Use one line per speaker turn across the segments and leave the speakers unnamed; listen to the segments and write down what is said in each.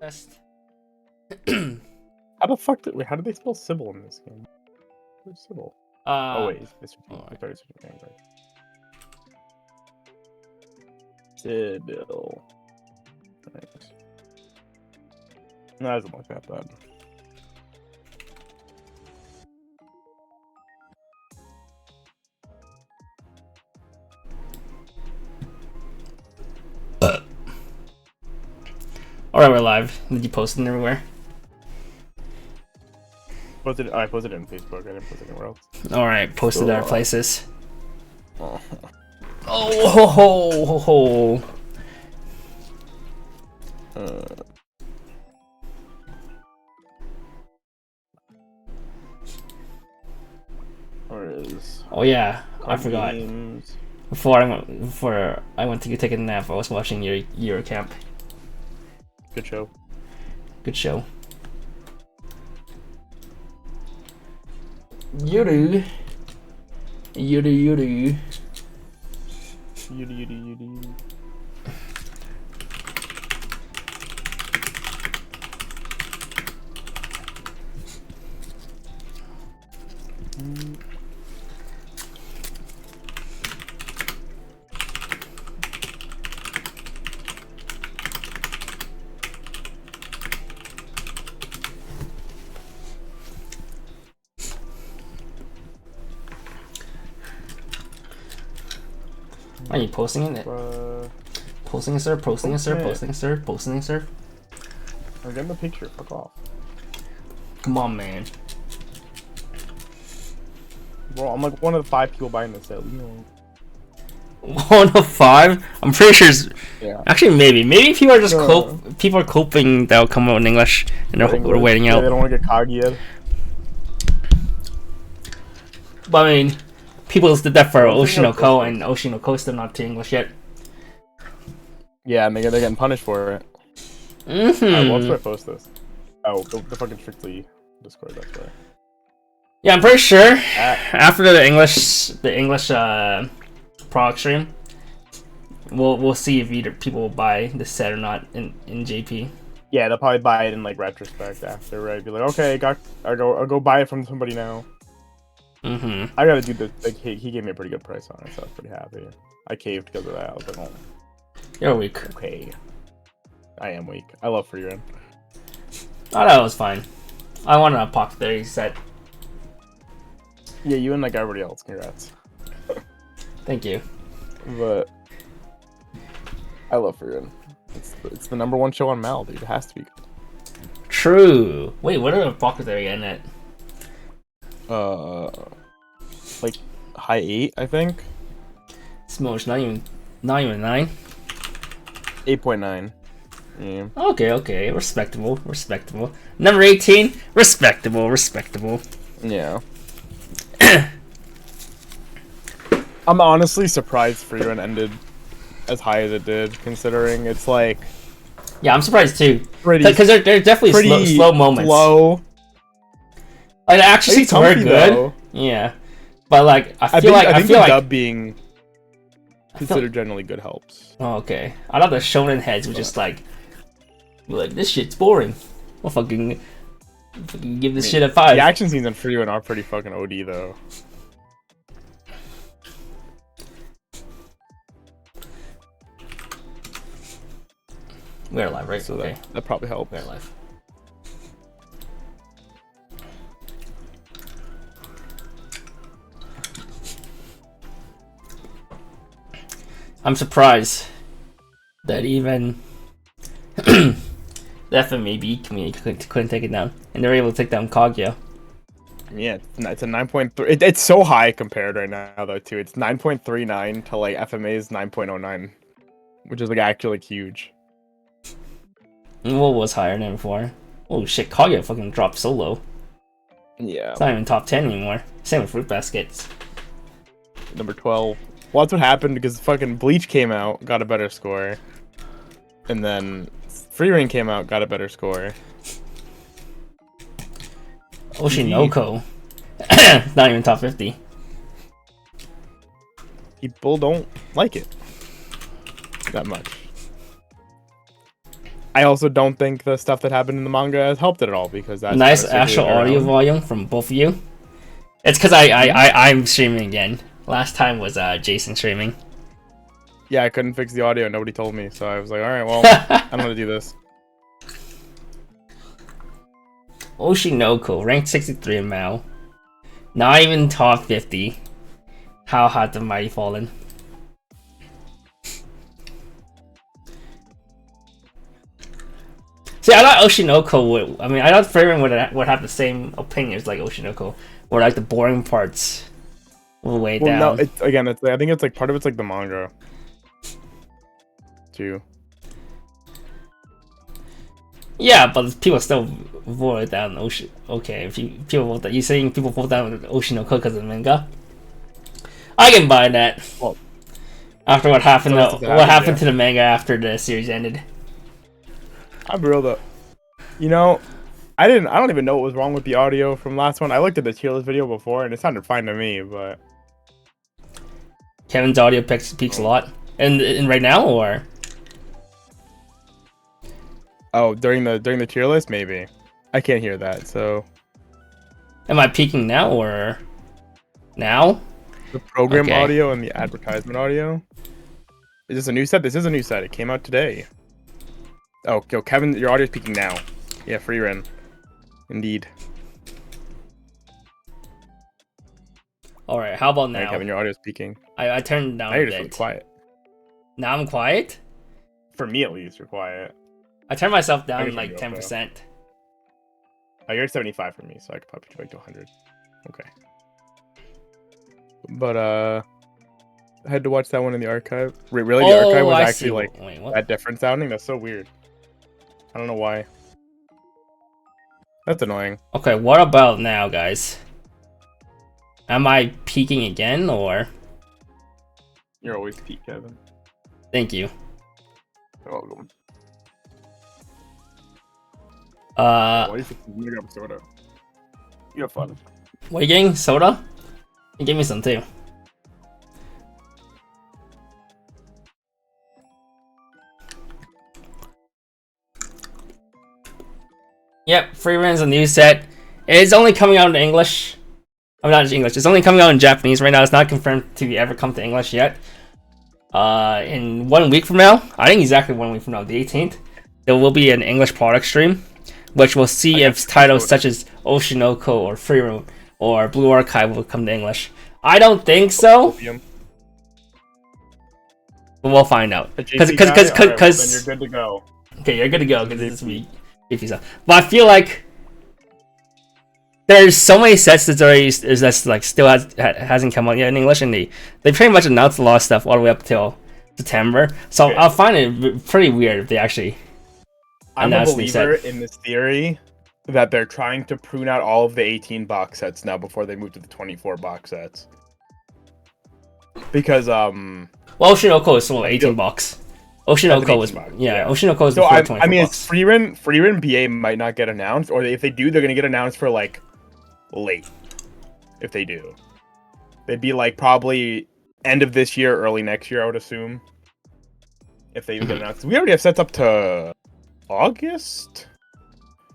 Best.
How the fuck how did they spell Sybil in this game? Where's Sybil? Oh wait, it's Sybil. Thanks. No, it doesn't look that bad.
Alright, we're live. Did you post it everywhere?
I posted it on Facebook. I didn't post it anywhere else.
Alright, posted our places.
Oh.
Oh ho ho ho ho.
Where is?
Oh yeah, I forgot.
Games.
Before I went to take a nap, I was watching your Eurocamp.
Good show.
Good show. Yuru. Yuru.
Yuri.
Are you posting it? Posting it, sir. Posting it, sir. Posting it, sir. Posting it, sir.
I'm getting the picture. Fuck off.
Come on, man.
Bro, I'm like one of the 5 people buying this set. You know.
1 of 5? I'm pretty sure it's...
Yeah.
Actually, maybe people are just people are coping that'll come out in English, and they're waiting out.
They don't want to get cocky yet.
But I mean, people did that for Oshinoko, and Oshinoko still not to English yet.
Yeah, and they're getting punished for it. Alright, what's where I post this? Oh, the fucking Strictly Discord. That's right.
Yeah, I'm pretty sure after the English product stream, we'll see if either people will buy the set or not in JP. Yeah,
they'll probably buy it in like retrospect after, right? Be like, okay, I'll go buy it from somebody now. I gotta do the like, he gave me a pretty good price on it, so I was pretty happy. I caved because of that. I was like, oh,
you're weak.
Okay, I am weak. I love Frieren.
Oh, that was fine. I wanted a Pocket 30 set.
Yeah, you and like everybody else. Congrats.
Thank you.
But I love Frieren. It's the #1 show on Mal, dude. It has to be.
True. Wait, what are the Pocket 30 in it?
Like high 8, I think.
Smosh, not even 9.
8.9. Yeah.
Okay, respectable. Number 18, respectable.
Yeah. I'm honestly surprised Frieren ended as high as it did, considering it's like.
Yeah, I'm surprised too. Because they're definitely slow moments.
Slow.
Like, the action scenes were good. Though. Yeah, but like I feel like
dub being considered generally good helps.
Oh, okay. I thought the shonen heads were just like this shit's boring. I'll fucking give this shit a 5.
The action scenes in Frieren are pretty fucking OD though.
We're live, right?
So
okay.
That probably helped.
We're live. I'm surprised that even the FMAB community couldn't take it down, and they were able to take down Kaguya.
Yeah, it's a 9.3. It's so high compared right now, though. Too, it's 9.39 to like FMA's 9.09, which is like actually huge.
What was higher than before? Oh shit, Kaguya fucking dropped so low.
Yeah,
it's not even top 10 anymore. Same with Fruit Baskets.
Number 12. Well, that's what happened because fucking Bleach came out, got a better score. And then Frieren came out, got a better score.
Oshinoko. Not even top 50.
People don't like it that much. I also don't think the stuff that happened in the manga has helped it at all because that's
nice actual audio volume from both of you. It's because I'm streaming again. Last time was Jason streaming.
Yeah, I couldn't fix the audio. Nobody told me, so I was like, all right, well, I'm gonna do this.
Oshinoko, ranked 63 in Mao. Not even top 50. How had the mighty fallen? See, I thought Oshinoko would. I mean, I thought Frieren would have the same opinions like Oshinoko, where like the boring parts will weigh down.
No, it's again. I think it's like part of it's like the manga, too.
Yeah, but people still vote down Ocean. Okay, if people vote that, you're saying people vote down Oshinoko because of the manga. I can buy that.
Well,
after what happened, what happened to the manga after the series ended.
I'm real though. You know, I don't even know what was wrong with the audio from last one. I looked at the tier list video before and it sounded fine to me, but
Kevin's audio peaks a lot. And right now or
during the tier list maybe. I can't hear that, so
am I peaking now or now?
The program audio and the advertisement audio. Is this a new set? This is a new set. It came out today. Oh, Kevin, your audio's peaking now. Yeah, Frieren. Indeed.
Alright, how about now?
Right, Kevin, your audio's peaking.
I turned down
now
a
you're
bit.
just really quiet.
Now I'm quiet?
For me, at least, you're quiet.
I turned myself down like 10%.
Oh, you're at 75 for me, so I could probably go to 100. Okay. But, I had to watch that one in the archive. Really? The archive was actually, like, that different sounding? That's so weird. I don't know why. That's annoying.
Okay, what about now, guys? Am I peaking again, or?
You're always peak, Kevin.
Thank you.
You're welcome.
Why
do you think you're gonna grab soda? You have fun.
What are you getting? Soda? You give me some too. Yep, Frieren's a new set. It's only coming out in English. I'm not just English. It's only coming out in Japanese right now. It's not confirmed to ever come to English yet. In 1 week from now, I think exactly 1 week from now, the 18th, there will be an English product stream, which will see if titles such as Oshinoko or Frieren or Blue Archive will come to English. I don't think so. But we'll find out.
Because then you're good to go.
Okay, you're good to go because it's me. But I feel like there's so many sets that's like still hasn't come out yet in English, and they pretty much announced a lot of stuff all the way up till September. So I'll find it pretty weird if they actually.
I'm a believer in this theory that they're trying to prune out all of the 18 box sets now before they move to the 24 box sets. Because
well, Oshinoko is still 18 box. Oshinoko was Oshinoko is before 24
I mean,
bucks.
It's Frieren BA might not get announced, or if they do, they're gonna get announced for like late. If they do, they'd be like probably end of this year, early next year, I would assume. If they even get announced, we already have sets up to August.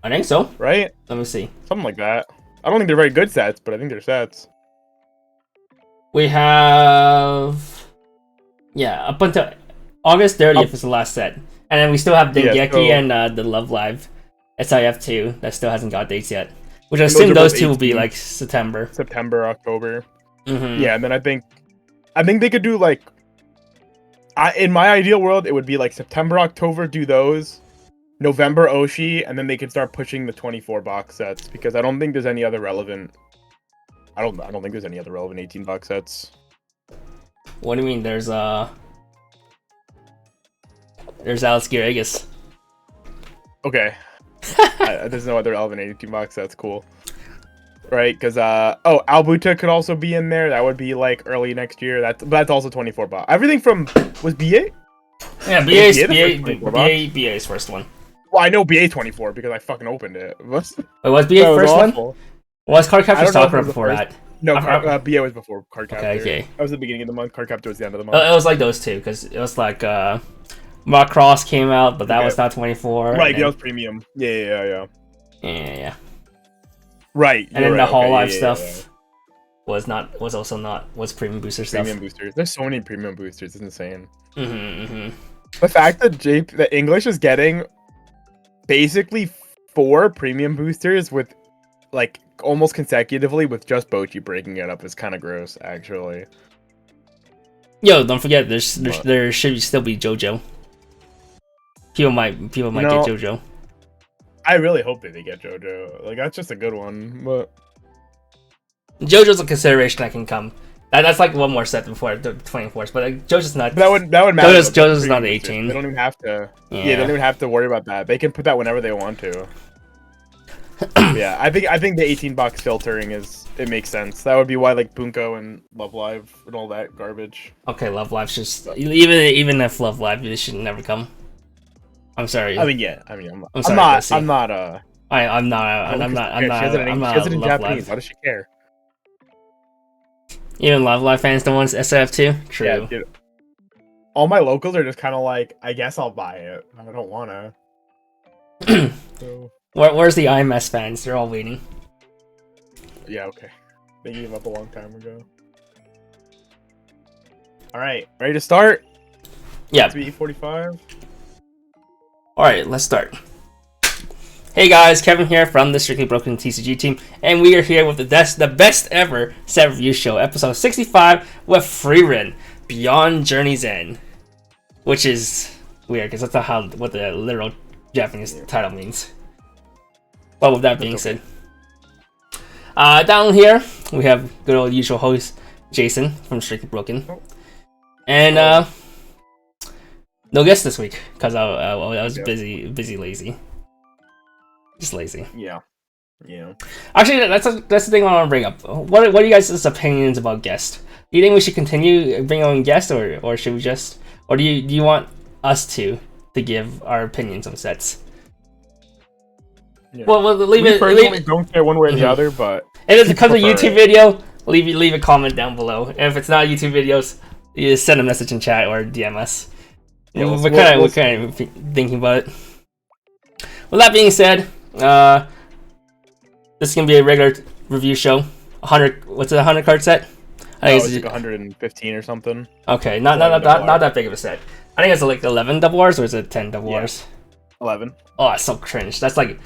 I think so.
Right?
Let me see.
Something like that. I don't think they're very good sets, but I think they're sets.
We have up until August 30th is the last set. And then we still have Dengeki and the Love Live SIF 2 that still hasn't got dates yet. Which I assume those two will be like September, October. Mm-hmm.
Yeah, and then I think they could do like in my ideal world it would be like September, October do those, November Oshi, and then they could start pushing the 24 box sets because I don't think there's any other relevant. I don't think there's any other relevant 18 box sets.
What do you mean? There's Alex Giragas.
Okay. There's no other relevant 18 box sets. Cool. Right? Because Albuta could also be in there. That would be like early next year. That's also 24 box. Everything from was BA.
Yeah, BA's first one.
Well, I know BA 24 because I fucking opened it.
Was BA first one? Was Cardcaptor Sakura before that?
No, BA was before Cardcaptor.
Okay.
That was the beginning of the month. Cardcaptor was the end of the month.
It was like those two because it was like Macross came out, but that
Okay.
was not 24.
Right,
and
that was premium. Yeah.
yeah.
Right.
And then the
right,
Hall Live
yeah.
stuff was also not premium booster stuff.
Premium boosters. There's so many premium boosters. It's insane.
Mm-hmm.
The fact that the English is getting basically 4 premium boosters with like almost consecutively with just Bochi breaking it up is kind of gross, actually.
Yo, don't forget, there should still be JoJo. People might get JoJo.
I really hope that they get JoJo. Like that's just a good one, but
JoJo's a consideration that can come. That's like one more set before the 24th, but like, JoJo's not.
that would matter.
JoJo's not 18.
They don't even have to.
Yeah.
They don't even have to worry about that. They can put that whenever they want to. Yeah, I think the 18 box filtering it makes sense. That would be why like Bunko and Love Live and all that garbage.
Okay, Love Live's just even if Love Live, it should never come. I'm sorry.
I mean, yeah. I mean, I'm
sorry,
not.
Bessie.
I'm not.
I'm not.
She has it in
Love
Japanese.
Live.
How does she care?
Even Love Live fans don't want SF2. True.
Yeah, dude. All my locals are just kind of like, I guess I'll buy it. I don't wanna. So,
Where's the IMS fans? They're all waiting.
yeah, okay. They gave up a long time ago. All right, ready to start?
Yeah.
It's E45.
All right, let's start. Hey guys, Kevin here from the Strictly Broken TCG team, and we are here with the best ever set review show, episode 65 with Frieren, Beyond Journey's End, which is weird because that's not what the literal Japanese title means. But with that being said, down here we have good old usual host Jason from Strictly Broken, and no guest this week because I was busy, lazy. Just lazy.
Yeah.
Actually, that's the thing I want to bring up. What are you guys' opinions about guests? Do you think we should continue bringing on guests, or should we just, or do you want us to give our opinions on sets?
Yeah.
Well, leave it.
Don't care one way or the other, but
if it comes to YouTube video, leave a comment down below. And if it's not YouTube videos, you just send a message in chat or DM us.
Yeah,
we're kind of thinking about it. With that being said, this is gonna be a regular review show. 100. What's it? 100 card set? I think
it's like 115 or something.
Okay, not that big of a set. I think it's like 11 double Rs, or is it 10 double Rs?
11.
Oh, it's so cringe. That's like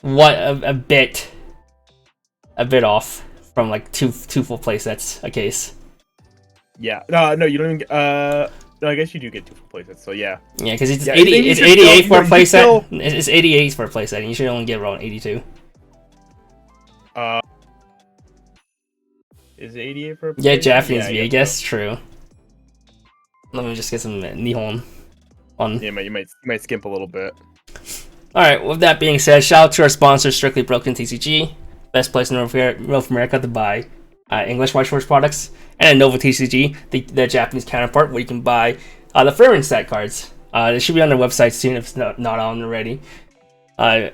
what a bit off from like two full play sets a case.
Yeah. No, you don't even. No, I guess you do get 2 full playsets. So yeah.
Yeah, because it's 88 for a playset. It's 88 for a playset, and you should only get around 82.
Is it 88 for a playset?
Yeah, Japanese V, I guess. True. Let me just get some Nihon on.
Yeah, you might skimp a little bit.
Alright, with that being said, shout out to our sponsor, Strictly Broken TCG. Best place in North America to buy English Weiss Schwarz products. And Nova TCG, the Japanese counterpart, where you can buy the Frieren set cards. They should be on their website soon if it's not on already. Right?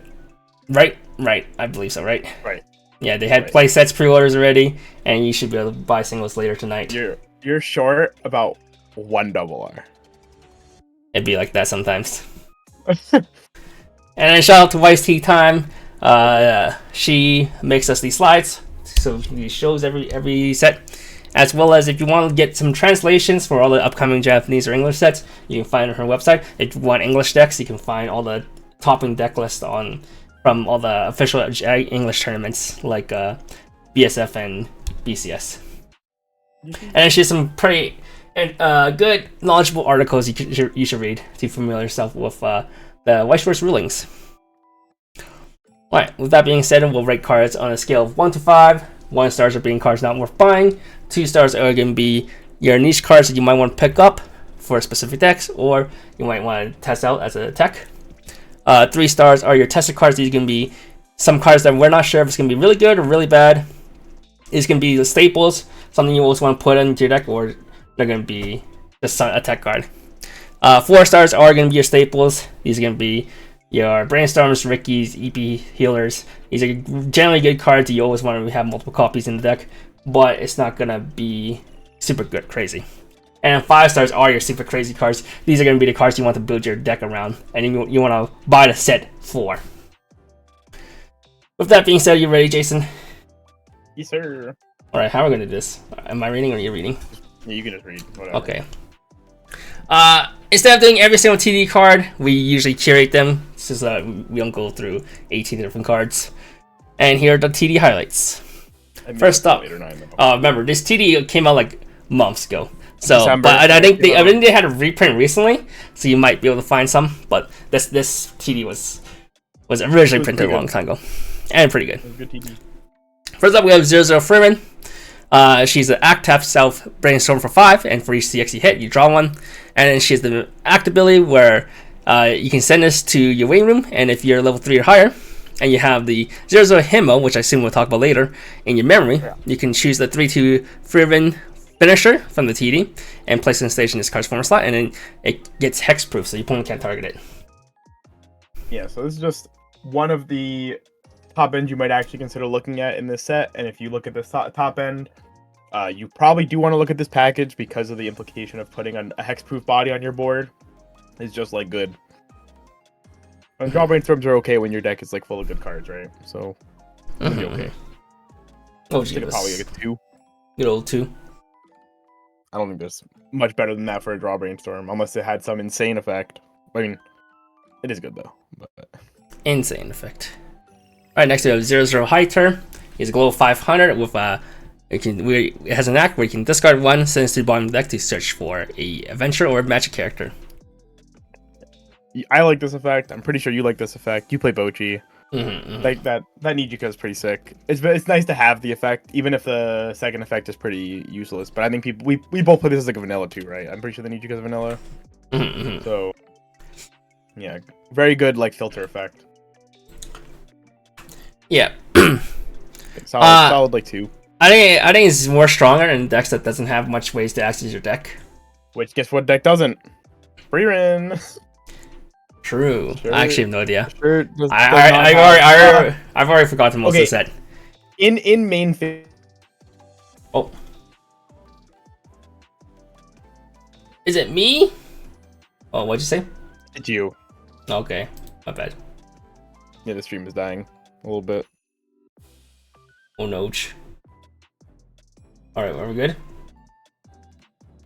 I believe so, right?
Right.
Yeah, they had play sets pre-orders already, and you should be able to buy singles later tonight.
You're short about 1 double R.
It'd be like that sometimes. And then shout out to Weiss Tea Time. She makes us these slides, so these shows every set, as well as if you want to get some translations for all the upcoming Japanese or English sets, you can find on her website. If you want English decks, you can find all the topping deck list from all the official English tournaments like BSF and BCS. And then she has some pretty good, knowledgeable articles you should read to familiar yourself with the Weiss Schwarz rulings. Alright, with that being said, we'll rate cards on a scale of 1 to 5. 1 stars are being cards not worth buying. 2 stars are going to be your niche cards that you might want to pick up for specific decks, or you might want to test out as a tech. 3 stars are your tested cards. These are going to be some cards that we're not sure if it's going to be really good or really bad. It's going to be the staples, something you always want to put into your deck, or they're going to be just a tech card. 4 stars are going to be your staples. These are going to be your Brainstorms, Rickies, EP Healers. These are generally good cards that you always want to have multiple copies in the deck, but it's not going to be super good, crazy. And 5 stars are your super crazy cards. These are going to be the cards you want to build your deck around, and you want to buy the set for. With that being said, are you ready, Jason?
Yes, sir.
Alright, how are we going to do this? Am I reading or are you reading?
Yeah, you can just read. Whatever.
Okay. Instead of doing every single TD card, we usually curate them, so that we don't go through 18 different cards. And here are the TD highlights. First up, remember, this TD came out like months ago. So,
December,
but I think they had a reprint recently, so you might be able to find some. But this TD was originally printed a long time ago, and pretty good.
Good TD.
First up, we have 00 Frieren. She's an act tap self brainstorm for 5, and for each CX you hit, you draw one. And then she has the act ability where you can send this to your waiting room, and if you're level 3 or higher, and you have the 00 Himo, which I assume we'll talk about later, in your memory, you can choose the 3/2 Frieren finisher from the TD and place it in stage in this card's former slot, and then it gets hexproof, so your opponent can't target it.
Yeah, so this is just one of the top ends you might actually consider looking at in this set. And if you look at the top end, you probably do want to look at this package because of the implication of putting a hexproof body on your board. It's just like good. And draw brainstorms are okay when your deck is like full of good cards, right? So it'll be okay.
Oh,
I think it probably get 2.
Good old 2.
I don't think there's much better than that for a draw brainstorm, unless it had some insane effect. I mean, it is good though. But...
Insane effect. Alright, next we have 00 Highter. He's a global 500 with it has an act where you can discard 1, send it to the bottom of the deck to search for a adventure or a magic character.
I like this effect. I'm pretty sure you like this effect. You play Bochi.
Mm-hmm.
Like that Nijika is pretty sick. It's nice to have the effect, even if the second effect is pretty useless. But I think we both play this as like a vanilla too, right? I'm pretty sure the Nijika is vanilla.
Mm-hmm.
So yeah, very good like filter effect.
Yeah.
solid like 2.
I think it's more stronger in decks that doesn't have much ways to access your deck.
Which guess what deck doesn't? Frieren.
True.
Sure,
I actually have no idea.
Sure
I've already forgotten most of the set.
In main
Oh. Is it me? Oh, what'd you say?
It's you.
Okay, my bad.
Yeah, the stream is dying a little bit.
Oh no. Alright, are we good?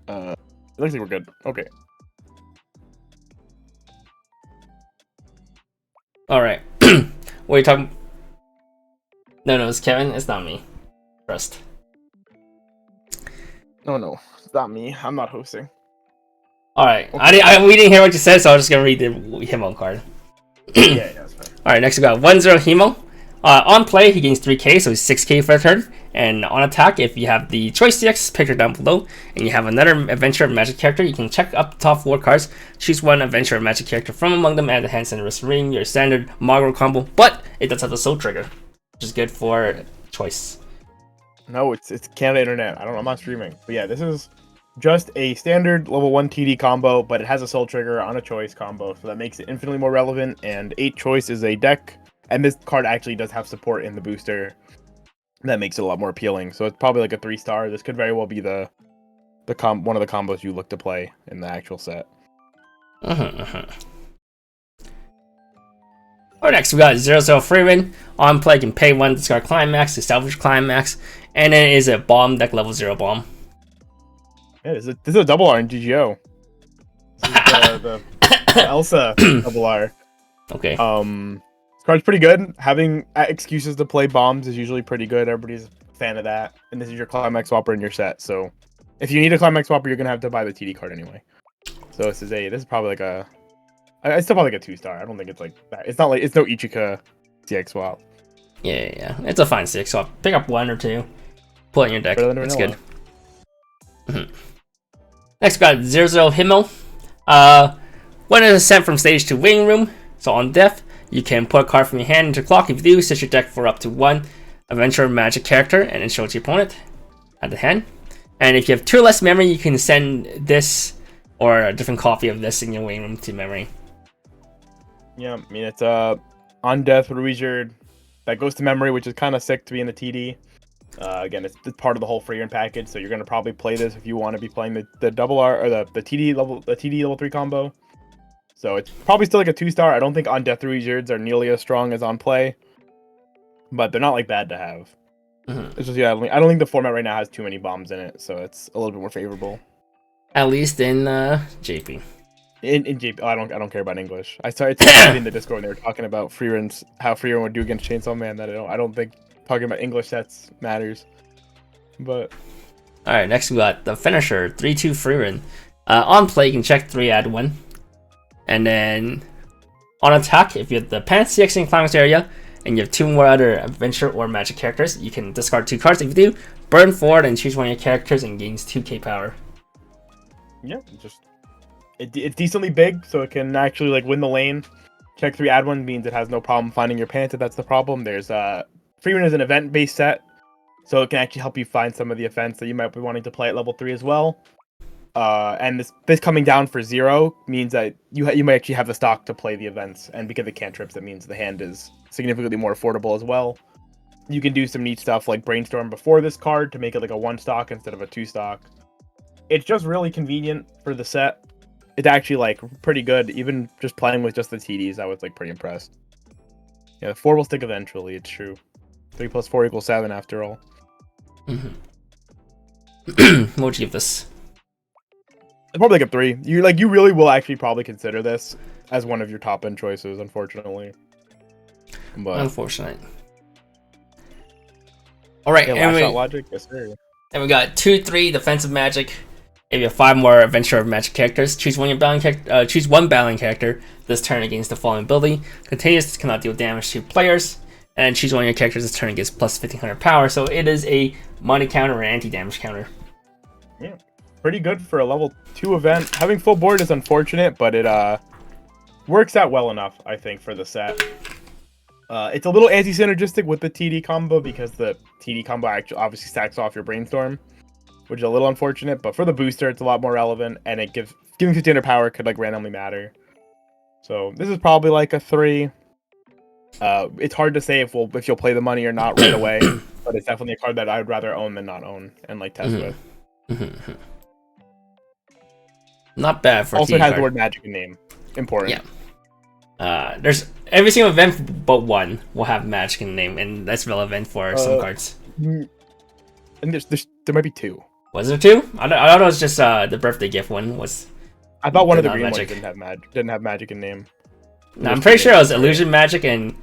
It looks like we're good. Okay.
Alright. What are you talking? No, it's Kevin. It's not me. Trust.
No, it's not me. I'm not hosting.
Alright.
Okay.
We didn't hear what you said, so I'm just gonna read the Himo card.
Yeah, that's fine.
Alright, next we got 10 Himo. On play, he gains 3k, so he's 6k for a turn. And on attack, if you have the choice CX picture down below, and you have another adventure or magic character, you can check up the top 4 cards, choose one adventure or magic character from among them, add the hand center ring, your standard Magro combo, but it does have the soul trigger, which is good for choice.
No, it's Canada Internet. I'm not streaming. But yeah, this is just a standard level 1 TD combo, but it has a soul trigger on a choice combo, so that makes it infinitely more relevant. And 8 choice is a deck, and this card actually does have support in the booster. That makes it a lot more appealing. So it's probably like a 3-star. This could very well be one of the combos you look to play in the actual set.
Alright, next we got 00 Frieren. On play, you can pay 1, discard Climax to salvage Climax, and then it is a bomb deck level 0 bomb.
Yeah, this is a double R in GGO. This is the Elsa double R.
Okay.
This card's pretty good. Having excuses to play bombs is usually pretty good. Everybody's a fan of that. And this is your Climax Swapper in your set. So if you need a Climax Swapper, you're gonna have to buy the TD card anyway. So this is probably like a... It's still probably like a 2-star. I don't think it's like that. It's not like... It's no Ichika CX swap.
Yeah. It's a fine 6 swap. Pick up 1 or 2. Pull it in your deck. That's good. Next, we got 00 Himmel. When it is sent from stage to waiting room, so on death, you can put a card from your hand into clock. If you do, set your deck for up to 1 adventure magic character and then show it to your opponent at the hand. And if you have 2 or less memory, you can send this or a different copy of this in your waiting room to memory.
Yeah, I mean, it's on death Ruizard that goes to memory, which is kind of sick to be in the TD. Again, it's part of the whole Frieren package, so you're gonna probably play this if you want to be playing the double R or the TD level 3 combo. So it's probably still like a 2-star. I don't think on Death Wizards are nearly as strong as on play, but they're not like bad to have. It's just I don't think the format right now has too many bombs in it, so it's a little bit more favorable.
At least in JP.
In JP, I don't care about English. I started in the Discord when they were talking about how Frieren would do against Chainsaw Man. That I don't think talking about English sets matters. But
all right, next we got the finisher 3/2 Frieren. On play, you can check 3, add 1, and then on attack, if you have the Pants CX in Climax area and you have 2 more other adventure or magic characters, you can discard 2 cards. If you do, burn 4 and choose one of your characters and gains 2k power.
Yeah, it's decently big, so it can actually like win the lane. Check 3, add 1 means it has no problem finding your pants if that's the problem. There's Frieren is an event-based set, so it can actually help you find some of the events that you might be wanting to play at level 3 as well. And this coming down for 0 means that you might actually have the stock to play the events, and because of cantrips, that means the hand is significantly more affordable as well. You can do some neat stuff like Brainstorm before this card to make it like a 1-stock instead of a 2-stock. It's just really convenient for the set. It's actually like pretty good. Even just playing with just the TDs, I was like pretty impressed. Yeah, the 4 will stick eventually. It's true. 3 + 4 = 7 after all.
What would you give this?
It's probably like a 3. You really will actually probably consider this as one of your top end choices, unfortunately. But
unfortunate. All right,
yeah, last shot logic, yes sir.
And we got 2/3 defensive magic. If you have 5 more adventure or magic characters, choose one battling character this turn against the following ability. Contagious cannot deal damage to players, and choose one of your characters this turn and gets plus 1500 power. So it is a money counter or anti-damage counter.
Yeah, pretty good for a level 2 event. Having full board is unfortunate, but it works out well enough, I think, for the set. It's a little anti-synergistic with the TD combo because the TD combo actually obviously stacks off your Brainstorm, which is a little unfortunate. But for the booster, it's a lot more relevant, and it giving 1500 power could like randomly matter. So this is probably like a 3. It's hard to say if you'll play the money or not right away, but it's definitely a card that I would rather own than not own and like test with.
Not bad for
also, it has the word magic in name. Important.
Yeah. There's every single event but one will have magic in the name, and that's relevant for some cards.
And there might be 2.
Was there 2? I thought it was just the birthday gift one was.
I thought one of the green ones didn't have magic in name.
No, I'm pretty sure it was illusion magic and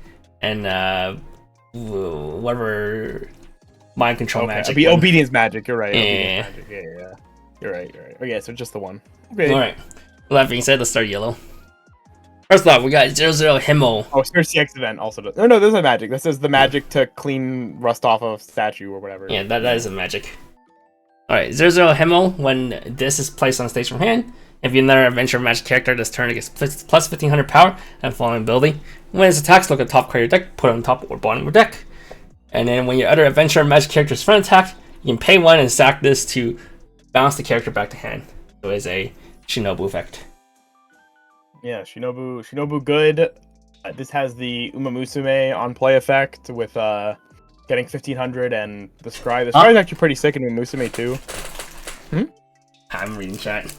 whatever mind control magic.
Obedience magic. You're right.
Yeah.
Magic. Yeah. You're right. Okay, so just the one. Okay.
All right. Well, that being said, let's start yellow. First off, we got 0/0 Himmel.
Oh, Spirit CX event also does. No, this is a magic. This is the magic to clean rust off of statue or whatever.
Yeah, that is a magic. Alright, 0/0 Himmel. When this is placed on stage from hand, if you another adventure magic character this turn, it gets plus 1500 power and following ability. When its attacks, look at the top card of your deck, put it on top or bottom of your deck. And then when your other adventure magic character's front attack, you can pay 1 and sack this to bounce the character back to hand. So it's a Shinobu effect.
Yeah, Shinobu good. This has the Uma Musume on play effect with getting 1500 and the Scry. The Scry is actually pretty sick in Uma Musume too.
I'm reading chat.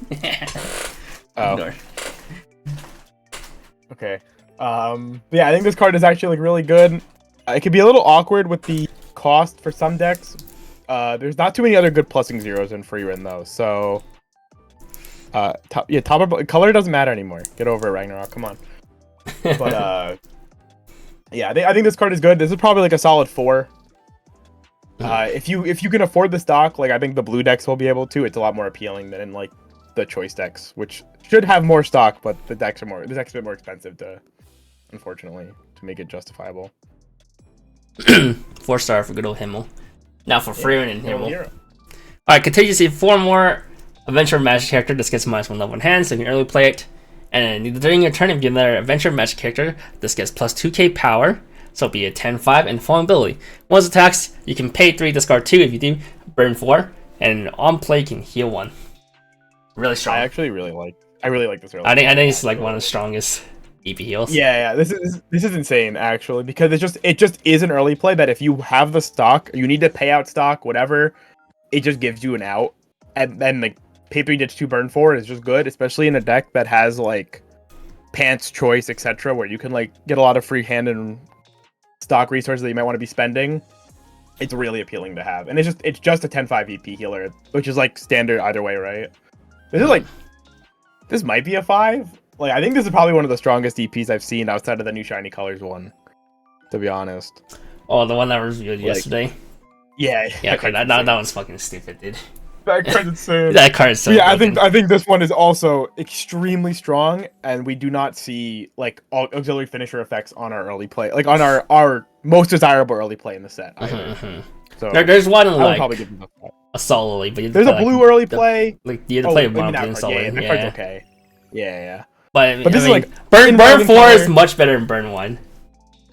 Oh. Ignore. Okay. Yeah, I think this card is actually like really good. It could be a little awkward with the cost for some decks. There's not too many other good plussing zeros in Frieren though, so color doesn't matter anymore. Get over it, Ragnarok. Come on. But yeah, I think this card is good. This is probably like a solid 4. If you can afford the stock, like I think the blue decks will be able to. It's a lot more appealing than in like the choice decks, which should have more stock, but the deck's a bit more expensive unfortunately, to make it justifiable.
4-star for good old Himmel. Now for Frieren and Himmel. Alright, contingency 4 more adventure magic character. This gets -1 level in hand, so you can early play it. And during your turn, if you have another adventure magic character, this gets plus 2k power. So it'll be a 10/5 and following ability. Once attacks, you can pay 3, discard 2. If you do, burn 4. And on play, you can heal 1. Really strong.
I really like this early.
I think it's like one of the strongest. EP heals.
Yeah, this is insane actually, because it just is an early play that if you have the stock, you need to pay out stock, whatever, it just gives you an out, and then like paper you ditch 2 burn 4 is just good, especially in a deck that has like pants choice, etc., where you can like get a lot of free hand and stock resources that you might want to be spending. It's really appealing to have, and it's just a 10-5 EP healer, which is like standard either way, right? This is like this might be a 5. Like, I think this is probably one of the strongest EPs I've seen outside of the new Shiny Colors one, to be honest.
Oh, the one that was reviewed yesterday?
Yeah.
Yeah, that one's fucking stupid, dude.
That card's insane.
That card's so
yeah,
broken.
I think this one is also extremely strong, and we do not see, like, auxiliary finisher effects on our early play. Like, on our most desirable early play in the set, either. So,
there's one,
I would
like,
probably give them
a solo, but you
there's a blue early play.
Like, you have to play mono
that
blue
card.
solo.
Yeah, that card's okay. Yeah.
But
this is like
burn 4
color.
is much better than burn 1.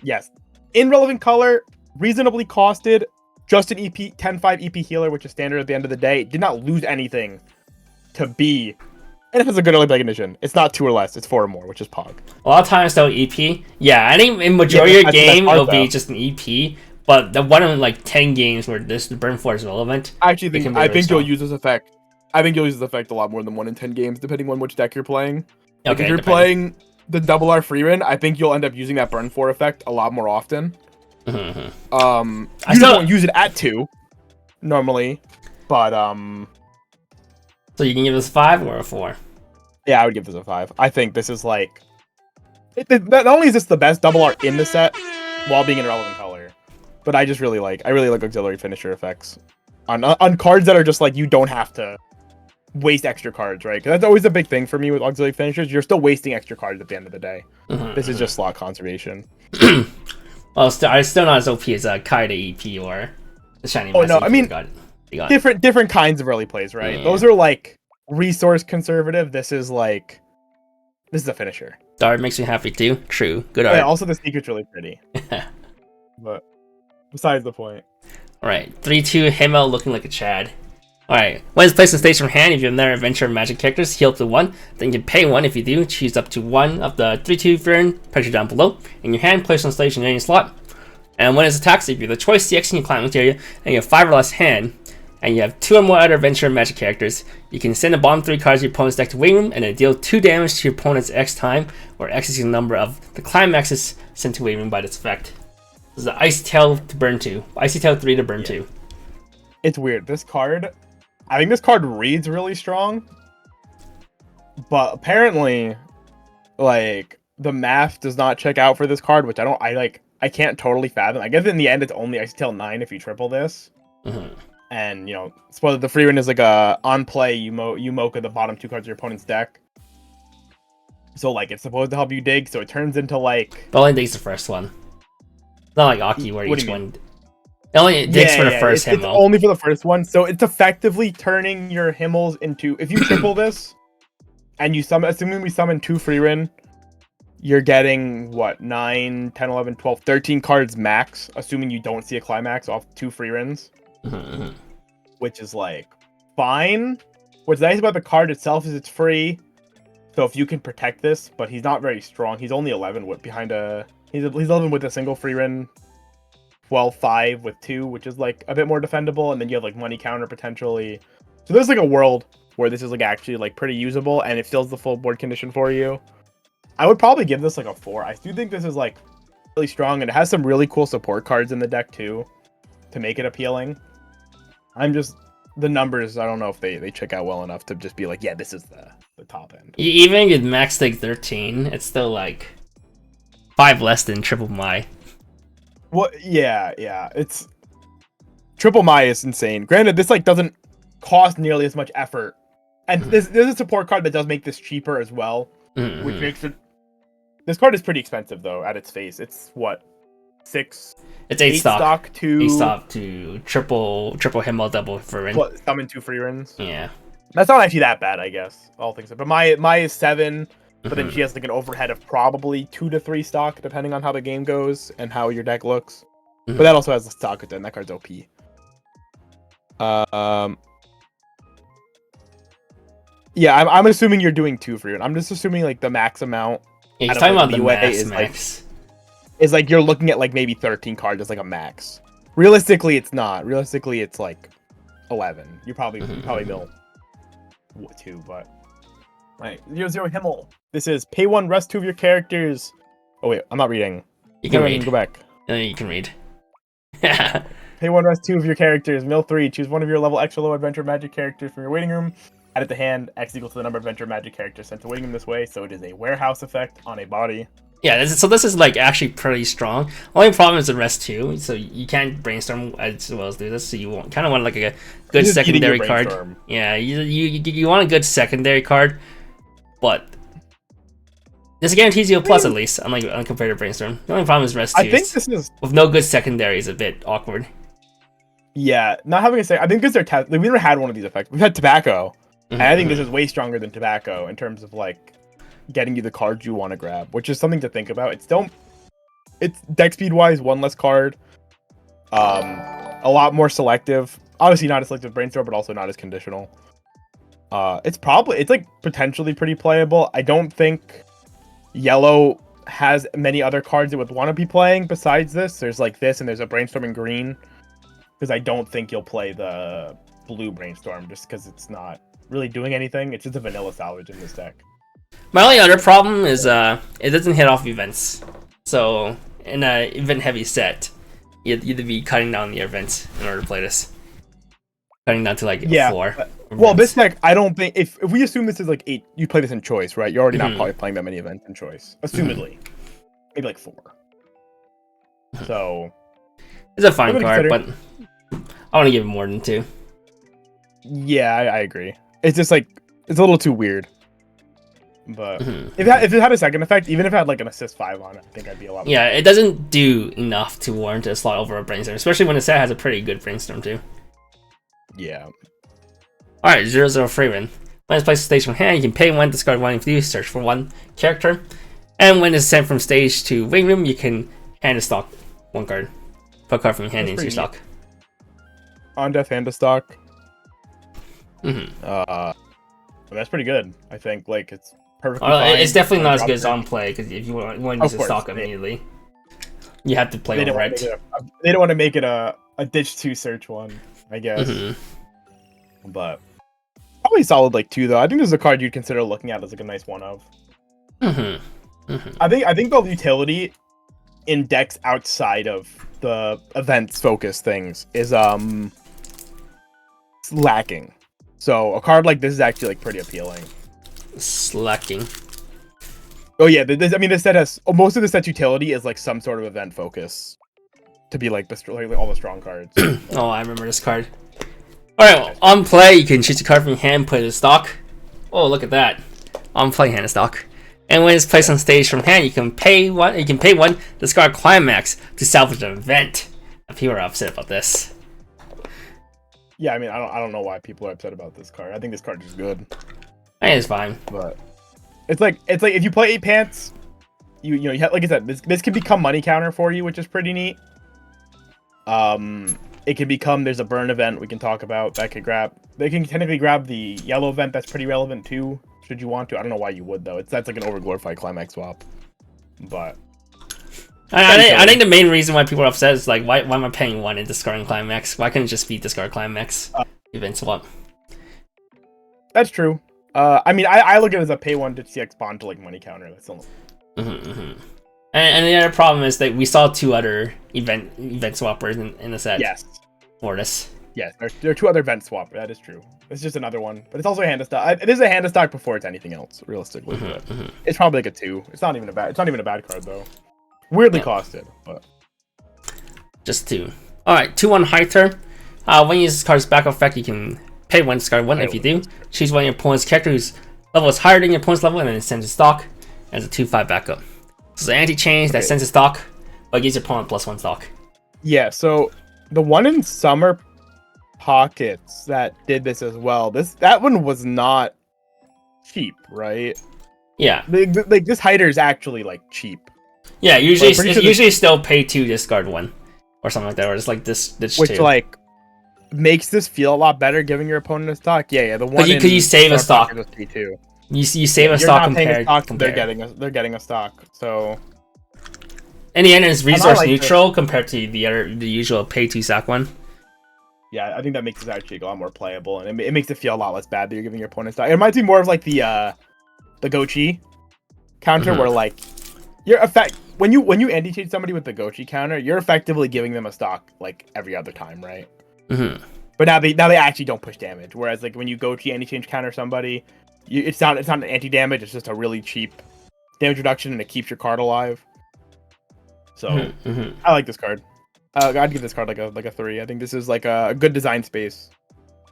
Yes. In relevant color, reasonably costed, just an EP 10-5 EP healer, which is standard at the end of the day. Did not lose anything to be. And it has a good early play condition. It's not 2 or less, it's 4 or more, which is Pog.
A lot of times though, EP. Yeah, I think in majority of your game it'll be just an EP. But the one in like 10 games where the burn 4 is relevant.
I think you'll use this effect. I think you'll use this effect a lot more than 1 in 10 games, depending on which deck you're playing. Like,
Okay,
if you're playing the double R Frieren, I think you'll end up using that burn 4 effect a lot more often. You don't use it at 2 normally, but
So you can give this a 5 or a 4?
Yeah, I would give this a 5. I think this is like not only is this the best double R in the set while being in relevant color, but I really like auxiliary finisher effects on cards that are just like you don't have to waste extra cards, right? Because that's always a big thing for me with auxiliary finishers. You're still wasting extra cards at the end of the day. This is just slot conservation.
Well, I'm still not as OP as a Kaida EP or the Shiny.
Oh no, I mean different kinds of early plays, right?
Yeah.
Those are like resource conservative. This is a finisher.
The art makes me happy too. True, good art.
Yeah, also the secret's really pretty. But besides the point.
Alright, 3-2 Himmel looking like a Chad. Alright, when it's placed in stage from hand, if you have another adventure or magic characters, heal up to 1, then you can pay 1 if you do. Choose up to 1 of the 3-2 Frieren, picture down below. In your hand, place on stage in any slot. And when it attacks, if you have the choice, CX and you climb into area, and you have 5 or less hand, and you have 2 or more other adventure or magic characters, you can send the bottom 3 cards of your opponent's deck to waiting room, and then deal 2 damage to your opponent's X time, where X is the number of the climaxes sent to waiting room by this effect. This is the Icy Tail to burn 2. Icy Tail 3 to burn 2.
It's weird. This card, I think this card reads really strong, but apparently, like, the math does not check out for this card, which I can't totally fathom. I guess in the end, it's only Icy Tail 9 if you triple this. And, you know, spoiler, the Frieren is like a on play, you mocha the bottom 2 cards of your opponent's deck. So, like, it's supposed to help you dig, so it turns into, like...
But only digs the first one. It's not like Aki, where each one... It only digs for the first Himmel.
It's only for the first one, so it's effectively turning your Himmels into... If you triple this, and you summon... Assuming we summon 2 Frieren, you're getting, what, 9, 10, 11, 12, 13 cards max, assuming you don't see a climax off 2 Frierens. Which is, like, fine. What's nice about the card itself is it's free. So if you can protect this, but he's not very strong. He's only 11 with behind a... He's 11 with a single Frieren. 12-5 with 2, which is, like, a bit more defendable. And then you have, like, money counter potentially. So there's, like, a world where this is, like, actually, like, pretty usable. And it fills the full board condition for you. I would probably give this, like, a 4. I do think this is, like, really strong. And it has some really cool support cards in the deck, too, to make it appealing. I'm just... The numbers, I don't know if they check out well enough to just be like, yeah, this is the top end.
Even with max stake 13, it's still like 5 less than Triple My.
Well, yeah, it's Triple My is insane. Granted, this like doesn't cost nearly as much effort, and there's a support card that does make this cheaper as well, which makes it. This card is pretty expensive though at its face. It's what 6.
It's 8 stock
to
8 stock to triple Himmel, double Frieren.
What, summon 2 Frierens?
Yeah,
that's not actually that bad, I guess. All things, but my is 7. But then she has like an overhead of probably 2 to 3 stock, depending on how the game goes and how your deck looks. But that also has the stock with it, and that card's OP. Yeah, I'm assuming you're doing 2 Frieren. I'm just assuming like the max amount
Yeah, he's
out of,
talking
like,
about the
leeway
max.
Is like you're looking at like maybe 13 cards as like a max. Realistically, it's not. Realistically, it's like 11. You probably mill 2, but right. 0-0 Himmel. This is pay 1, rest 2 of your characters. Oh wait, I'm not reading.
You can read.
Go back.
No, you can read.
Pay 1, rest 2 of your characters. Mill 3. Choose one of your level extra low adventure magic characters from your waiting room. Add it to hand. X equals to the number of adventure magic characters sent to waiting room this way. So it is a warehouse effect on a body.
Yeah, so this is like actually pretty strong. Only problem is the rest 2, so you can't brainstorm as well as do this. So you kind of want like a good secondary card. Yeah, you want a good secondary card, but this guarantees you a plus at least, unlike compared to brainstorm. The only problem is rest 2.
I think this is
with no good secondary is a bit awkward.
Yeah, not having a say. I think because we never had one of these effects. We've had tobacco, and I think this is way stronger than tobacco in terms of like getting you the cards you want to grab, which is something to think about. It's deck speed wise, one less card, a lot more selective. Obviously not as selective as brainstorm, but also not as conditional. It's like potentially pretty playable. I don't think yellow has many other cards it would want to be playing besides this. There's like this, and there's a brainstorm in green, because I don't think you'll play the blue brainstorm just because it's not really doing anything. It's just a vanilla salvage in this deck.
My only other problem is it doesn't hit off events. So in a event heavy set, you'd be cutting down the events in order to play this. Cutting down to like 4.
Well, this deck, I don't think if we assume this is like 8, you play this in choice, right? You're already not probably playing that many events in choice, assumedly. Maybe like 4. So
it's a fine card, but I want to give it more than 2.
Yeah, I agree. It's just like it's a little too weird. But if it had a second effect, even if it had like an assist 5 on it, I think I'd be a lot more.
Yeah, it doesn't do enough to warrant a slot over a brainstorm, especially when the set has a pretty good brainstorm too.
Yeah.
Alright, 0-0 Frieren. When it's placed on stage from hand, you can pay 1, discard 1 if you search for 1 character. And when it's sent from stage to wing room, you can hand a stock 1 card. Put a card from your hand into your stock.
On death, hand to stock. That's pretty good. I think like it's perfectly fine.
It's definitely not as good as on play, because if you want to use a stock immediately, you have to play over it.
They don't want to make it a ditch 2 search 1, I guess. But probably solid like 2 though. I think this is a card you'd consider looking at as like a nice 1 of. I think the utility in decks outside of the events focus things is lacking. So a card like this is actually like pretty appealing.
Slacking.
Oh yeah, this set has most of the set's utility is like some sort of event focus to be like all the strong cards.
Oh, I remember this card. All right, on play you can choose a card from your hand, put it in stock. Oh, look at that! On play, hand in stock. And when it's placed on stage from hand, you can pay 1. You can pay 1, discard climax to salvage an event. And people are upset about this.
Yeah, I mean, I don't know why people are upset about this card. I think this card is good.
I think it's fine,
but it's like if you play 8 pants, you have, like I said, this can become money counter for you, which is pretty neat. It can become there's a burn event we can talk about that could grab. They can technically grab the yellow event that's pretty relevant too, should you want to. I don't know why you would though. That's like an overglorified climax swap, but.
I think the main reason why people are upset is like, why am I paying 1 and discarding climax? Why can't it just be discard climax event swap?
That's true. I mean, I look at it as a pay 1 to CX bond to like money counter. That's still.
And the other problem is that we saw 2 other event swappers in the set.
Yes.
For this.
Yes, there are 2 other event swap. That is true. It's just another one, but it's also a hand of stock. It is a hand of stock before it's anything else, realistically. It's probably like a 2. It's not even a bad card though. Weirdly costed, but
just 2. All right, 2/1 high turn. When you use this card's backup effect, you can pay 1, discard 1. If you do, choose one of your opponent's character whose level is higher than your opponent's level, and then it sends a stock as a 2/5 backup. So it's an anti-change that sends a stock, but gives your opponent +1 stock.
Yeah. So the one in Summer Pockets that did this as well. That one was not cheap, right?
Yeah.
Like this hider is actually like cheap.
Yeah, usually still pay 2, discard 1, or something like that, or just like this
which
2.
Like makes this feel a lot better, giving your opponent a stock. Yeah, the one.
Could you save a stock?
Pay 2.
You save a
You're
stock
not paying a
compared.
stock.
compare.
They're getting a stock. So.
In the end, it's resource
like
neutral compared to the usual pay 2 sack one.
Yeah, I think that makes it actually a lot more playable, and it makes it feel a lot less bad that you're giving your opponent stock. It reminds me more of like the Gochi counter, where like when you anti-cheat somebody with the Gochi counter, you're effectively giving them a stock like every other time, right? But now they actually don't push damage. Whereas like when you Gochi anti-change counter somebody, it's not an anti-damage. It's just a really cheap damage reduction, and it keeps your card alive. So I like this card. I'd give this card like a 3. I think this is like a good design space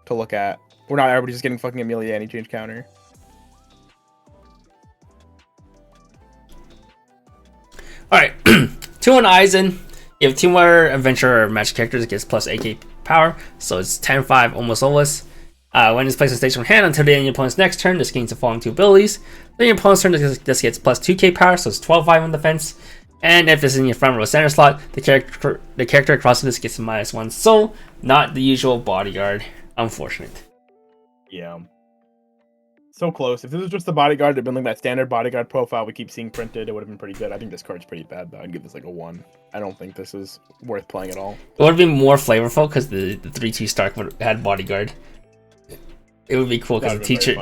to look at. We're not everybody just getting fucking Amelia anti-change counter.
Alright, 2 on Aizen. You have 2 more adventure or magic characters. It gets plus AK power, so it's 10-5, almost always. When it's placed on stage from hand until the end of your opponent's next turn, this gains the following 2 abilities. Then your opponent's turn, this gets plus 2k power, so it's 12-5 on defense. And if it's in your front row center slot, the character across this gets a -1 soul, not the usual bodyguard. Unfortunate.
Yeah. So close. If this was just the bodyguard, it'd been like that standard bodyguard profile we keep seeing printed, it would have been pretty good. I think this card's pretty bad though. I'd give this like a 1. I don't think this is worth playing at all.
It would have been more flavorful because the 3/2 Stark had bodyguard. It would be cool because the teacher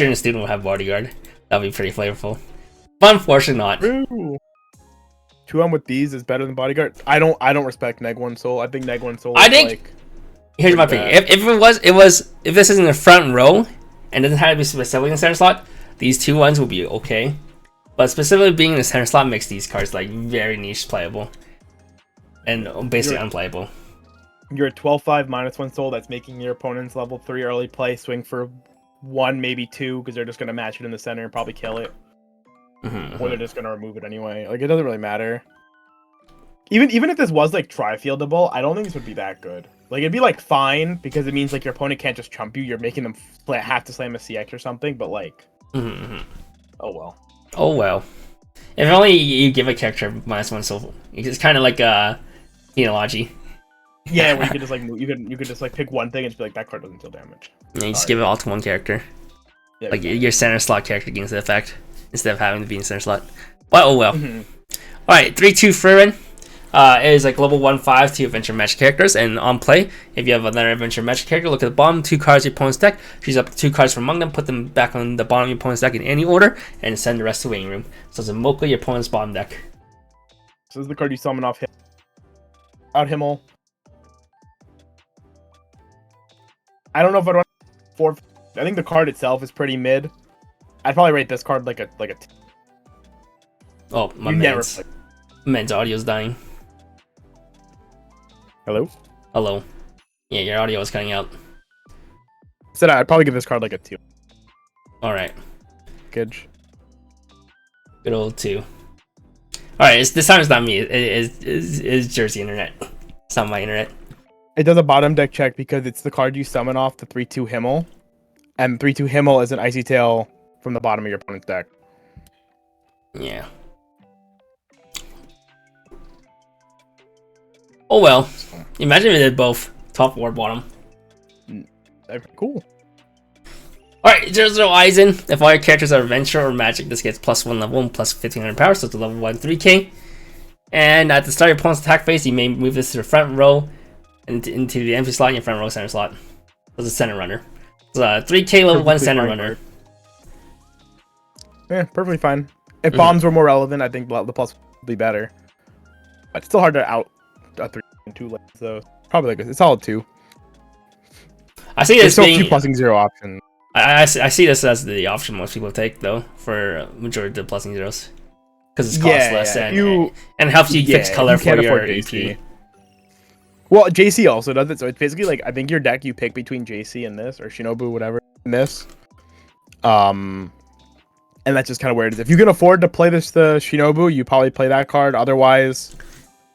and the student would have bodyguard. That would be pretty flavorful. But unfortunately not.
Ooh. 2 with these is better than bodyguard. I don't respect Neg 1 soul. I think Neg 1 soul is like,
here's my opinion. If this is in the front row and doesn't have to be specifically in the center slot, these 2 ones will be okay. But specifically being in the center slot makes these cards like very niche playable. And basically unplayable.
You're a 12-5 -1 soul that's making your opponent's level 3 early play swing for 1, maybe 2, because they're just gonna match it in the center and probably kill it. Or they're just gonna remove it anyway. Like, it doesn't really matter. Even if this was like tri-fieldable, I don't think this would be that good. Like, it'd be like fine because it means like your opponent can't just chump you. You're making them have to slam a CX or something. But like, oh well.
Oh well. If only you give a character -1 soul, it's kind of like Phenology.
Yeah, where you could just like you could just like pick one thing and just be like, that card doesn't deal damage.
Yeah, you just give it all to one character. Yeah, like your center slot character gains the effect instead of having to be in center slot. But oh well. Alright, 3/2 Frieren. It is like level 1/5 to adventure match characters, and on play, if you have another adventure match character, look at the bottom 2 cards of your opponent's deck, choose up 2 cards from among them, put them back on the bottom of your opponent's deck in any order, and send the rest to the waiting room. So it's a Mocha your opponent's bottom deck.
So this is the card you summon off Himmel. I don't know if I'd run 4. I think the card itself is pretty mid. I'd probably rate this card like a.
Oh, my man's audio's dying.
Hello?
Hello. Yeah, your audio is cutting out.
Said I'd probably give this card like a 2.
Alright.
Good
old 2. Alright, this time it's not me. It's Jersey Internet. It's not my internet.
It does a bottom deck check because it's the card you summon off the 3/2 Himmel. And 3/2 Himmel is an Icy Tail from the bottom of your opponent's deck.
Yeah. Oh well. Imagine if they did both. Top or bottom.
Cool.
Alright, 0/0 Aizen. If all your characters are adventure or magic, this gets +1 level and plus 1500 power, so it's a level 1 3k. And at the start of your opponent's attack phase, you may move this to the front row into the empty slot in your front row center slot. It's a center runner. It's a 3k level 1 center runner.
Yeah, perfectly fine. If bombs were more relevant, I think the plus would be better. But it's still hard to out a 3 and 2 lanes, so probably like it's solid 2.
I see this
being few +0 options.
I see this as the option most people take though for majority of the +0s because it's costless and helps you fix color for your AP.
Well, JC also does it, so it's basically like I think your deck you pick between JC and this or Shinobu, whatever, and this. And that's just kind of where it is. If you can afford to play the Shinobu, you probably play that card. Otherwise,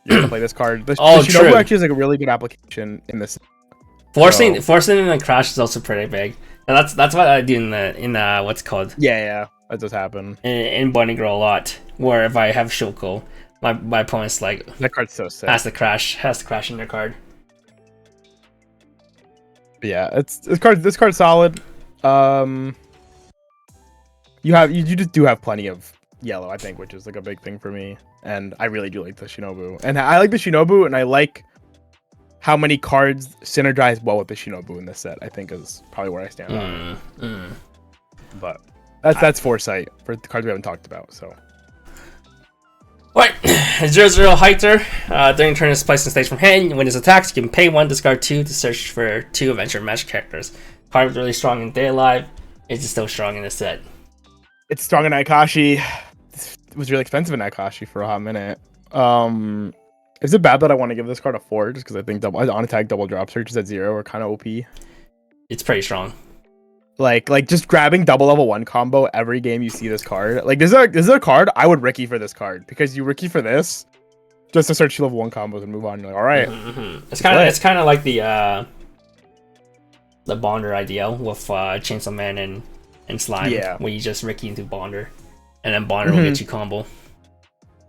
you're gonna play this card. The Shinobu actually is like a really good application in this.
Forcing in the crash is also pretty big. And that's what I do in the what's it called?
Yeah, that does happen.
In Bunny Girl a lot. Where if I have Shoko, my opponent's like
that card's so sick.
Has to crash in their card.
Yeah, this card's solid. you just do have plenty of yellow, I think, which is like a big thing for me. And I really do like the Shinobu. And I like the Shinobu, and I like how many cards synergize well with the Shinobu in this set, I think is probably where I stand on it. But that's foresight for the cards we haven't talked about, so.
Alright, 0/0 Hiter. During turn is placed in stage from hand. When his attacks, you can pay 1, discard 2 to search for 2 Adventure Magic characters. Card is really strong in Day Alive. It's still strong in this set.
It's strong in Akashi. It was really expensive in Akashi for a hot minute. Is it bad that I want to give this card a 4 just because I think on attack double drop searches at 0 are kind of OP?
It's pretty strong.
Like just grabbing double level 1 combo every game you see this card. Like this is a card I would Ricky for this card because you Ricky for this just to search 2 level 1 combos and move on. You're like, all right.
It's kind of like the Bonder ideal with Chainsaw Man and Slime, where you just Ricky into Bonder, and then Bonder will get you combo.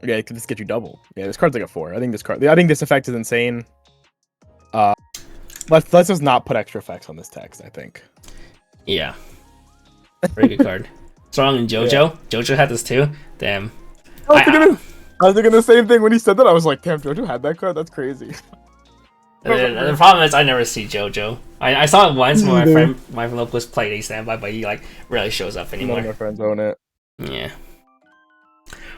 Yeah, it could just get you double. Yeah, this card's like a 4. I think this effect is insane. Let's just not put extra effects on this text, I think.
Yeah. Very good card. Strong in JoJo. Yeah. JoJo had this too. Damn.
I was thinking the same thing when he said that. I was like, damn, JoJo had that card? That's crazy.
The problem is I never see JoJo. I saw it once when my friend Lopez played a standby, but he like rarely shows up anymore.
None of my friends own it.
Yeah.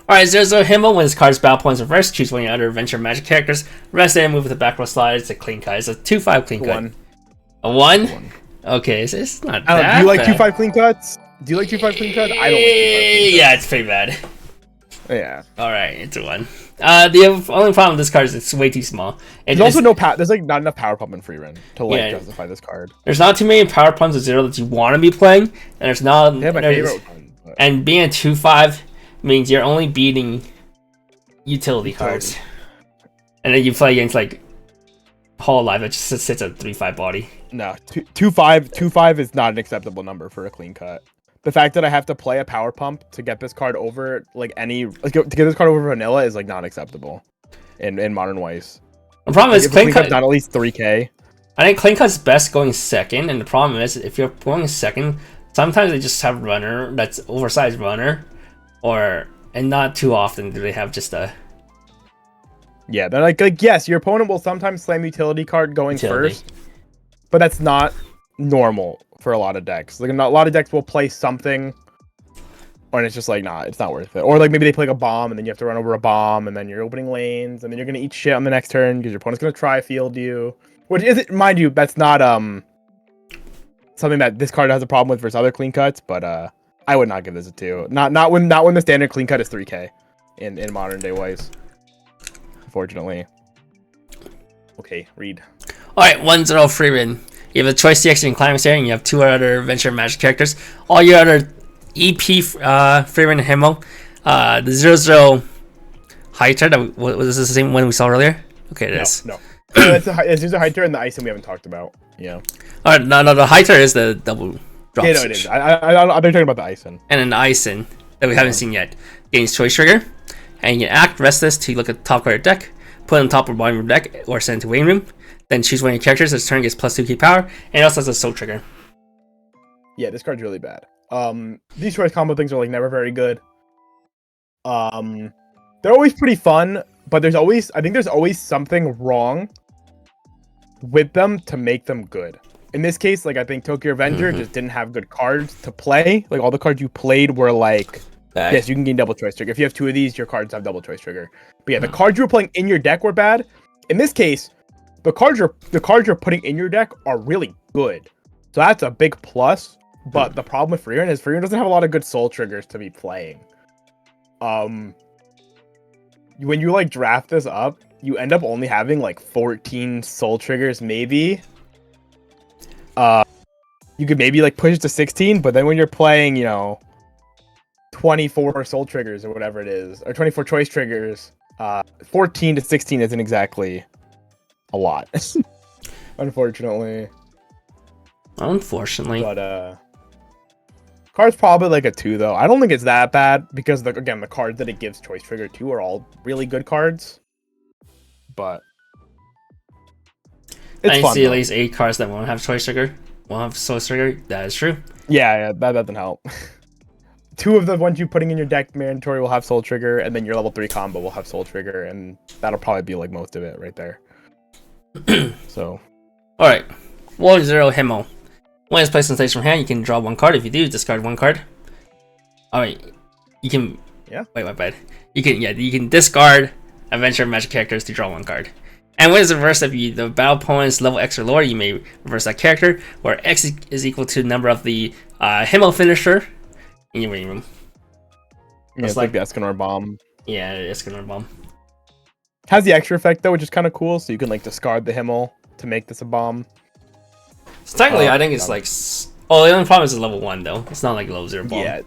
Alright, 0/0 Himmel. When his card's battle points reverse, choose one of your other adventure magic characters. Rest and move with the back row slide. It's a clean cut. It's a 2/5 clean cut. A 1? Okay, it's not that
do you like 2/5 clean cuts? Do you like 2/5 clean cuts? I don't like 2/5 clean cuts.
Yeah, it's pretty bad.
Yeah.
Alright, it's a 1. The only problem with this card is it's way too small.
There's also there's like not enough power pump in Frieren to like justify this card.
There's not too many power pumps of 0 that you want to be playing, and there's not.
Yeah, my favorite one. But...
And being a 2/5 means you're only beating utility cards, and then you play against like Hall Life that just sits at 3/5 body.
No, 2/5 is not an acceptable number for a clean cut. The fact that I have to play a power pump to get this card over to get this card over vanilla is like not acceptable in Modern Weiss.
The problem is clean cut
not at least 3K.
I think clean cut's best going second, and the problem is if you're going second, sometimes they just have runner that's oversized runner, and not too often do they have just a.
Yeah, they're like yes, your opponent will sometimes slam utility card going first, but that's not normal for a lot of decks. Like a lot of decks will play something, and it's just like it's not worth it. Or like maybe they play like a bomb, and then you have to run over a bomb, and then you're opening lanes, and then you're gonna eat shit on the next turn because your opponent's gonna try field you. Which is, mind you, that's not something that this card has a problem with versus other clean cuts. But I would not give this a 2. Not when the standard clean cut is 3K in modern day Weiss. Unfortunately. Okay, read.
Alright, 1/0 Frieren. You have a choice CX in Climax Area, and you have 2 other Adventure Magic characters. All your other EP Frieren and Himmel. The 0/0 Hiter, was this the same one we saw earlier? Okay, it is.
No. It's just a Hiter and the Ison we haven't talked about. Yeah.
Alright, no, the Hiter is the double drop.
Yeah, no, it is. I'm talking about the Ison.
And then the Ison that we haven't seen yet. Gains choice trigger. And you can act Restless to look at the top card of your deck, put it on top or bottom of your deck, or send it to waiting room. Then choose one of your characters. This turn gets plus 2 key power, and it also has a soul trigger.
Yeah, this card's really bad. These choice combo things are like never very good. They're always pretty fun, but I think there's always something wrong with them to make them good. In this case, like I think Tokyo Avenger just didn't have good cards to play. Like all the cards you played were like, yes, you can gain double choice trigger. If you have 2 of these, your cards have double choice trigger. But yeah, the cards you were playing in your deck were bad. In this case, the cards you're putting in your deck are really good. So that's a big plus. But the problem with Frieren is Frieren doesn't have a lot of good soul triggers to be playing. When you like draft this up, you end up only having like 14 soul triggers maybe. You could maybe like push it to 16, but then when you're playing, 24 soul triggers or whatever it is, or 24 choice triggers, 14 to 16 isn't exactly a lot. Unfortunately. But card's probably like a 2 though. I don't think it's that bad because the cards that it gives choice trigger to are all really good cards. But
it's fun. I see at least 8 cards that won't have choice trigger, won't have soul trigger. That is true.
Yeah, that doesn't help. 2 of the ones you putting in your deck mandatory will have Soul Trigger, and then your level 3 combo will have Soul Trigger, and that'll probably be like most of it right there. So,
all right, 1-0 Himmel. When it's placed on stage from hand, you can draw 1 card. If you do, discard 1 card. All right, you can.
Yeah.
Wait, my bad. You can discard adventure magic characters to draw 1 card. And when it's reversed, if the battle opponent's level X or lower, you may reverse that character, where X is equal to the number of the Himmel finisher in your waiting room.
Yeah, it's like the Escanor Bomb.
Yeah, the Escanor Bomb.
Has the extra effect though, which is kind of cool. So you can like discard the Himmel to make this a bomb.
So technically, I think it's like. Oh, the only problem is it's level 1 though. It's not like level 0 bomb.
Yeah,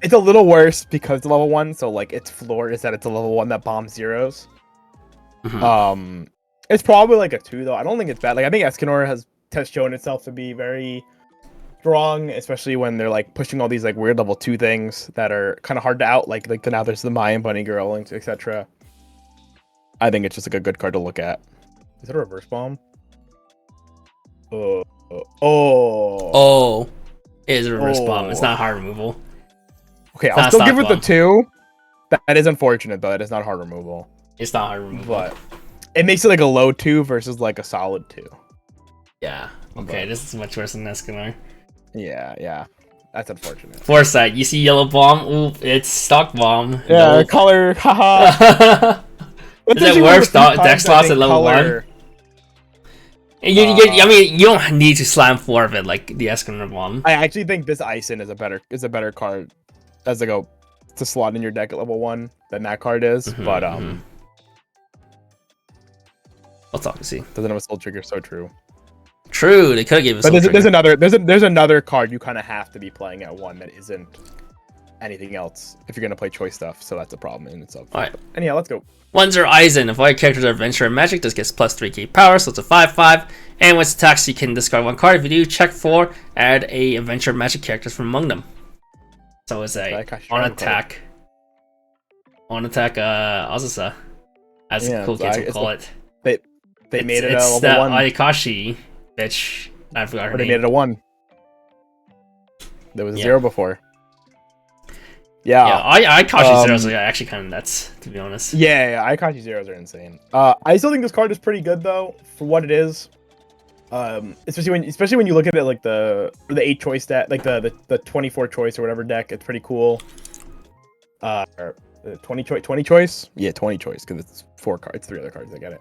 it's a little worse because the level 1. So like its floor is that it's a level 1 that bombs zeros.
Mm-hmm.
It's probably like a 2 though. I don't think it's bad. Like I think Escanor has shown itself to be very strong, especially when they're like pushing all these like weird level 2 things that are kind of hard to out. Like now there's the Mayan Bunny Girl and etc. I think it's just like a good card to look at. Is it a reverse bomb?
Oh, it is a reverse bomb. It's not hard removal.
Okay, I'll still give it the 2. That is unfortunate though. It is not hard removal.
It's not hard removal,
but it makes it like a low 2 versus like a solid 2.
Yeah. Okay, this is much worse than Escanor.
Yeah. That's unfortunate.
Foresight, you see yellow bomb? Ooh, it's stock bomb.
Yeah, color. Haha.
Is it worse? Deck slots at level 1. And I mean, you don't need to slam 4 of it like the Escanor bomb.
I actually think this Ison is a better card as like to slot in your deck at level 1 than that card is. But
I'll talk to see.
Doesn't have a Soul Trigger, so true.
True, they could have given us.
But there's another card you kind of have to be playing at 1 that isn't anything else if you're gonna play choice stuff. So that's a problem in itself.
All right.
Anyhow, let's go.
1-0 Aizen. If all your characters are adventure and magic, this gets plus 3k power, so it's a 5/5. And when it's attacks, you can discard 1 card. If you do, check 4, add a adventure magic characters from among them. So it's a on attack, Azusa, as cool kids will call it.
They made it a level 1.
Ayakashi, bitch. I forgot her name.
They made it a 1. There was a 0 before. Yeah,
Ayakashi zeros are actually kind of nuts, to be honest.
Yeah, Ayakashi zeros are insane. I still think this card is pretty good though for what it is. Especially when you look at it like the 8 choice stat, like the 24 choice or whatever deck. It's pretty cool. 20 choice. Yeah, 20 choice because it's 4 cards. It's 3 other cards. I get it.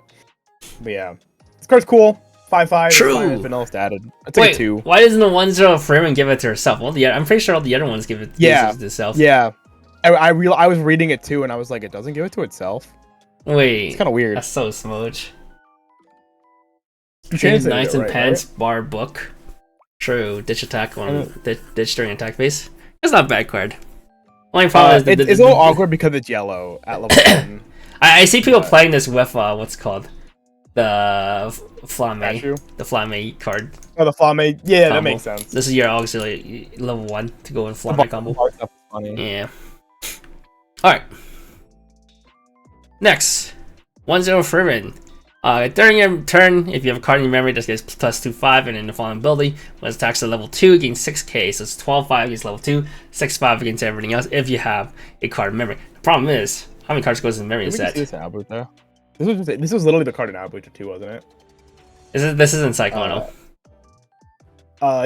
But yeah, this card's cool. 5/5.
True.
Vanilla statted. It's like a 2.
Why doesn't the 1-0 Frieren give it to herself? Well, I'm pretty sure all the other ones give it to itself.
Yeah. I was reading it too, and I was like, it doesn't give it to itself.
Wait,
it's kind of weird.
That's so smudge.
Knights
and Pants bar book. True. Ditch attack ditch during attack phase. That's not a bad card. Only problem is
it's a little awkward because it's yellow at level 1.
I see people playing this with what's it called the Flame. The Flame card.
Oh, the Flame. Yeah, combo. That makes sense.
This is your auxiliary level 1 to go in Flame combo. Yeah. Alright. Next. 1-0 Frieren. During your turn, if you have a card in your memory, this gets plus 2/5, and in the following ability, when it attacks at level 2, gains 6k. So it's 12/5 against level 2, 6/5 against everything else if you have a card in memory. The problem is, how many cards goes in memory set?
This was literally the card in Abuja too, wasn't it?
This isn't Psychono.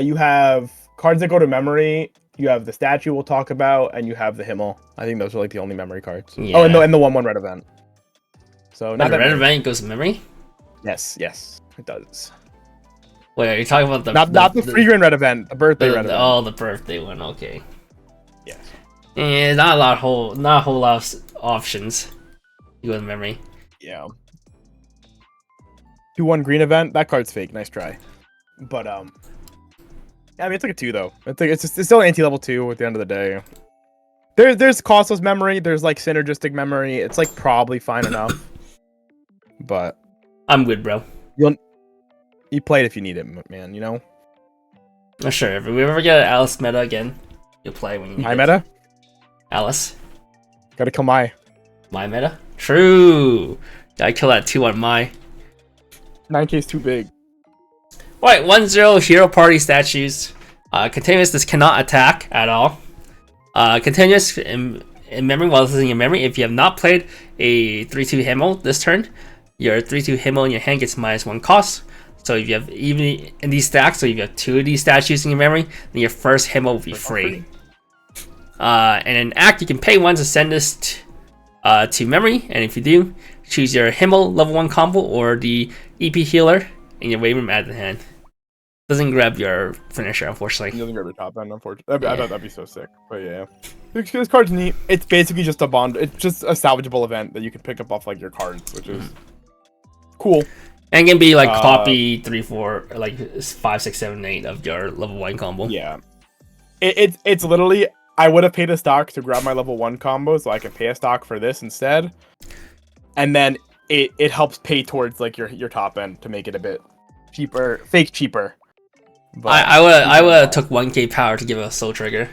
You have cards that go to memory. You have the statue we'll talk about, and you have the Himmel. I think those are like the only memory cards. Yeah. Oh, and the 1/1 red event. So not
the red event goes to memory.
Yes, it does.
Wait, are you talking about the
not the Frieren red event, the birthday red event?
Oh, the birthday one. Okay.
Yes.
Yeah, not a whole lot of options. You go to memory.
Yeah. 2/1 green event. That card's fake. Nice try. But I mean, it's like a 2 though. It's still anti-level 2 at the end of the day. There's costless memory. There's like synergistic memory. It's like probably fine enough. But
I'm good, bro.
You play it if you need it, man. You know.
Sure. If we ever get an Alice meta again, you'll play when you need
my meta.
Alice.
Gotta kill my
meta. True. Gotta kill that 2 on my.
9k is too big.
Alright, 1-0 Hero Party statues. Containment, this cannot attack at all. Continuous in memory while listing your memory. If you have not played a 3/2 Himmel this turn, your 3/2 Himmel in your hand gets -1 cost. So if you have even in these stacks, so if you have 2 of these statues in your memory, then your first Himmel will be free. And in Act, you can pay 1 to send this to memory, and if you do, choose your Himmel level 1 combo or the EP healer in your wave room at the hand. Doesn't grab your finisher, unfortunately.
It doesn't grab your top end, unfortunately. I thought that'd be so sick, but yeah. This card's neat. It's basically just a bond. It's just a salvageable event that you can pick up off like your cards, which is cool.
And it can be like copy 3, 4, like 5, 6, 7, 8 of your level 1 combo.
Yeah, it's literally. I would have paid a stock to grab my level 1 combo, so I can pay a stock for this instead, and then it helps pay towards like your top end to make it a bit cheaper, fake cheaper. But
I would have took 1k power to give a soul trigger.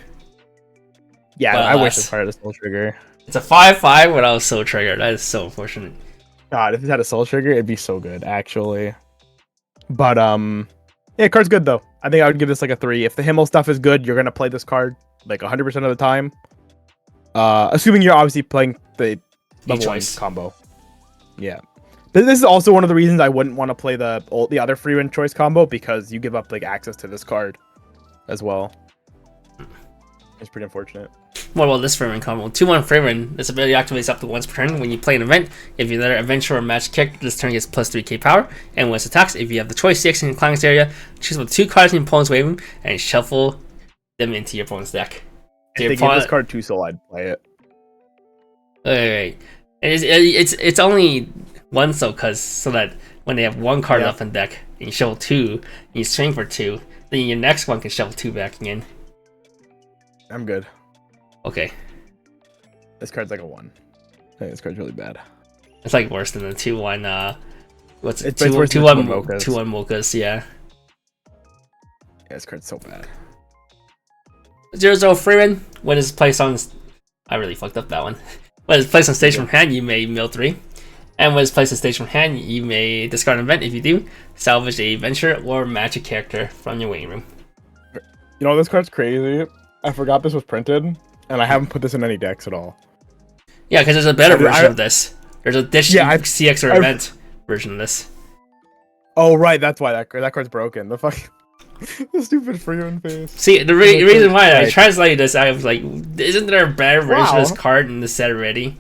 Yeah,
but
I wish this card had a soul trigger.
It's a 5/5 without a soul trigger. That is so unfortunate.
God, if it had a soul trigger, it'd be so good, actually. But yeah, card's good though. I think I would give this like a 3. If the Himmel stuff is good, you're gonna play this card like 100% of the time. Assuming you're obviously playing the level 1 combo. Yeah. But this is also one of the reasons I wouldn't want to play the other Frieren choice combo, because you give up like access to this card as well. It's pretty unfortunate.
What about this Frieren combo? 2/1 Frieren. This ability activates up to once per turn when you play an event. If you're another adventurer or magic character, this turn gets plus 3k power. And when it attacks, if you have the choice CX in your climax area, choose about 2 cards in your opponent's wave room and shuffle them into your opponent's deck.
If they give this card 2 soul, I'd play it.
Wait. It's only 1 soul, so that when they have 1 card left in deck, and you shuffle 2, and you swing for 2, then your next one can shuffle 2 back again.
I'm good.
Okay.
This card's like a 1. I think this card's really bad.
It's like worse than the 2/1. What's it?
It's worse than
2/1
Mochas.
2/1 Mochas. Yeah.
Yeah, this card's so bad.
0/0 Frieren. When it's placed on, I really fucked up that one. When it's placed on stage from hand, you may mill 3. And when it's placed on stage from hand, you may discard an event. If you do, salvage a adventure or magic character from your waiting room.
You know, this card's crazy. I forgot this was printed, and I haven't put this in any decks at all.
Yeah, because there's a better version of this. There's a Dish CX or event version of this.
Oh, right, that's why that card's broken. The fuck, the stupid Frieren face.
See, the reason why I translated this, I was like, isn't there a better version of this card in the set already?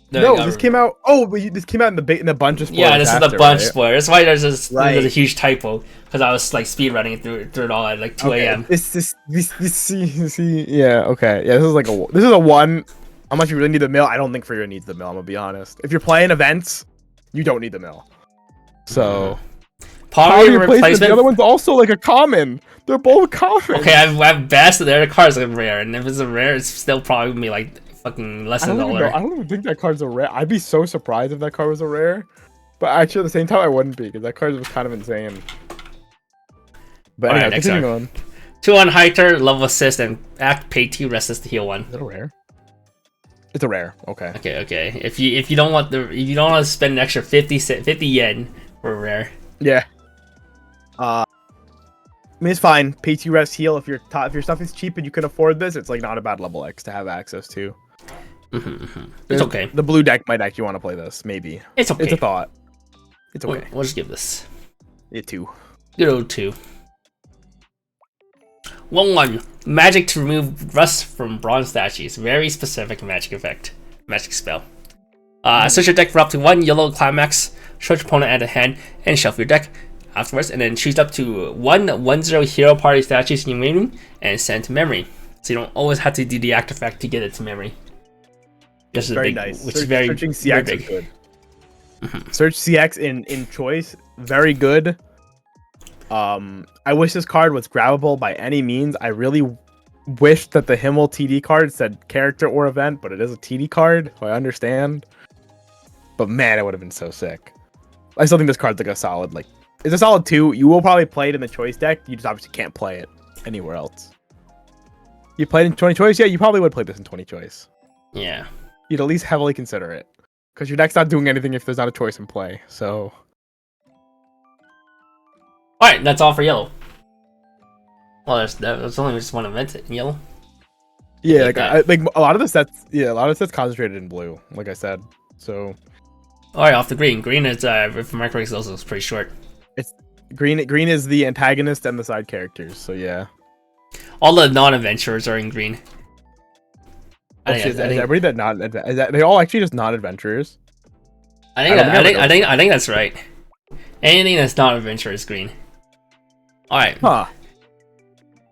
No, this came out. Oh, but this came out in the bunch of spoilers.
Yeah, this is the bunch spoiler. That's why there's a huge typo, because I was like speed running it through it all at like 2 a.m.
This see, yeah, okay, yeah. This is a 1. How much you really need the mill? I don't think Frieren needs the mill. I'm gonna be honest. If you're playing events, you don't need the mill. So,
Power replacement.
The other one's also like a common. They're both common.
Okay, I've best the other cards are rare, and if it's a rare, it's still probably gonna be like fucking less than $1.
I don't even think that card's a rare. I'd be so surprised if that card was a rare, but actually at the same time I wouldn't be, because that card was kind of insane. But anyway, continuing on.
2/1 Highter, level assist, and act pay 2 resist to heal 1.
Is it a rare? It's a rare. Okay.
Okay. If you don't want to spend an extra 50 yen for a rare.
Yeah. I mean, it's fine. Pay 2 rest heal if your stuff is cheap and you can afford this. It's like not a bad level X to have access to.
It's okay.
The blue deck might actually want to play this. Maybe.
It's okay.
It's a thought. It's okay.
We'll just give this.
Yeah, 2.
Good old 2. 1/1 magic to remove rust from bronze statues. Very specific magic effect. Magic spell. Search your deck for up to 1 yellow climax. Show your opponent at the hand and shuffle your deck afterwards, and then choose up to 1/1/0 hero party statues in your main room and send to memory. So you don't always have to do the act effect to get it to memory. This is
very
big,
nice.
Which is very
searching CX
very big.
Is good. Search CX in choice, very good. I wish this card was grabbable by any means. I really wish that the Himmel TD card said character or event, but it is a TD card, so I understand. But man, it would have been so sick. I still think this card's like a solid, like, it's a solid 2. You will probably play it in the choice deck. You just obviously can't play it anywhere else. You played in 20 choice? Yeah, you probably would play this in 20 choice.
Yeah.
You'd at least heavily consider it, because your deck's not doing anything if there's not a choice in play. So,
all right, that's all for yellow. Well, there's only just one event in yellow.
Yeah,
Like
like a lot of the sets. Yeah, a lot of the sets concentrated in blue. Like I said, so.
All right, off the green. Green is if my correct is also pretty short.
It's green. Green is the antagonist and the side characters. So yeah.
All the non-adventurers are in green.
Is everybody that not is that they all actually just not adventurers?
I think that's right. Anything that's not adventure is green. All right.
Huh.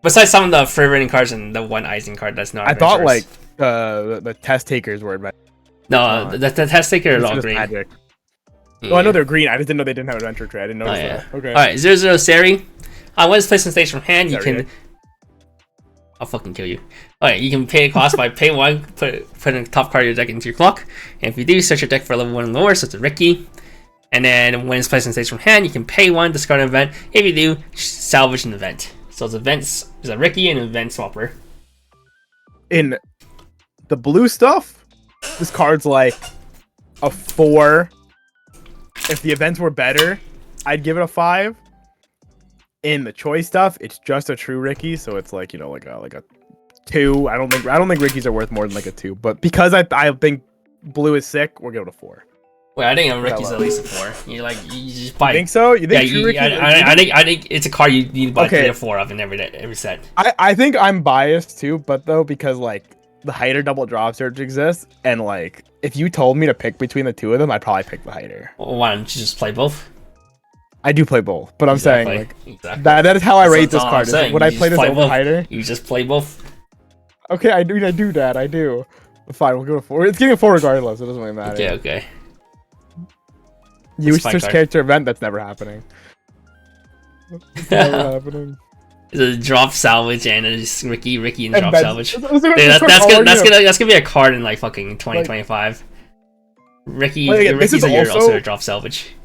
Besides some of the Frieren cards and the one Eisen card that's not.
I thought like the test takers were adventurers.
No, the test taker is all green.
Magic. Yeah. Oh, I know they're green. I just didn't know they didn't have adventure trade. I didn't notice that. Okay.
All right, 0-0 Seri. When it's placed in stage from hand, you can. I'll fucking kill you. Alright, you can pay a cost by pay 1, put in the top card of your deck into your clock. And if you do, search your deck for level 1 and lower, so it's a Ricky. And then when it's placed in stage from hand, you can pay 1, discard an event. If you do, salvage an event. So it's events, there's a Ricky and an event swapper.
In the blue stuff, this card's like a 4. If the events were better, I'd give it a 5. In the choice stuff, it's just a true Ricky, so it's like, you know, like a 2. I don't think Rickies are worth more than like a 2, but because I think blue is sick, we'll give it a 4.
Wait, I think a Ricky's at least a 4. You just buy.
You think so? You think true Ricky?
I think it's a card you need to buy 3 or 4 of in every set.
I think I'm biased too, but though because like the Hider double drop search exists, and like if you told me to pick between the two of them, I'd probably pick the Hider.
Well, why don't you just play both?
I do play both, but I'm saying like
exactly.
that is how I rate this card. Would I play this over Hider?
You just play both.
Okay, I do that. I do. Fine, we'll go to 4. It's getting a 4 regardless. It doesn't really matter.
Okay.
You switch character event. That's never happening. It's never happening.
The drop salvage and it's Ricky and drop salvage. That's gonna be a card in like fucking 2025. Ricky's a year also a drop salvage.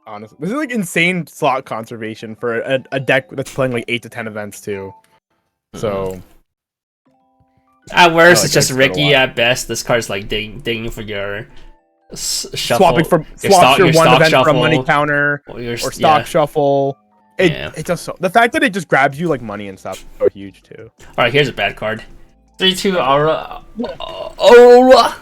Honestly, this is like insane slot conservation for a deck that's playing like 8 to 10 events too. So
at worst, it's just Ricky. At best, this card's like digging for your shuffle.
Swaps your one event shuffle, for a money counter or stock shuffle. It just the fact that it just grabs you like money and stuff is so huge too.
All right, here's a bad card. 3/2 Aura.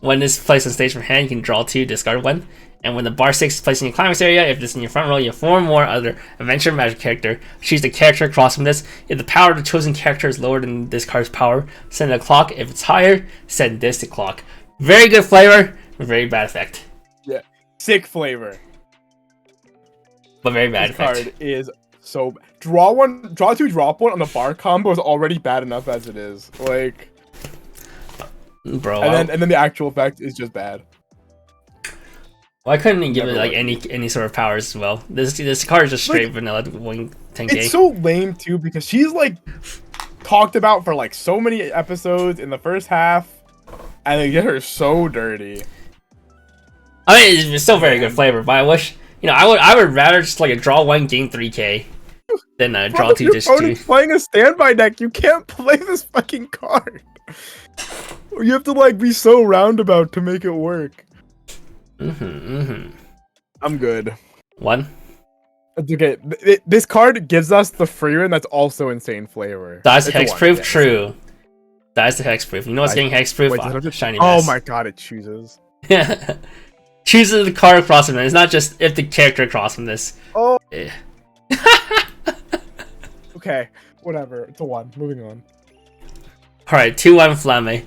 When this placed on stage from hand, you can draw 2, discard 1. And when the bar 6 is placed in your climax area, if this is in your front row, you have 4 more other adventure magic character. Choose the character across from this. If the power of the chosen character is lower than this card's power, send it to clock. If it's higher, send this to clock. Very good flavor, very bad effect.
Yeah, sick flavor.
But very bad effect.
This card is so bad. Draw 2, drop 1 on the bar combo is already bad enough as it is. Like,
bro.
And then the actual effect is just bad.
Well, I couldn't give it like any sort of powers as well. This card is just straight like, vanilla wing 10k.
It's so lame too because she's like talked about for like so many episodes in the first half, and they get her so dirty.
I mean, it's still very good flavor, but I wish I would rather just like a draw 1 gain 3k than a draw 2 just 2.
Playing a standby deck, you can't play this fucking card. You have to like be so roundabout to make it work. I'm good.
1.
Okay, this card gives us the Frieren that's also insane flavor.
That's hexproof, true. That's the hexproof. You know what's getting hexproof? Shiny Mess.
Oh my god, it chooses.
Chooses the card across from it. It's not just if the character across from this.
Oh. Okay, whatever. It's a 1. Moving on.
Alright, 2/1 Flamme.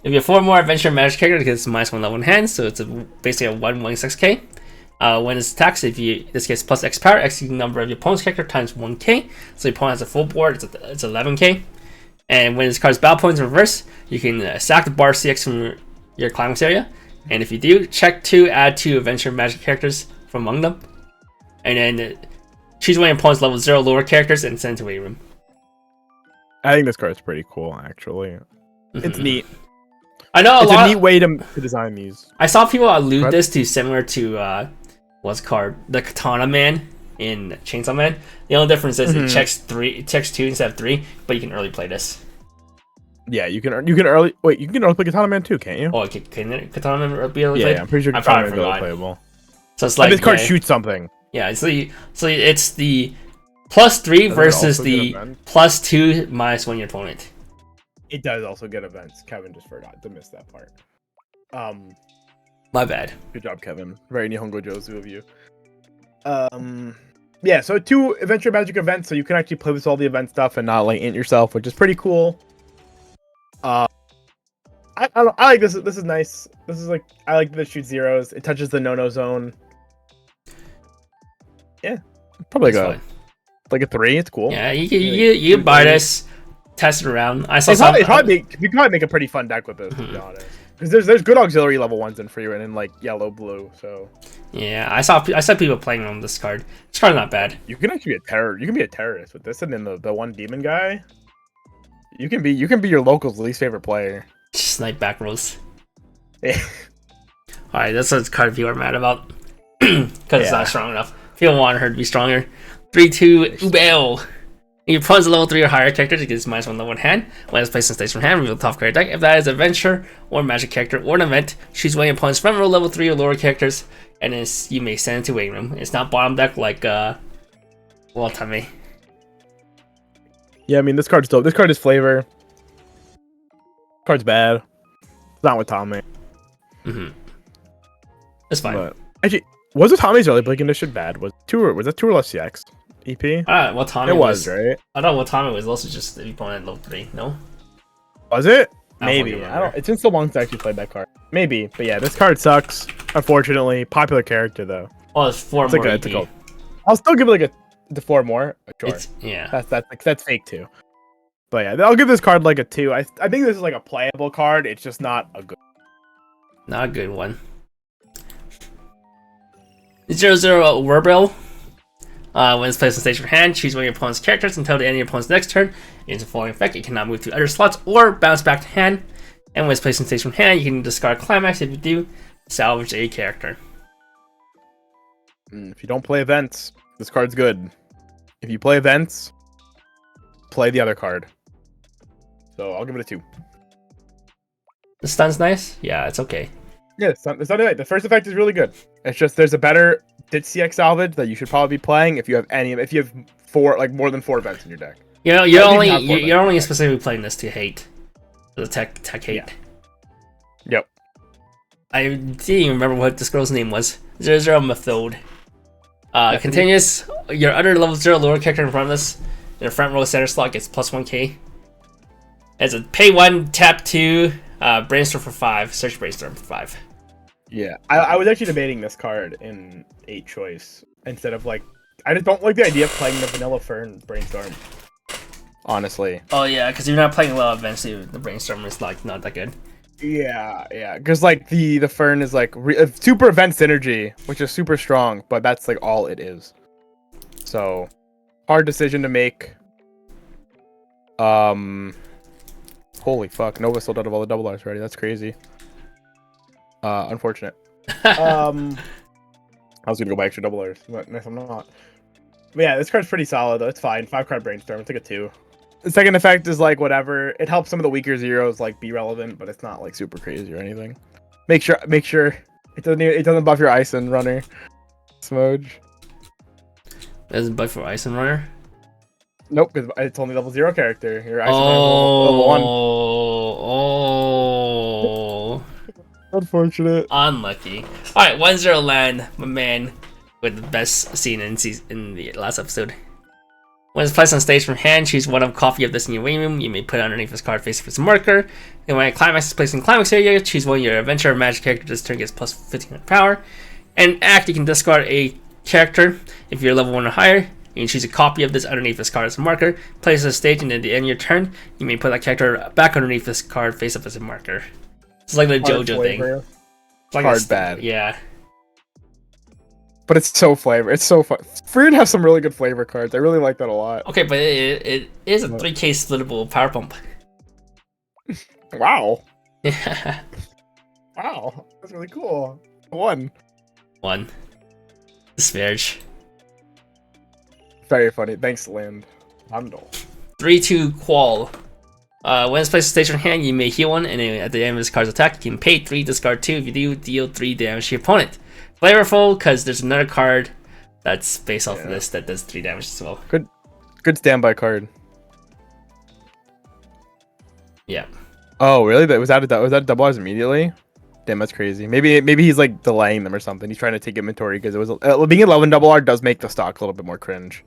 If you have 4 more adventure magic character, because it's -1 level in hand, so it's basically a 1/6k. When it's attacks, this gets plus X power, X number of your opponent's character times 1k. So your opponent has a full board, it's 11k. And when this card's battle points in reverse, you can sack the bar CX from your climax area. And if you do, check 2, add 2 adventure magic characters from among them. And then choose one of your opponent's level 0 lower characters and send it to a room.
I think this card's pretty cool, actually. It's neat.
I know
it's a neat way to design these.
I saw people allude this to similar to what's called the Katana Man in Chainsaw Man. The only difference is it checks 2 instead of 3, but you can early play this.
Yeah, you can early play Katana Man too, can't you?
Oh, can Katana Man be early played?
Yeah, I'm pretty sure Katana Man is playable.
So it's like
this card shoots something.
Yeah, so it's the +3
Doesn't it
versus
also get
the
events?
+2 -1 your opponent.
It does also get events. Kevin just forgot to miss that part.
My bad.
Good job, Kevin. Very Nihongo Jozu of you. Yeah, so 2 Adventure Magic events, so you can actually play with all the event stuff and not like int yourself, which is pretty cool. I like this. This is nice. This is like I like the shoot zeros. It touches the no zone. Yeah, probably like a 3. It's cool.
Yeah, you buy this, test it around. I saw
you
some.
You probably make a pretty fun deck with this, to be honest. Because there's good auxiliary level ones in Frieren in like yellow, blue. So
yeah, I saw people playing on this card. This card's not bad.
you can actually be a terror. You can be a terrorist with this, and then the one demon guy. You can be your local's least favorite player.
Snipe back rolls.
Yeah.
Alright, that's what card people are mad about. Because it's not strong enough. People want her to be stronger. 3-2 Ubel. Your opponent's a level 3 or higher character to get this -1 level in hand. When it's placed in stage from hand, reveal the top card deck. If that is an adventure or magic character or an event, choose one of your opponent's front row level 3 or lower characters, and you may send it to waiting room. It's not bottom deck like Watame.
Yeah, I mean this card's dope. This card is flavor. Card's bad. It's not with Tommy.
It's fine.
But, actually, was it Tommy's early Blink Edition bad? Was that 2 or less CX? EP?
Watame
It was, right?
I thought Watame was also just the opponent level 3, no?
Was it?
I
Maybe. I don't. It's been so long since I actually played that card. Maybe, but yeah, this card sucks. Unfortunately, popular character though.
Oh, it's 4 more EP.
I'll still give it like a 4 more. Sure.
Yeah.
That's fake too. But yeah, I'll give this card like a 2. I think this is like a playable card. It's just not a good.
Not a good one. 0-0 Werbel. When it's placed on stage for hand, choose one of your opponent's characters until the end of your opponent's next turn. It's a following effect. It cannot move to other slots or bounce back to hand. And when it's placed on stage from hand, you can discard Climax. If you do, salvage a character.
If you don't play events, this card's good. If you play events, play the other card. So I'll give it a 2.
The stun's nice? Yeah, it's okay.
Yeah, it's not right. The first effect is really good. It's just there's a better CX salvage that you should probably be playing if you have more than 4 events in your deck.
You know, you're only specifically playing this to hate. The tech hate.
Yeah. Yep.
I didn't even remember what this girl's name was. 0-0 Methode. Continuous. Your other level 0 lower character in front of this in the front row center slot gets +1k. It's a pay 1, tap 2, brainstorm for 5, search brainstorm for 5.
Yeah, I was actually debating this card in 8 choice instead of like. I just don't like the idea of playing the vanilla Fern brainstorm. Honestly.
Oh yeah, because you're not playing a lot of events, so the brainstorm is like not that good.
Yeah, because like the Fern is like super event synergy, which is super strong, but that's like all it is. So, hard decision to make. Holy fuck, Nova sold out of all the double R's already. That's crazy. Unfortunate. I was gonna go buy extra double R's, but no, I'm not. But yeah, this card's pretty solid though. It's fine. 5 card brainstorm. It's like a 2. The second effect is like whatever. It helps some of the weaker zeros like be relevant, but it's not like super crazy or anything. Make sure it doesn't buff your ice and runner. Smudge.
Doesn't buff for ice and runner?
Nope, because it's only level 0 character. Your ice and runner is level 1.
Oh.
Unfortunate.
Unlucky. Alright, 1-0 land, my man, with the best scene in the last episode. When it's placed on stage from hand, choose one copy of this in your waiting room. You may put it underneath this card face with a marker. And when a climax is placed in climax area, choose one of your adventure or magic character. This turn gets plus 15 power. And act, you can discard a character if you're level 1 or higher. You can choose a copy of this underneath this card as a marker. Place it on stage, and at the end of your turn, you may put that character back underneath this card face up as a marker. It's like the JoJo thing. It's like
card bad.
Yeah.
But it's so flavor. It's so fun. Frieren has some really good flavor cards. I really like that a lot.
Okay, but it is a 3k splittable power pump.
Wow.
Yeah.
Wow. That's really cool. 1.
Disparage.
Very funny. Thanks, Land. Handle.
3-2 Qual. When it's placed on stage from hand, you may heal 1, and then at the end of this card's attack, you can pay 3, discard 2. If you do, deal 3 damage to your opponent. Flavorful, because there's another card that's based off of this that does 3 damage as well.
Good standby card.
Yeah.
Oh, really? Was that double eyes immediately? Damn, that's crazy. Maybe he's like delaying them or something. He's trying to take inventory because it was being 11 double R does make the stock a little bit more cringe.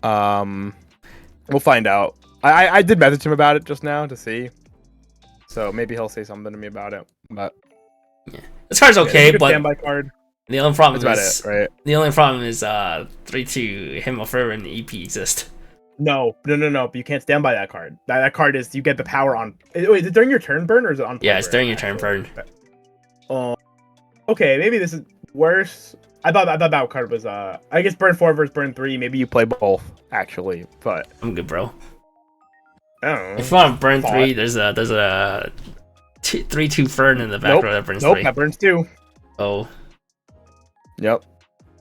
We'll find out. I did message him about it just now to see, so maybe he'll say something to me about it. But
yeah, this card's okay, but
standby card.
The only problem
is
it, right? The only problem is 3/2 him of Frieren and EP exist.
No. But you can't stand by that card. That card is you get the power on. Wait, is it during your turn burn or is it on?
Yeah, it's during your turn burn.
Okay, maybe this is worse. I thought that card was I guess burn 4 versus burn 3. Maybe you play both actually, but
I'm good, bro.
I don't know.
If you want to burn 3, there's a 3/2 Fern in the back row that burns 3.
Nope, that burns 2.
Oh.
Yep.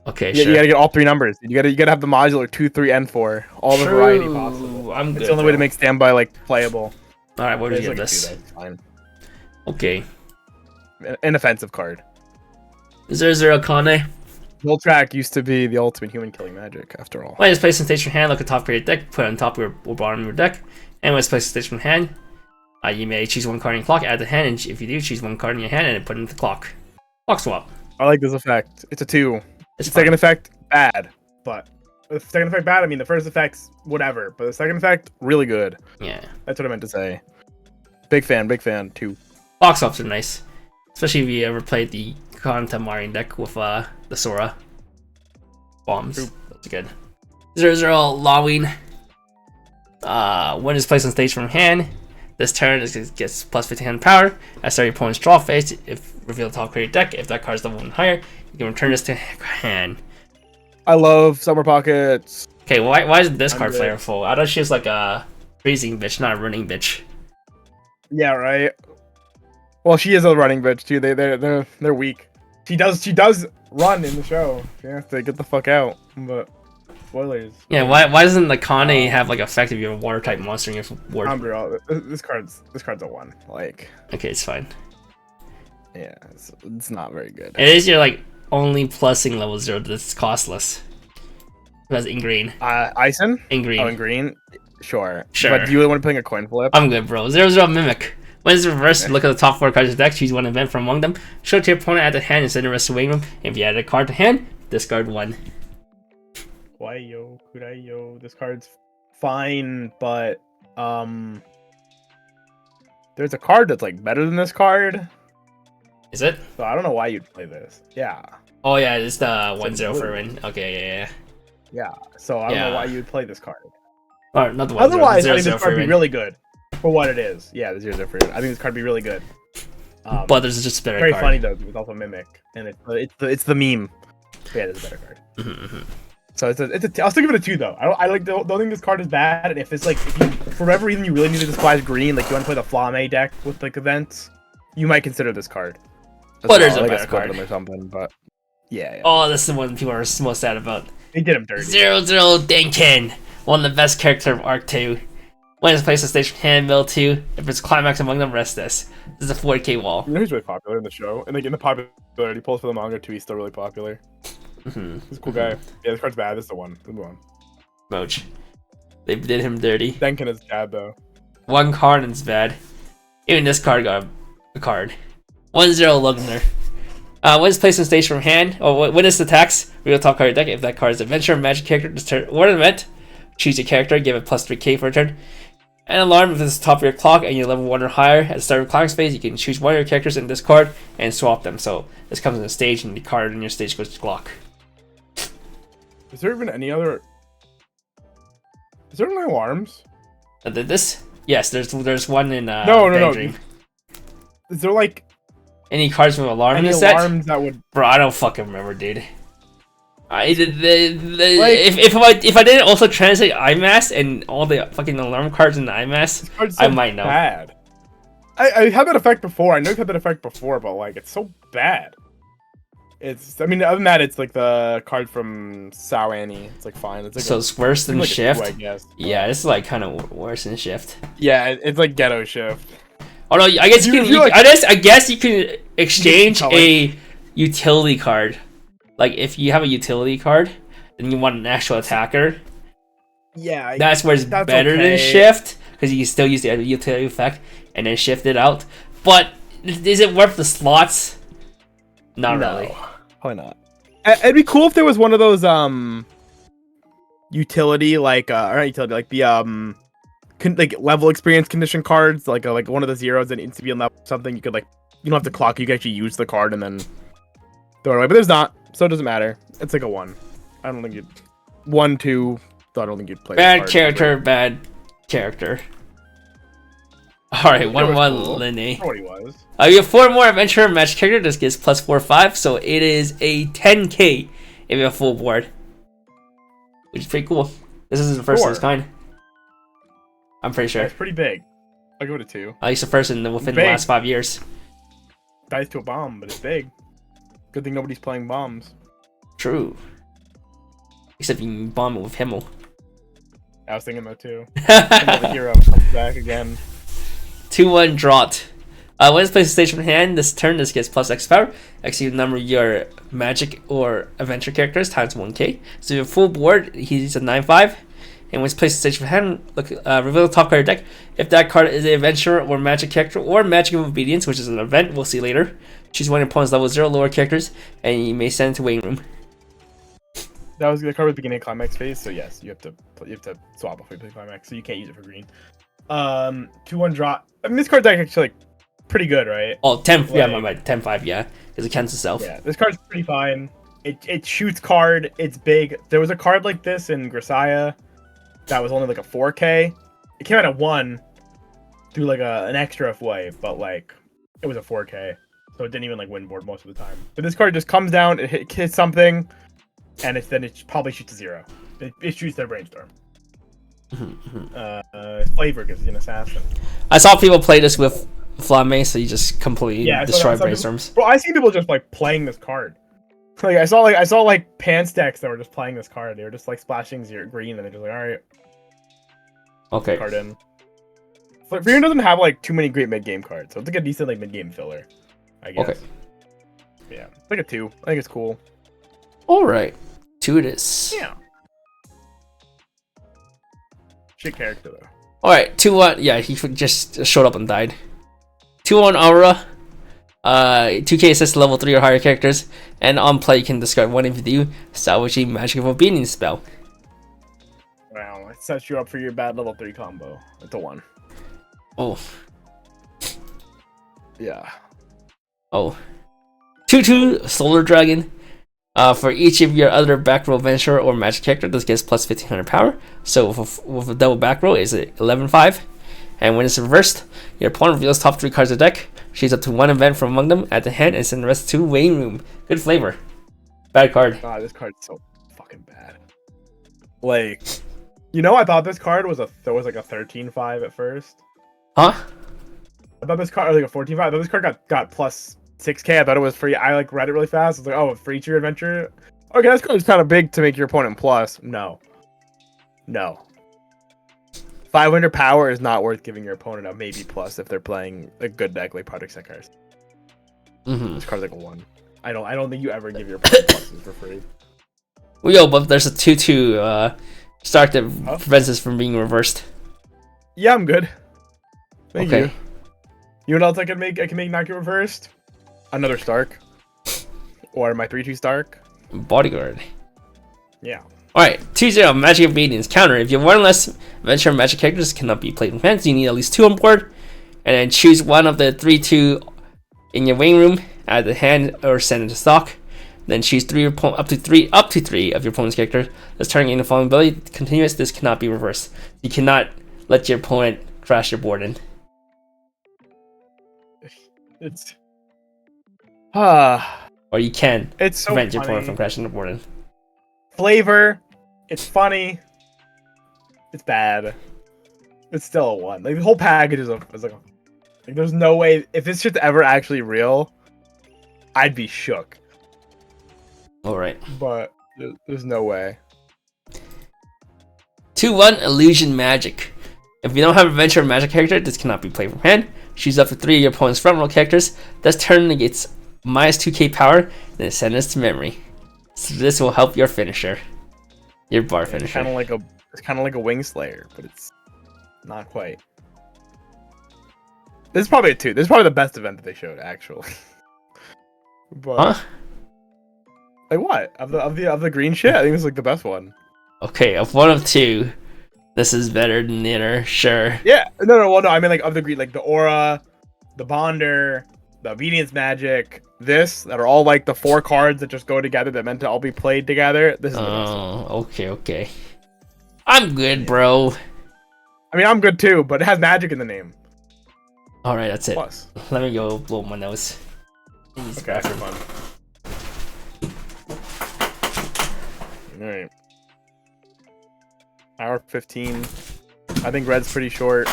Okay,
yeah,
sure.
You gotta get all 3 numbers. You gotta have the modular 2, 3, and 4. All the variety possible.
I'm good.
It's the only way to make standby like playable.
Alright, what do you give this?
Fine.
Okay.
An offensive card.
0/0 Kane.
Voltrak used to be the ultimate human killing magic, after all.
When it's placed in stage from hand, look at top of your deck, put it on top or bottom of your deck. And when it's placed in stage from hand, you may choose 1 card in your clock, add the hand, and if you do, choose 1 card in your hand and put it in the clock. Clock swap.
I like this effect. It's a 2.
It's
second effect, bad. But the second effect bad, I mean the first effect's whatever. But the second effect, really good.
Yeah.
That's what I meant to say. Big fan, 2.
Clock swaps are nice. Especially if you ever played the Kanta Marian deck with the Sora bombs. True. That's good. 0/0 Lawine. When it's placed on stage from hand, this turn gets plus 15 power. At start your opponent's draw phase, if reveal the top card of your deck, if that card's level 1 higher, you can return this to hand.
I love Summer Pockets.
Okay, why is this card flavorful? I thought she was like a freezing bitch, not a running bitch.
Yeah, right. Well, she is a running bitch too. They're weak. She does run in the show. She has to get the fuck out. But spoilers.
Yeah, why doesn't the Kane have like effect if you have a water type monster in your board?
This card's a 1. Like.
Okay, it's fine.
Yeah, it's not very good.
It is your like only plussing level 0 that's costless. That's in green.
Ison?
In green.
Oh, in green? Sure.
Sure.
But do you really want to play a coin flip?
I'm good, bro. 0/0 Mimic. When it's reversed, look at the top 4 cards of the deck, choose 1 event from among them, show it to your opponent at the hand and send the rest to waiting room. If you add a card to hand, discard 1.
Why-yo, Kurayo. This card's fine, but there's a card that's like better than this card.
Is it?
So I don't know why you'd play this. Yeah.
Oh yeah, it's the 1/0 for win. Okay,
yeah. So I don't know why you'd play this card.
Or not the 1/0.
Otherwise, I think this card would be really good for what it is. Yeah, the 0/0 for win. I think this card would be really good.
But there's just a better
very
card.
Very funny though. It's also Mimic, and it's the meme. But yeah, there's a better card. So I'll still give it a 2 though. I don't think this card is bad. And if it's like if you, for whatever reason you really need to disguise green, like you want to play the Flame deck with like events, you might consider this card.
But there's a better card
or something. But yeah.
Oh, that's the one people are most sad about.
They did him dirty.
0/0 Denken, one of the best character of Arc 2. When it's placed on stage from hand, mill 2. If it's climax among them, rest this. This is a 4K wall.
You know who's really popular in the show, and like in the popularity polls for the manga too, he's still really popular. He's a cool guy. Yeah, this card's bad. This is the one. Good one.
Moch. They did him dirty.
Denken is bad though.
1 card and it's bad. Even this card got a card. 1/0 Lugner. When it's placed on stage from hand, or when it's attacks, reveal top card of your deck. If that card is adventure or magic character, just turn one event. Choose your character, give it plus 3k for a turn. An alarm if it's the top of your clock and you're level 1 or higher. At the start of climax phase, you can choose one of your characters in this card and swap them. So this comes in the stage and the card in your stage goes to clock.
Is there even any other? Is there any alarms?
This? Yes, there's one in
No. Is there like
any cards with alarm in the set?
Alarms that would?
Bro, I don't fucking remember, dude. If I didn't also translate IMAS and all the fucking alarm cards in the IMAS, I might know.
Bad. I had that effect before. I know you had that effect before, but like it's so bad. I mean, other than that, it's like the card from Sao Annie. It's like fine. It's like
so it's worse than Shift.
2, I guess.
Yeah, it's like kind of worse than Shift.
Yeah, it's like Ghetto Shift.
Oh no, I guess I guess you can exchange a utility card. Like if you have a utility card, then you want an actual attacker.
Yeah,
That's where it's
that's
better than
okay.
shift, because you can still use the utility effect and then shift it out. But is it worth the slots? Not really.
Why not? It'd be cool if there was one of those utility like or not utility like the like level experience condition cards like one of the zeros that needs to be on level something. You could like you don't have to clock. You can actually use the card and then throw it away. But there's not, so it doesn't matter. It's like a 1. I don't think you'd 1, 2. So I don't think you'd play.
Bad character, bad character. Alright, 1-1
cool.
Linny.
What he was.
You have 4 more adventure match character. This gets plus 4/5, so it is a 10k if you have full board, which is pretty cool. This is the first of its kind. I'm pretty sure.
It's pretty big. I'll go to 2.
At least the first within the last 5 years.
Dies to a bomb, but it's big. Good thing nobody's playing bombs.
True. Except you can bomb it with Himmel.
I was thinking that too. Another hero comes back again.
2-1 drought. When it's placed in stage from hand, this turn this gets plus X power. Execute the number of your magic or adventure characters times 1k. So your full board, he's a 9/5. And when it's placed in stage from hand, look, reveal the top card of your deck. If that card is an adventure or magic character or magic of obedience, which is an event, we'll see later. Choose one of your opponent's level 0 lower characters, and you may send it to waiting room.
That was the card with beginning of climax phase, so yes, you have to swap before you play climax, so you can't use it for green. 2-1 drop. I mean, this card's actually like pretty good, right?
Oh, 10, yeah, my bad. 10/5, yeah, because it cancels itself.
Yeah, this card's pretty fine. It shoots card. It's big. There was a card like this in Grisaya that was only like a 4k. It came out at 1 through like an extra way, but like it was a 4k, so it didn't even like win board most of the time. But this card just comes down, it hits something, and then it probably shoots a 0. It shoots their brainstorm. Flavor gives you an assassin.
I saw people play this with Flame, so you just completely destroy brainstorms.
Bro, I seen people just like playing this card. Like I saw like pants decks that were just playing this card. They were just like splashing 0 green, and they're just like, all right,
okay.
Card in. Frieren doesn't have like too many great mid game cards, so it's like a decent like mid game filler, I guess. Okay. Yeah, it's like a 2. I think it's cool.
All right, 2 it is.
Yeah. Shit character though.
All right, 2-1. Yeah, he just showed up and died. 2-1 Aura. 2k assist level 3 or higher characters, and on play you can discard one if you do, salvaging magic of obedience spell.
Wow, it sets you up for your bad level 3 combo. It's a 1.
Oh.
Yeah.
Oh. 2-2 Solar Dragon. For each of your other back row adventure or magic character, this gets plus 1500 power. So with a double back row, is it 11/5? And when it's reversed, your opponent reveals top 3 cards of the deck, choose up to 1 event from among them at the hand, and send the rest to waiting room. Good flavor. Bad card.
God, this card's so fucking bad. Like, you know, I thought this card was like a 13/5 at first.
Huh?
I thought this card was like a 14/5. I thought this card got plus 6k. I thought it was free. I like read it really fast. I was like, oh, for each of your adventure. Okay, this card is kind of big to make your opponent plus. No. 500 power is not worth giving your opponent a maybe plus if they're playing a good deck like Project Sekars. This card's like a 1. I don't think you ever give your opponent pluses for free.
Well, yo, but there's a 2-2 Stark that prevents this from being reversed.
Yeah, I'm good. Thank you. You know what else I can make? I can make not get reversed. Another Stark. Or my 3/2 Stark.
Bodyguard.
Yeah.
Alright, 2-0 Magic Obedience. Counter. If you have 1 or less adventure magic characters cannot be played with hands, you need at least 2 on board. And then choose one of the 3/2 in your waiting room, add the hand or send it to stock. Then choose up to three of your opponent's characters. This turning in the following ability continuous, this cannot be reversed. You cannot let your opponent crash your board in.
It's
or you can
prevent
your opponent from crashing the board in.
Flavor. It's funny. It's bad. It's still a 1. Like the whole package is like there's no way if this shit's ever actually real, I'd be shook.
Alright.
But there's no way.
2-1 Illusion Magic. If you don't have adventure or magic character, this cannot be played from hand. Choose up to 3 of your opponent's front row characters. This turn it gets minus 2k power, then send this to memory. So this will help your finisher. Your bar
It's
finisher.
kind of like a wing slayer, but it's not quite. This is probably a 2. This is probably the best event that they showed, actually. But
Huh?
like what of the green shit? I think this is like the best one.
Okay, of one of 2, this is better than the other. Sure.
Yeah, no. Well, no, I mean like of the green, like the aura, the bonder, the obedience magic. This that are all like the 4 cards that just go together that meant to all be played together. This is the best one.
Oh, okay. I'm good, bro.
I mean, I'm good too, but it has magic in the name.
All right, that's it.
Plus,
Let me go blow my nose. Jeez,
okay, after fun. All right. Hour 15. I think red's pretty short.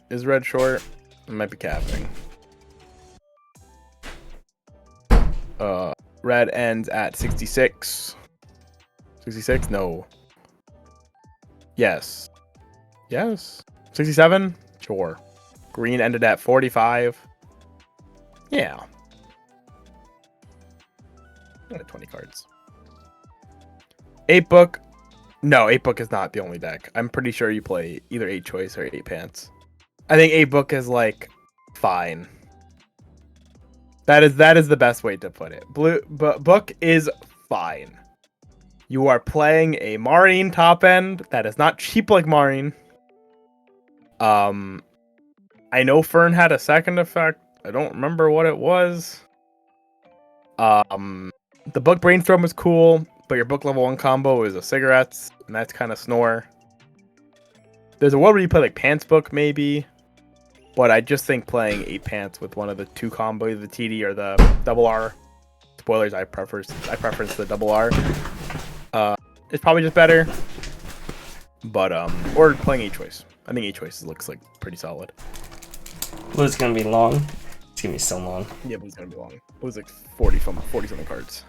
Is red short? I might be capping. Red ends at 66. 66? No. Yes. 67? Sure. Green ended at 45. Yeah. 20 cards. 8 book. No, 8 book is not the only deck. I'm pretty sure you play either 8 choice or 8 pants. I think 8 book is like fine. That is the best way to put it. Book is fine. You are playing a Marine top end that is not cheap like Marine. I know Fern had a second effect. I don't remember what it was. The book brainstorm was cool, but your book level 1 combo is a cigarettes, and that's kind of snore. There's a world where you play like pants book maybe, but I just think playing 8 pants with one of the 2 combo, the TD or the double R. Spoilers, I preference the double R. It's probably just better. But or playing 8 choice. I think 8 choice looks like pretty solid.
Blue's gonna be long. It's gonna be so long.
Yeah, Blue's gonna be long. Blue's like 40 something cards.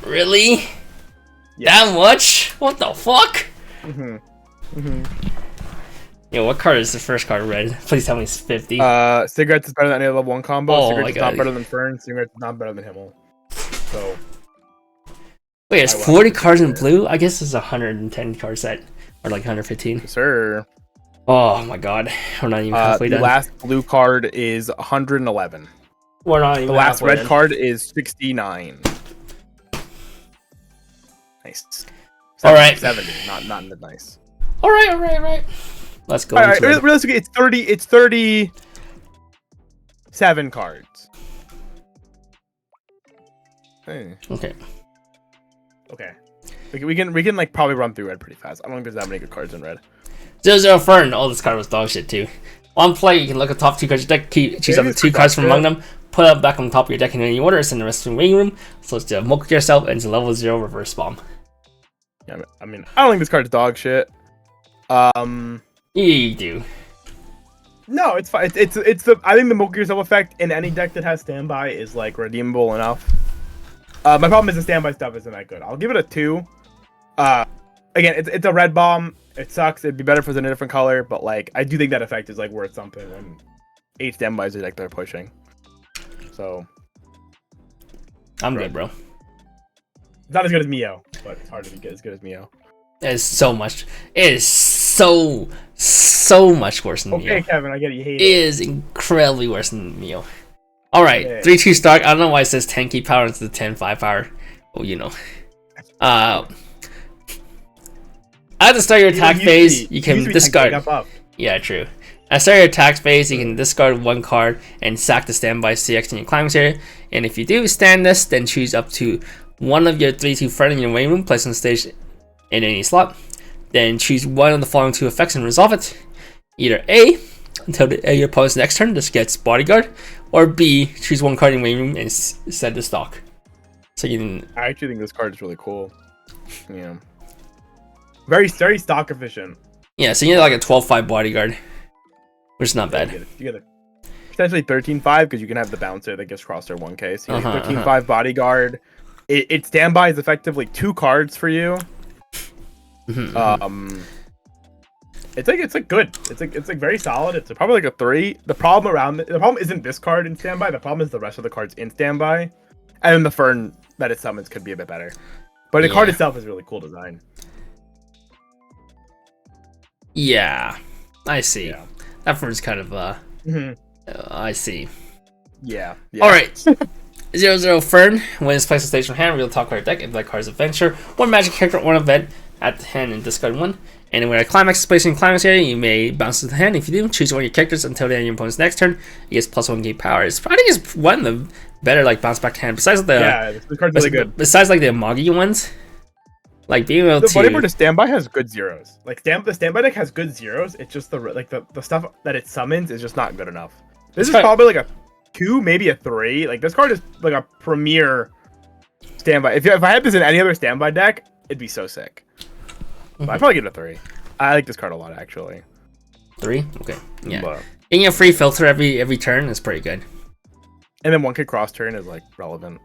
Really?
Yeah.
That much? What the fuck?
Mm-hmm.
Yo, what card is the first card red? Please tell me it's 50.
Cigarettes is better than any level 1 combo.
Oh
Cigarettes
my
is
God.
not better than Fern. Cigarettes is not better than Himmel. So
Wait, it's 40 cards in blue? I guess it's a 110 card set. Or like 115.
sir.
Oh my god. We're not even halfway
The
done.
last blue card is 111.
We're not even
The last
halfway
red
done.
card is 69. Nice.
All right.
70. Not nice.
All right. Let's go.
All right.
into it.
Realistically, it's 30. It's 37 cards. Hey.
Okay.
Okay. We can like probably run through red pretty fast. I don't think there's that many good cards in red.
0 Fern. Oh, this card was dog shit too. On play, you can look at the top 2 cards of your deck, choose up to 2 cards from among them, put them back on the top of your deck in any order, send the rest to the waiting room, so it's to mock yourself and to level 0 reverse bomb.
Yeah, I mean, I don't think this card's dog shit.
You do.
No, it's fine. It's the I think the mock yourself effect in any deck that has standby is like redeemable enough. My problem is the standby stuff isn't that good. I'll give it a 2. Again, it's a red bomb. It sucks. It'd be better if it was in a different color, but like I do think that effect is like worth something when 8 standbys are like they're pushing. So
I'm good, bro.
it's not as good as Mio, but it's hard to be as good as Mio.
It is so much. It is so much worse than Mio.
Okay, Kevin, I get it. You hate
It
it.
is incredibly worse than Mio. Alright,
Yeah.
3-2 stock. I don't know why it says 10k power instead of 10-5 power. Well, you know. At the start of your attack phase, you can discard. Yeah, true. At the start of your attack phase, you can discard 1 card and sack the standby CX in your climbing area. And if you do stand this, then choose up to one of your 3-2 friends in your waiting room, place on stage in any slot. Then choose one of the following 2 effects and resolve it. Either A, until your opponent's next turn, this gets bodyguard, or B, choose 1 card in your waiting room and set the stock. So you can.
I actually think this card is really cool. Yeah. Very stock efficient.
Yeah, so you get like a 12-5 bodyguard, which is not bad.
You get a potentially 13-5 because you can have the bouncer that gives crosshair 1k. So you get 13-5 bodyguard. It standby is effectively 2 cards for you. It's like good. It's like very solid. It's probably like a 3. The problem isn't this card in standby. The problem is the rest of the cards in standby, and then the Fern that it summons could be a bit better. But the card itself is really cool design.
Yeah, I see.
Yeah.
That one's kind of I see.
Yeah.
All right. 0-0 Fern. When it's placed on stage from hand, reveal the top card of your deck. If that card's adventure, one magic character, one event at the hand and discard one. And when a climax is placed in climax area, you may bounce to the hand. If you do, choose one of your characters until the end of your opponent's next turn. It gets +1 game power. I think it's one of the better like bounce back to hand. Besides the
the card's really good.
Besides like the Amagi ones, like being able to.
Whatever the standby has good zeros. Like the standby deck has good zeros. It's just the stuff that it summons is just not good enough. This is probably like a 2, maybe a 3. Like this card is like a premier standby. If I had this in any other standby deck, it'd be so sick. But I'd probably give it a 3. I like this card a lot, actually.
3? Okay. Yeah. But, getting a free filter every turn is pretty good.
And then one could cross turn is like relevant.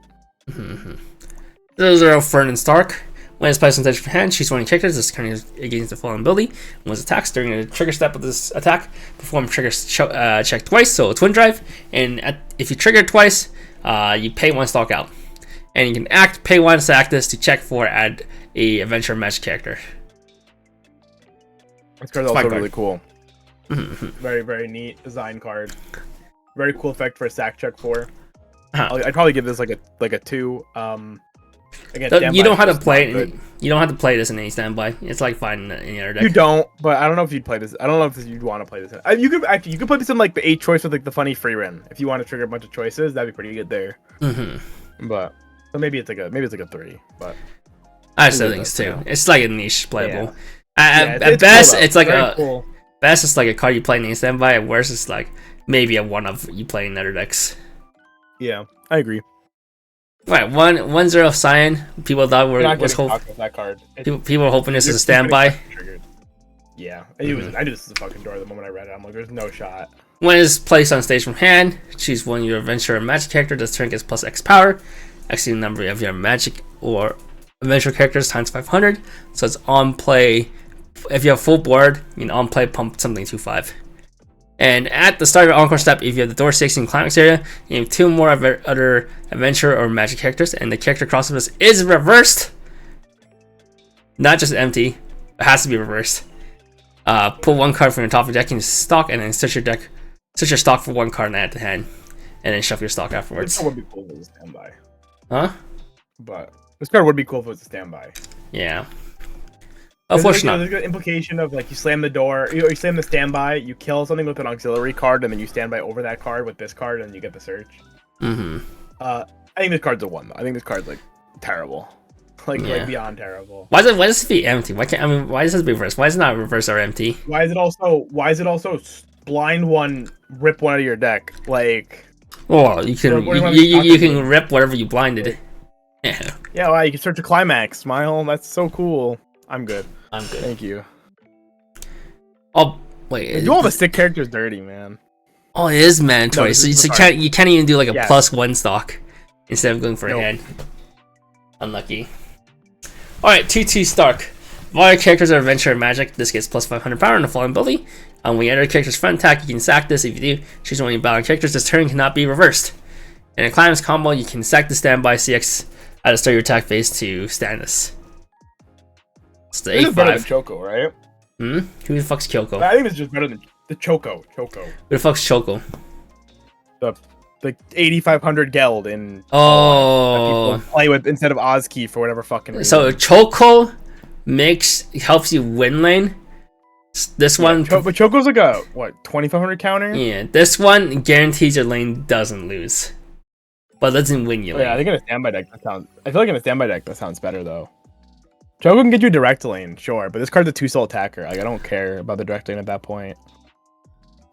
0-0 Fern and Stark. When it's placed on stage from hand, choose one of your characters. This turn is against the fallen ability. When it attacks during the trigger step of this attack, perform trigger check twice, so twin drive. And if you trigger twice, you pay 1 stock out. And you can pay 1 to act this to check for add a adventure match character.
This card's also really cool. Very, very neat design card. Very cool effect for a sack check 4. I'd probably give this like a 2. Again,
you don't have to play it. You don't have to play this in any standby. It's like fine in any other deck.
You don't, but I don't know if you'd play this. I don't know if you'd want to play this. You could play this in like the 8 choice with like the funny Frieren. If you want to trigger a bunch of choices, that'd be pretty good there. But so maybe it's like a 3. But
I still think it's 2. It's like a niche playable.
Yeah.
At best,
cool,
it's like
cool.
Best it's like a card you play in any standby. At worst, it's like maybe a one of you play in other decks.
Yeah, I agree.
Right, 1-0 Cyan. People thought
that card.
People were hoping this is a standby.
Yeah, I knew this is a fucking door the moment I read it. I'm like, there's no shot.
When it's placed on stage from hand, choose one of your adventure or magic character. This turn gets +X power. Exceeding the number of your magic or adventure characters times 500. So it's on play. If you have full board, you can on play pump something to 5. And at the start of your encore step, if you have the door 6 in climax area, you have 2 more other adventure or magic characters, and the character crossover is reversed. Not just empty, it has to be reversed. Pull 1 card from your top of your deck into stock, and then search your stock for 1 card and add to hand, and then shuffle your stock afterwards.
This would be cool if it was a standby.
Huh?
But this card would be cool if it was a standby.
Yeah. Unfortunately,
there's an implication of like you slam the door, you slam the standby, you kill something with an auxiliary card, and then you standby over that card with this card, and you get the search. I think this card's a 1 though. I think this card's like terrible, like beyond terrible.
Why does it be empty? Why does it be reversed? Why is it not reverse or empty?
Why is it also blind 1, rip 1 out of your deck? Like,
well, you can rip whatever you blinded. Yeah.
Yeah, well, you can search a climax. Smile. That's so cool. I'm good. Thank you.
Oh wait,
do all the stick characters dirty, man.
Oh, it is mandatory. So you can't even do like a +1 stock instead of going for a hand. Unlucky. All right, 2/2 Stark. If all your characters are adventure and magic, this gets +500 power in the fallen ability. When you enter a character's front attack, you can sack this. If you do, choose one of your battle characters. This turn cannot be reversed. In a climax combo, you can sack the standby CX at the start of your attack phase to stand this. It's the 8/5.
Better than Choco, right?
Who the fuck's Kyoko?
I think it's just better than the Choco.
Who the fuck's Choco?
The 8,500 geld in
that
people play with instead of Ozkey for whatever fucking reason.
So Choco helps you win lane. This one,
but Choco's like a 2,500 counter.
Yeah, this one guarantees your lane doesn't lose, but doesn't win you.
Yeah, I think in a standby deck I feel like in a standby deck that sounds better though. Choco can get you a direct lane, sure, but this card's a 2-soul attacker. Like I don't care about the direct lane at that point.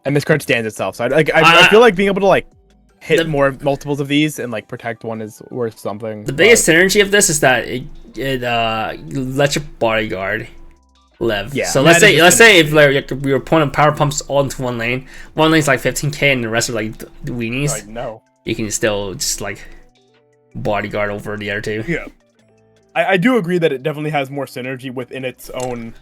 And this card stands itself, so I feel like being able to like hit more multiples of these and like protect one is worth something.
The biggest synergy of this is that it lets your bodyguard live. Yeah. So let's say if like your opponent power pumps all into one lane's like 15k and the rest are like weenies.
Like, no.
You can still just like bodyguard over the other 2.
Yeah. I do agree that it definitely has more synergy within its own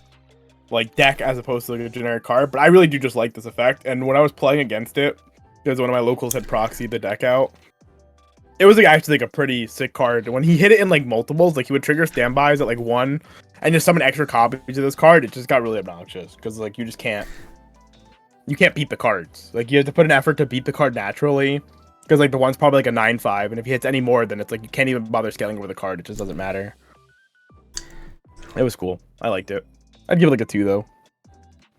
like deck as opposed to like a generic card, but I really do just like this effect. And when I was playing against it, because one of my locals had proxied the deck out, It was like actually like a pretty sick card. When he hit it in like multiples, like he would trigger standbys at like 1 and just summon extra copies of this card. It just got really obnoxious because like you can't beat the cards. Like you have to put an effort to beat the card naturally because like the one's probably like a 9/5, and if he hits any more, then it's like you can't even bother scaling over the card. It just doesn't matter. It was cool. I liked it. I'd give it like a 2 though,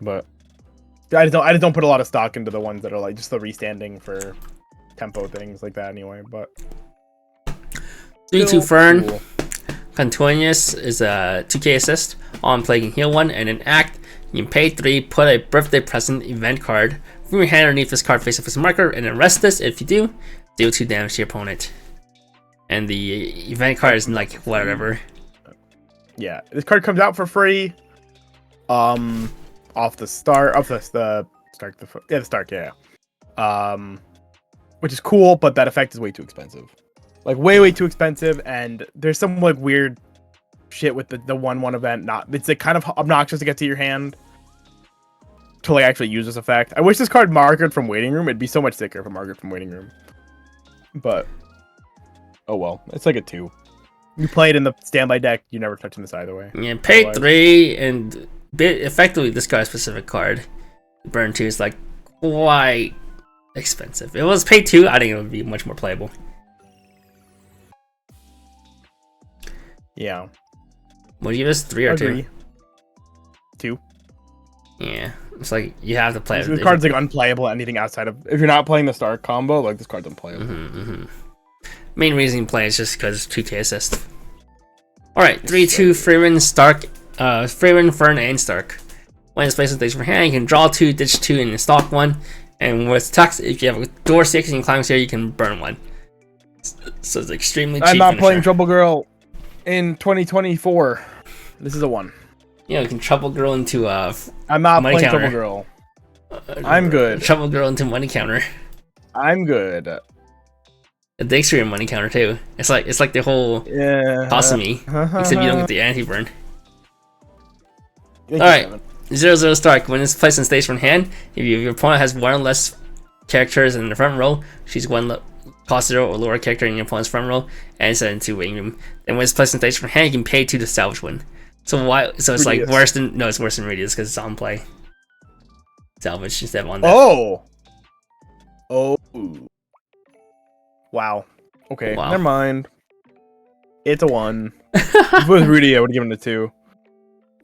but I just don't put a lot of stock into the ones that are like just the restanding for tempo things like that anyway. But
3/2 Frieren.
Cool.
Continuous is a 2k assist. On play, you can heal 1, and then act. You can pay 3, put a birthday present event card from your hand underneath this card face up as a marker, and then rest this. If you do, deal 2 damage to your opponent. And the event card is like whatever.
Yeah, this card comes out for free. Off the start, the start, yeah. Which is cool, but that effect is way too expensive. Like way too expensive, and there's some like weird shit with the 1/1 event. It's like kind of obnoxious to get to your hand to like actually use this effect. I wish this card marketed from Waiting Room. It'd be so much sicker if it marketed from Waiting Room. But oh well, it's like a 2. You play it in the standby deck, you're never touching this either way.
Yeah, pay 3 and effectively discard a specific card. Burn 2 is like quite expensive. If it was pay 2, I think it would be much more playable.
Yeah.
Would you give us 3 or 2?
2.
Yeah, it's like you have to play it.
This card's like unplayable. Anything outside of if you're not playing the start combo, like this card's unplayable.
Main reason you play is just because 2k assist. All right, 3/2 Frieren, Stark, Frieren, Frieren, and Stark. When it's placed in stage for hand, you can draw 2, ditch 2, and stock 1. And with attacks, if you have a door 6 and you climb here, you can burn 1. So it's extremely cheap.
I'm not
finisher.
playing Trouble Girl in 2024. This is a 1.
Yeah, you can Trouble Girl into
I'm not
money
playing
counter.
Trouble Girl. I'm good.
Trouble Girl into money counter.
I'm good.
It takes for your money counter too. It's like the whole toss me, except you don't get the anti-burn. Alright, 0/0 Stark. When it's placed in stage from hand, if your opponent has 1 or less characters in the front row, choose 1 cost 0 or lower character in your opponent's front row, and set into Waiting Room. And when it's placed in stage from hand, you can pay 2 to salvage 1. So why? So it's like worse than it's worse than Radius because it's on play. Salvage instead of on deck.
Oh. Wow. Okay.
Wow.
Never mind. It's a 1. If it was Rudy, I would have given it a 2.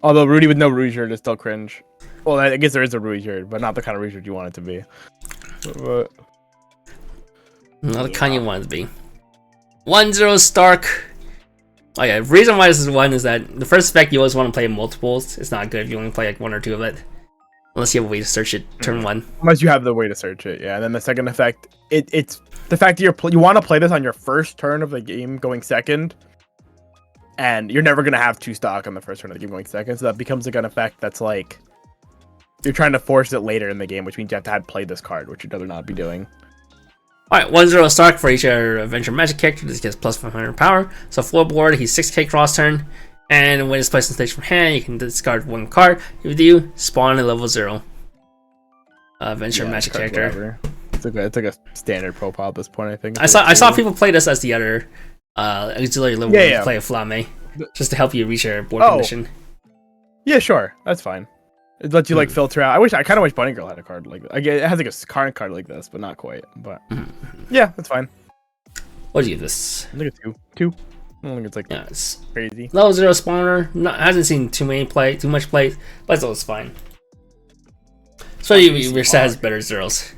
Although Rudy with no Rouge shirt is still cringe. Well, I guess there is a Rouge shirt, but not the kind of Rouge shirt you want it to be. But
not the kind you want it to be. 1/0 Stark. Oh yeah, the reason why this is 1 is that the first effect you always want to play multiples. It's not good if you only play like 1 or 2 of it. Unless you have a way to search it turn 1.
Unless you have the way to search it, yeah. And then the second effect, it's the fact that you want to play this on your first turn of the game going second, and you're never going to have 2 stock on the first turn of the game going second, so that becomes like an effect that's like you're trying to force it later in the game, which means you have to have played this card, which you'd rather not be doing.
Alright, 1/0 Stark for each Adventure Magic character. This gets plus 500 power. So floorboard, he's 6k cross turn. And when it's placed in stage from hand, you can discard 1 card. If you do, spawn a level 0 Adventure Magic character.
It's like a standard profile at this point, I think.
I saw people play this as the other auxiliary level to play a Flame, just to help you reach your board condition.
Yeah, sure. That's fine. It lets you like filter out. I kind of wish Bunny Girl had a card like that. It has like a current card like this, but not quite. But yeah, that's fine.
What do you give this?
I think it's 2. I don't think it's like
it's
crazy.
Level 0 spawner. Hasn't seen too much play, but it's always fine. So your set has better zeros.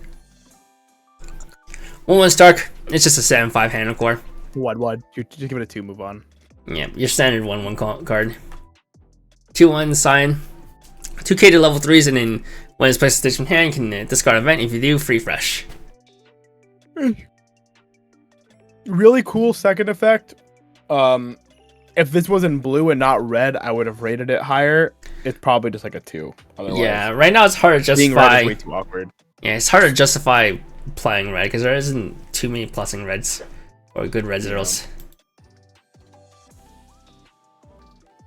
1/1 Stark. It's just a 7/5 hand core.
What? You just give it a 2. Move on.
Yeah, your standard 1/1 card. 2/1 Sign. 2k to level 3s, and then when it's placed in stage from hand, you can discard event. If you do, free fresh.
Really cool second effect. If this was in blue and not red, I would have rated it higher. It's probably just like a 2. Otherwise,
yeah, right now it's hard to justify.
Being red is way too awkward.
Yeah, it's hard to justify playing red because there isn't too many plussing reds or good red zeros.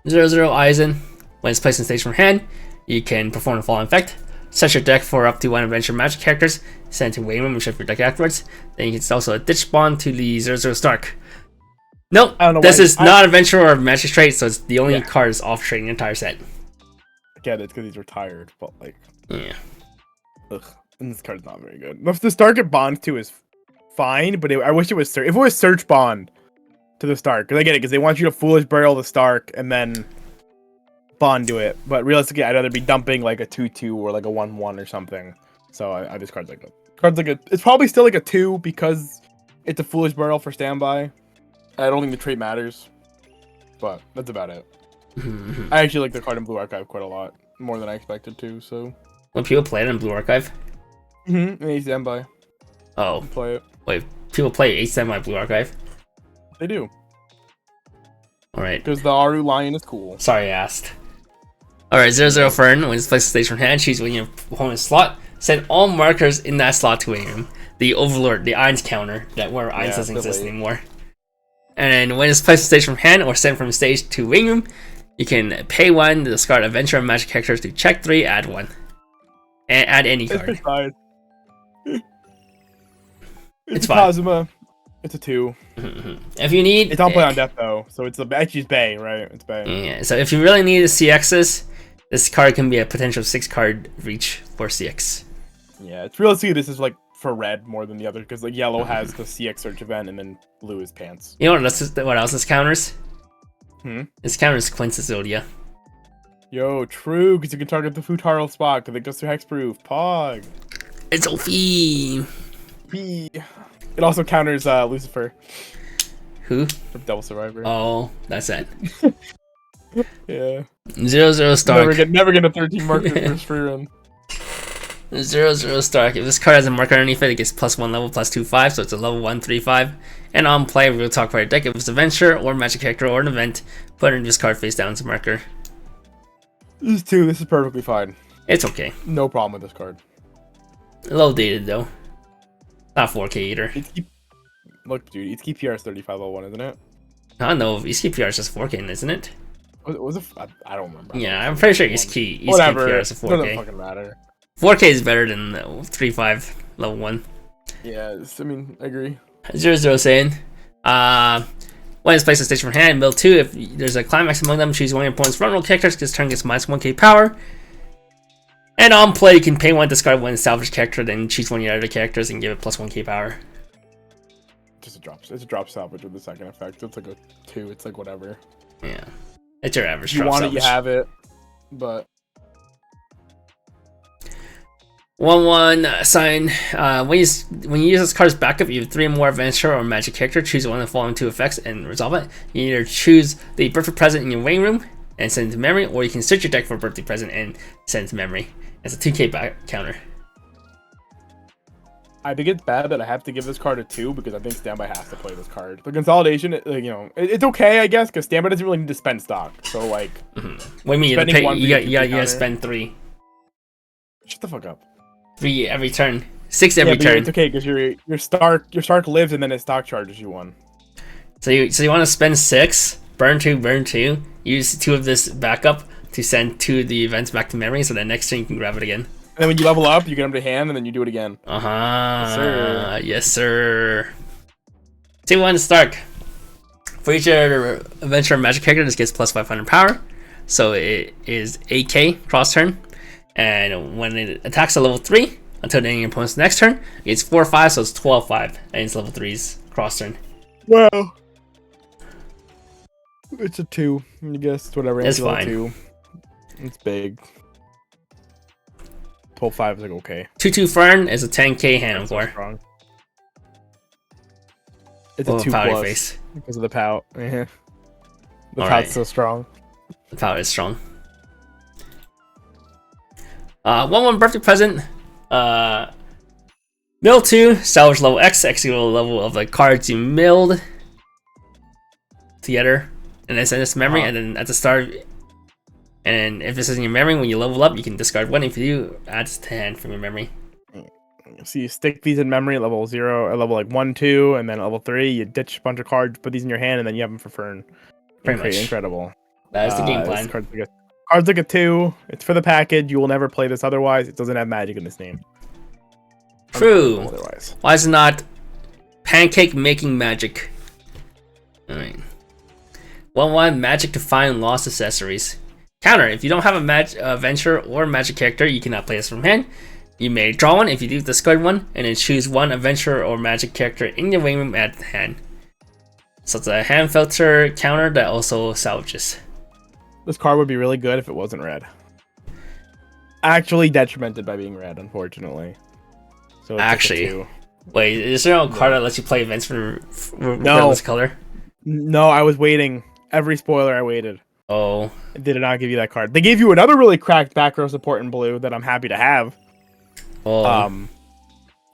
0/0 Eisen. When it's placed in stage from hand, you can perform the following effect. set your deck for up to 1 adventure magic characters, send to waiting room and shift your deck afterwards. Then you can also ditch bond to the 0/0 Stark. Nope, this is not adventure or magic trait, so it's the only card is off trading the entire set.
I get it, because he's retired, but like...
Yeah.
Ugh, and this card's not very good. The Stark it bonds to is fine, but I wish it was... If it was search bond to the Stark, because I get it, because they want you to Foolish Burial the Stark, and then... bond to it, but realistically, I'd rather be dumping like a 2/2 or like a 1/1 or something. So I this card's like a it's probably still like a 2 because it's a Foolish Burial for standby. I don't think the trait matters, but that's about it. I actually like the card in Blue Archive quite a lot, more than I expected to. So
when people play it in Blue Archive,
and he's standby.
Oh,
play it.
Wait, people play 8 standby Blue Archive?
They do.
All right.
Because the Aru Lion is cool.
Sorry, I asked. Alright, 0/0 Frieren, when it's placed stage from hand, choose when your opponent's slot. Send all markers in that slot to waiting room. The Overlord, the Eins counter, that where Eins doesn't exist anymore. And when it's placed stage from hand or sent from stage to waiting room, you can pay 1 to discard adventure and magic characters to check 3, add 1. And add any card.
It's fine.
It's fine.
Kazuma. It's a 2.
If you need...
It's on play on death though, so it's actually Bay, right? It's Bay.
Yeah, so if you really need the CXs, this card can be a potential 6 card reach for CX.
Yeah, it's realistically this is like for red more than the other because like yellow has the CX search event and then blue is pants.
You know what else this counters?
Hmm?
This counters Quintesszodia.
Yo, true, because you can target the Futaro spot because it goes through hexproof. Pog.
It's OP.
It also counters Lucifer.
Who?
From Devil Survivor.
Oh, that's it.
Yeah.
0/0 Stark.
Never get a 13 marker first free run.
0/0 Stark. If this card has a marker underneath it, it gets +1 level, +2/5, so it's a level 1/3/5. And on play, we'll talk about your deck. If it's adventure or magic character or an event, put in this card face down as a marker.
This is 2. This is perfectly fine.
It's okay.
No problem with this card.
A little dated though. Not 4K either.
Look, dude, its KPR is 35 level 1, isn't it?
I don't know. Its KPR is just 4K, isn't it?
Was it? I don't remember.
Yeah, I'm pretty sure its KPR is a 4K.
Doesn't fucking matter.
4K is better than 3.5 level 1.
Yeah, I mean, I agree.
0/0 saying, when it's placed in station from hand, build 2. If there's a climax among them, choose one of your opponent's front row characters. This turn gets -1K power. And on play, you can pay 1, discard 1 salvage character, then choose one of your other characters and give it +1K power.
Just a drop. It's a drop salvage with the second effect. It's like a 2. It's like whatever.
Yeah, it's your average.
If you
drop
want
salvage.
it, you have it. But
1/1 sign. When you use this card's backup, you have 3 or more adventure or magic character. Choose one of the following 2 effects and resolve it. You either choose the birthday present in your waiting room and send it to memory, or you can search your deck for a birthday present and send it to memory. It's a 2K back counter.
I think it's bad that I have to give this card a 2 because I think standby has to play this card. The consolidation, it's okay, I guess, because standby doesn't really need to spend stock. So like,
What do you mean? You gotta spend 3.
Shut the fuck up.
3 every turn. 6 every turn.
It's okay because your Stark lives and then it stock charges you 1.
So you want to spend 6, burn 2, use 2 of this backup to send 2 of the events back to memory, so that next turn you can grab it again.
And then when you level up, you get them to hand, and then you do it again.
Yes, sir. Yes, sir. 2/1 Stark. For each adventure magic character, this gets +500 power. So it is 8K cross turn. And when it attacks at level 3, until the end of your opponent's next turn, it's 4/5, so it's 12/5. And it's level 3's cross turn.
Well, it's a 2. I guess it's whatever.
It's fine.
2. It's big. 12/5 is like okay.
2/2 Frieren is a 10K hand for.
It's a 2 plus
face
because of the pout. The
All
pout's
right.
so strong.
The power is strong. 1/1 birthday present. Mill 2, salvage level X, equal level of the cards you milled together, and then send this to memory, and then at the start. And if this is in your memory, when you level up, you can discard 1. If you do, add to hand from your memory.
So you stick these in memory at level 0, at level like 1, 2, and then at level 3, you ditch a bunch of cards, put these in your hand, and then you have them for Fern.
Pretty much.
Incredible.
That is the game plan.
Card's like a 2. It's for the package. You will never play this otherwise. It doesn't have magic in its name.
True.
Otherwise.
Why is it not pancake making magic? Alright. 1/1 magic to find lost accessories. Counter. If you don't have a adventure or magic character, you cannot play this from hand. You may draw one. If you do, discard one, and then choose one adventure or magic character in your wing room at hand. So it's a hand filter counter that also salvages.
This card would be really good if it wasn't red. Actually detrimented by being red, unfortunately. So it's
actually, wait, is there no card that lets you play events for regardless color?
No, I was waiting. Every spoiler, I waited.
Oh.
They did not give you that card. They gave you another really cracked back row support in blue that I'm happy to have.
Oh.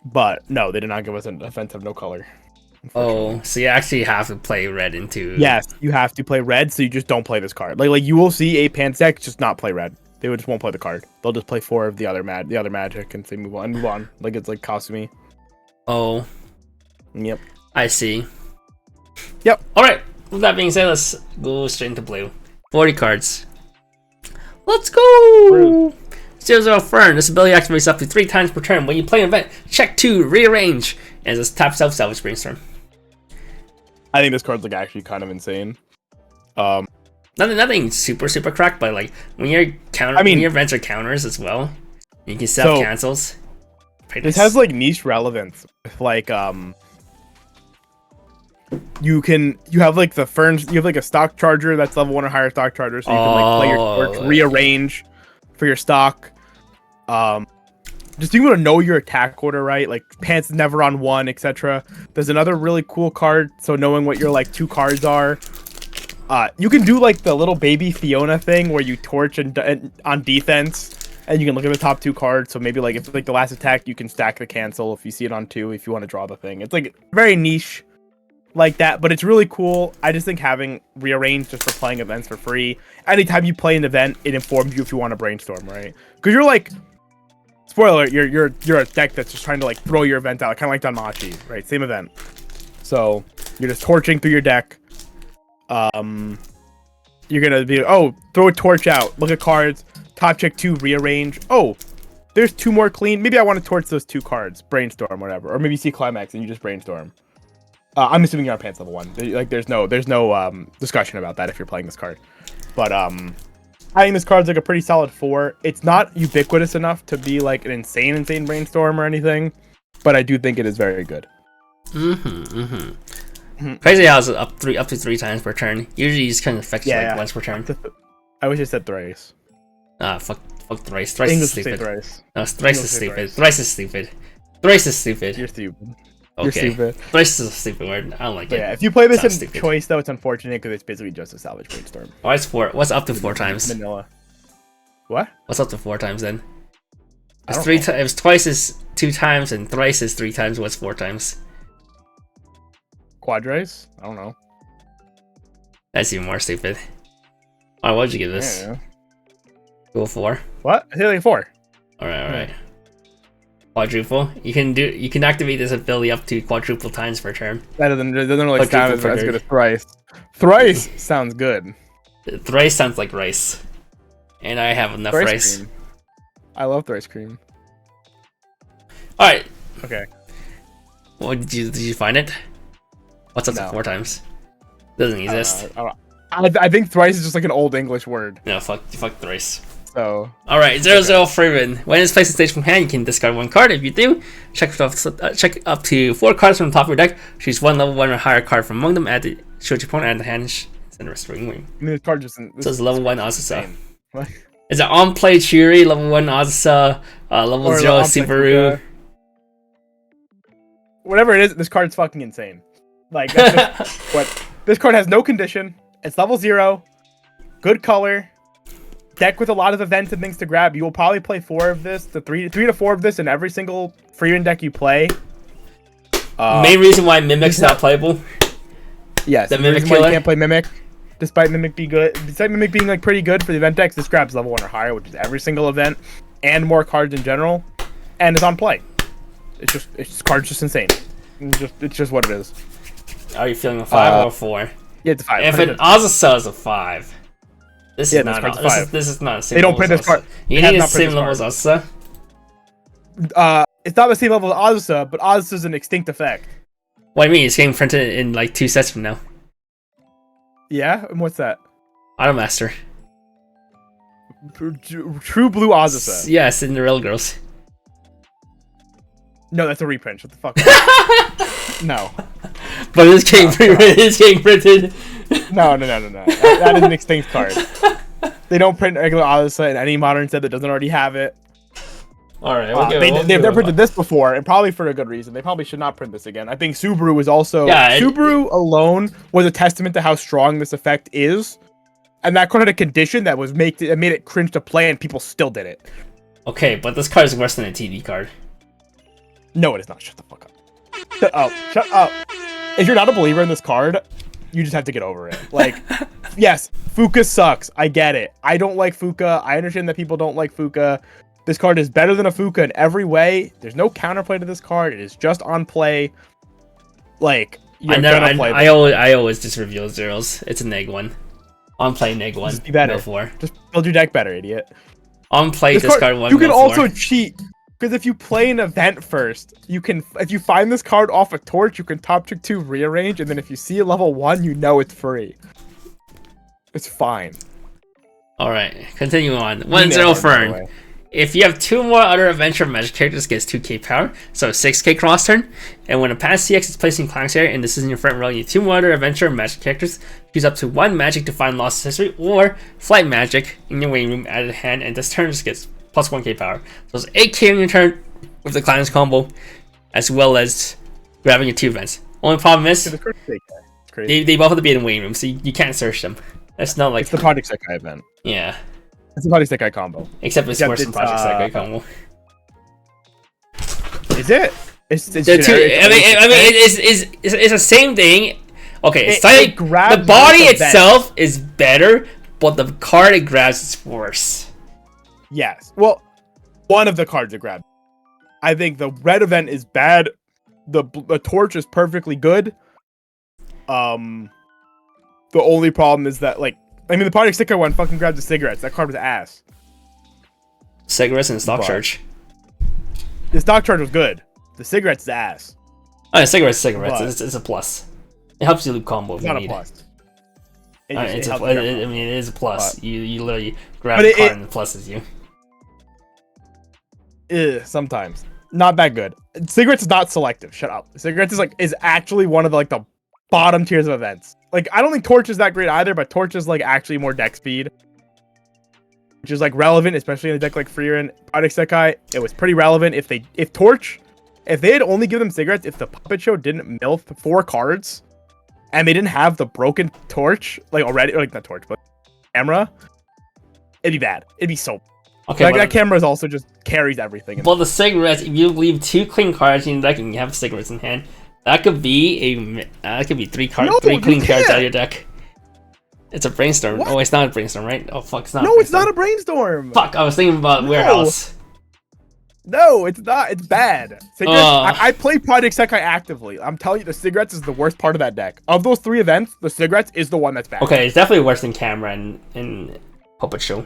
But no, they did not give us an offensive no color.
Oh, so you actually have to play red into...
Yes, you have to play red, so you just don't play this card. Like you will see 8 pants decks just not play red. They just won't play the card. They'll just play 4 of the other magic and say move on. Like it's like Kasumi.
Oh.
Yep.
I see.
Yep.
Alright, with that being said, let's go straight into blue. 40 cards. Let's go! 0/0 Frieren. This ability activates up to 3 times per turn. When you play an event, check 2, rearrange. And this tap self-salvage brainstorm.
I think this card's like actually kind of insane.
Nothing super cracked, but like when your when your events are counters as well, you can set up cancels.
This has like niche relevance. Like you have like the ferns. You have like a stock charger that's level 1 or higher stock charger, so you can like play your torch, rearrange for your stock. Just being able to know your attack order, right? Like pants never on 1, etc. There's another really cool card. So knowing what your like 2 cards are, you can do like the little baby Fiona thing where you torch and on defense, and you can look at the top 2 cards. So maybe like if like the last attack, you can stack the cancel if you see it on 2. If you want to draw the thing, it's like very niche like that, but it's really cool. I just think having rearrange just for playing events for free. Anytime you play an event, it informs you if you want to brainstorm, right? Because you're like. Spoiler, you're a deck that's just trying to like throw your event out, kind of like Danmachi, right? Same event. So you're just torching through your deck. You're gonna be throw a torch out, look at cards, top check 2, rearrange. Oh, there's 2 more clean. Maybe I want to torch those 2 cards, brainstorm, whatever. Or maybe you see climax and you just brainstorm. I'm assuming you're on pants level 1. Like there's no discussion about that if you're playing this card. But I think this card's like a pretty solid 4. It's not ubiquitous enough to be like an insane brainstorm or anything, but I do think it is very good.
Crazy how it's up to 3 times per turn. Usually you just kind of affects like once per turn.
I wish I said thrice.
Fuck thrice. Thrice is stupid.
Thrice.
No, thrice is stupid. Thrice is stupid. Thrice is stupid.
You're stupid.
Okay.
You're stupid.
Thrice is a stupid word. I don't like it.
Yeah, if you play this in
stupid.
choice, though, it's unfortunate because it's basically just a salvage brainstorm.
Why is 4? What's up to 4 times?
Vanilla. What?
What's up to 4 times then? If twice is 2 times and thrice is 3 times, what's 4 times?
Quadrace? I don't know.
That's even more stupid. Alright, what did you give this?
Yeah.
Go 4.
What? I think like 4.
Alright. Quadruple. You can activate this ability up to quadruple times per turn.
That doesn't really sound as good as thrice. Thrice sounds good.
Thrice sounds like rice. And I have enough rice.
Cream. I love thrice cream.
Alright.
Okay.
What did you find it? What's up to 4 times? Doesn't exist.
I think thrice is just like an old English word.
No, fuck thrice.
So.
Alright, 0/0 Frieren. When it's placed in stage from hand, you can discard 1 card. If you do, check up to 4 cards from the top of your deck. Choose 1 level 1 or higher card from among them. Show your opponent at the hand. Send the rest of the ring.
I mean, this card just.
So it's level 1 Azusa.
What?
Is it on play Chiri, level 1 Azusa, level 0 Subaru?
Whatever it is, this card's fucking insane. Like, that's just what. This card has no condition. It's level 0. Good color. Deck with a lot of events and things to grab. You will probably play 4 of this, 3 to 4 of this in every single Frieren deck you play.
Main reason why Mimic's not playable?
Yes,
the Mimic
reason why
killer?
you can't play Mimic. Despite Mimic being like pretty good for the event decks, this grabs level 1 or higher, which is every single event, and more cards in general, and it's on play. It's card's just insane. It's just what it is.
Are you feeling a 5 or a 4?
Yeah, it's a 5.
If an Azusa is a 5, This
Yeah,
is
this
not.
card's a
This is
5.
this is not the same.
They don't
level
print
as
this card.
Azusa. You
They have
need the
not printed
same
this
level as
card.
Azusa.
It's not the same level as Azusa, but Azusa is an extinct effect.
What do you mean? It's getting printed in like 2 sets from now.
Yeah, and what's that?
Automaster.
True Blue Azusa.
Yeah, Cinderella Girls.
No, that's a reprint. Shut the fuck up. No.
But it's getting printed. It's getting printed.
No. That is an extinct card. They don't print regular Azusa in any modern set that doesn't already have it.
Alright,
they've printed this before, and probably for a good reason. They probably should not print this again. I think Subaru was also...
Yeah,
Subaru alone was a testament to how strong this effect is. And that card had a condition that was made it cringe to play, and people still did it.
Okay, but this card is worse than a TV card.
No, it is not. Shut the fuck up. Shut up. Shut up. If you're not a believer in this card, you just have to get over it. Like, yes, Fuka sucks. I get it. I don't like Fuka. I understand that people don't like Fuka. This card is better than a Fuka in every way. There's no counterplay to this card. It is just on play. Like,
I always just reveal zeros. It's a -1. On play -1.
Just be better.
No 4.
Just build your deck better, idiot.
On play discard 1.
You can
no
also
4.
cheat. Because if you play an event first, you can, if you find this card off a torch, you can top trick 2 rearrange, and then if you see a level 1, you know it's free. It's fine.
Alright, continue on. 1-0 Fern. If you have 2 more other Adventure Magic characters, it gets 2k power, so 6k cross turn. And when a past CX is placed in Clank's area and this is in your front row, you have 2 more other Adventure Magic characters. Use up to 1 magic to find lost history, or Flight Magic in your waiting room added hand, and this turn just gets plus 1k power. So it's 8k on your turn with the Clans combo, as well as grabbing your 2 events. Only problem is, they both have to be in the waiting room, so you can't search them. That's not like...
It's the Project Sekai event.
Yeah.
It's the Project Sekai combo.
Except it's worse than Project Sekai combo.
Is it? It's
the same thing. Okay, it's like the body itself is better, but the card it grabs is worse.
Yes. Well, one of the cards it grabbed. I think the red event is bad. The torch is perfectly good. The only problem is that, like, I mean, the Project Sticker one fucking grabbed the cigarettes. That card was ass.
Cigarettes and stock charge.
The stock charge was good. The cigarettes is ass.
Oh, yeah, cigarettes. It's a plus. It helps you loop combo if
it's
you
not
need
a plus.
It. I mean, it is a plus.
But
you literally grab the card and it pluses you.
Sometimes. Not that good. Cigarettes is not selective. Shut up. Cigarettes is actually one of the bottom tiers of events. Like, I don't think Torch is that great either, but Torch is actually more deck speed, which is relevant, especially in a deck like Frieren. Project Sekai, it was pretty relevant. If they had only given them cigarettes, if the puppet show didn't mill 4 cards, and they didn't have the broken torch already, not torch, but camera, it'd be bad. It'd be so. Okay, that camera is also just carries everything.
Well, the cigarettes, if you leave 2 clean cards in your deck and you have cigarettes in hand, that could be 3 clean cards out of your deck. It's a brainstorm. What? Oh, it's not a brainstorm, right? Oh fuck, it's not.
No, it's not a brainstorm.
Fuck, I was thinking about warehouse.
No, it's not. It's bad. I play Project Sekai actively. I'm telling you, the cigarettes is the worst part of that deck. Of those 3 events, the cigarettes is the one that's bad.
Okay, it's definitely worse than camera and puppet show.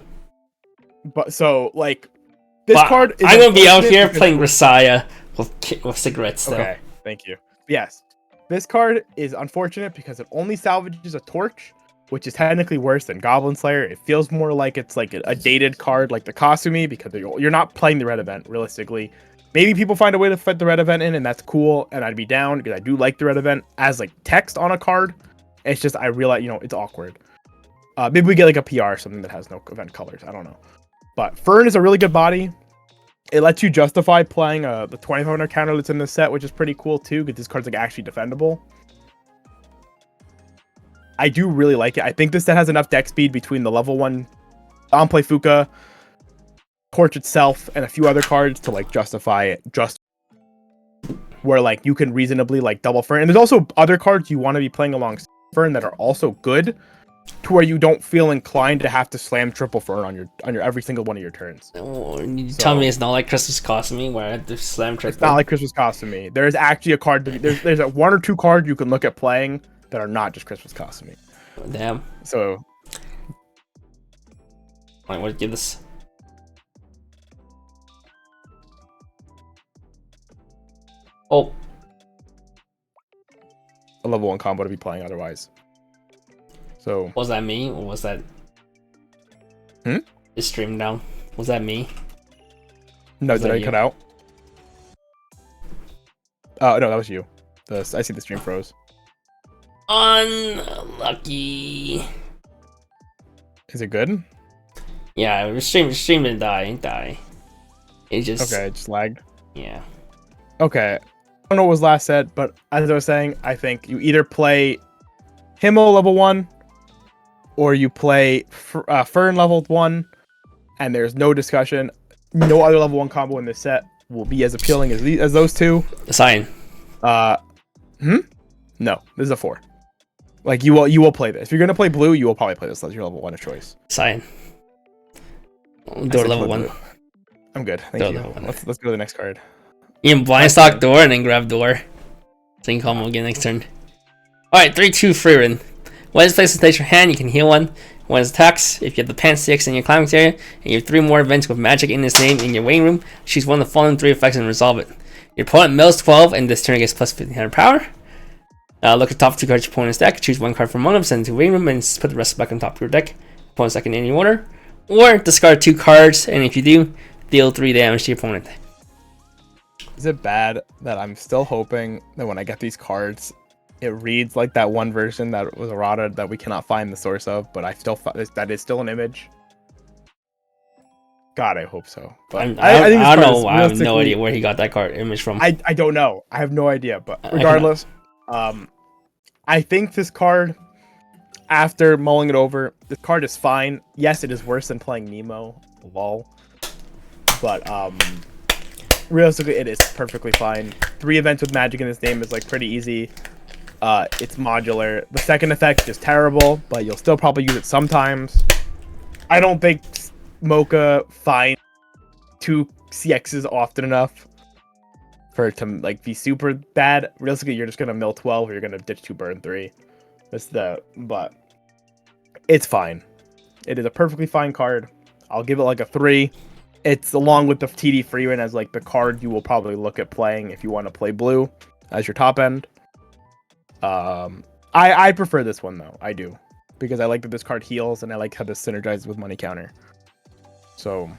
But this card is...
I'm gonna be out here playing Grisaya with cigarettes, though. Okay,
thank you. Yes. This card is unfortunate because it only salvages a torch, which is technically worse than Goblin Slayer. It feels more like it's a dated card like the Kasumi, because you're not playing the red event, realistically. Maybe people find a way to fit the red event in, and that's cool, and I'd be down, because I do like the red event as text on a card. It's just, I realize, it's awkward. Maybe we get a PR or something that has no event colors. I don't know. But Fern is a really good body. It lets you justify playing the 2500 counter that's in this set, which is pretty cool too, because this card's actually defendable. I do really like it. I think this set has enough deck speed between the level 1 on-play Fuka, Torch itself, and a few other cards to justify it. Just where you can reasonably double Fern. And there's also other cards you want to be playing alongside Fern that are also good, to where you don't feel inclined to have to slam triple Fern on your every single one of your turns.
Tell me it's not like Christmas Cosme where I have to slam triple.
It's not like Christmas Cosme. There's actually a card there's 1 or 2 cards you can look at playing that are not just Christmas Cosme.
Damn.
So
Alright, what give this? Oh,
A level 1 combo to be playing otherwise. So
was that me or was that? Is stream down? Was that me?
no,
Was
did
that
I
you?
cut out? Oh no, that was you. I see the stream froze.
Unlucky.
Is it good?
Yeah, stream didn't die. It just
Okay, it just lagged.
yeah.
Okay. I don't know what was last said, but as I was saying, I think you either play Himmel level 1 or you play Fern level 1, and there's no discussion. No other level 1 combo in this set will be as appealing as those two.
Sign.
No, this is a 4. Like you will play this. If you're gonna play blue, you will probably play this as your level 1 of choice.
Sign.
I
Door
said
level
blue.
1.
I'm good. Thank
Door
you.
level 1.
Let's go to the next card.
You can blind stock door and then grab door. Same combo again next turn. Alright, 3-2 Frieren. When it's placed in your hand, you can heal one. When it attacks, if you have the Pan 6 in your climax area, and you have 3 more events with magic in its name in your waiting room, choose one of the following 3 effects and resolve it. Your opponent mills 12, and this turn gets plus 1500 power. Look at the top 2 cards of your opponent's deck, choose 1 card from one of them, send it to waiting room, and put the rest back on top of your deck. Opponent's deck in any order. Or discard 2 cards, and if you do, deal 3 damage to your opponent.
Is it bad that I'm still hoping that when I get these cards, it reads like that one version that was errata that we cannot find the source of, but that is still an image? God, I hope so. But
I
think this
don't
card
know.
is
I have no
realistically-
idea where he got that card image from.
I don't know. I have no idea. But
I
regardless, I think this card, after mulling it over, this card is fine. Yes, it is worse than playing Nemo. Lol. But realistically, it is perfectly fine. 3 events with magic in this name is like pretty easy. It's modular. The second effect is terrible, but you'll still probably use it sometimes. I don't think Mocha finds 2 CXs often enough for it to like be super bad. Realistically, you're just gonna mill 12 or you're gonna ditch 2 burn 3. But it's fine. It is a perfectly fine card. I'll give it like a 3. It's along with the TD Frieren as like the card you will probably look at playing if you want to play blue as your top end. I prefer this one though. I do, because I like that this card heals and I like how this synergizes with money counter. So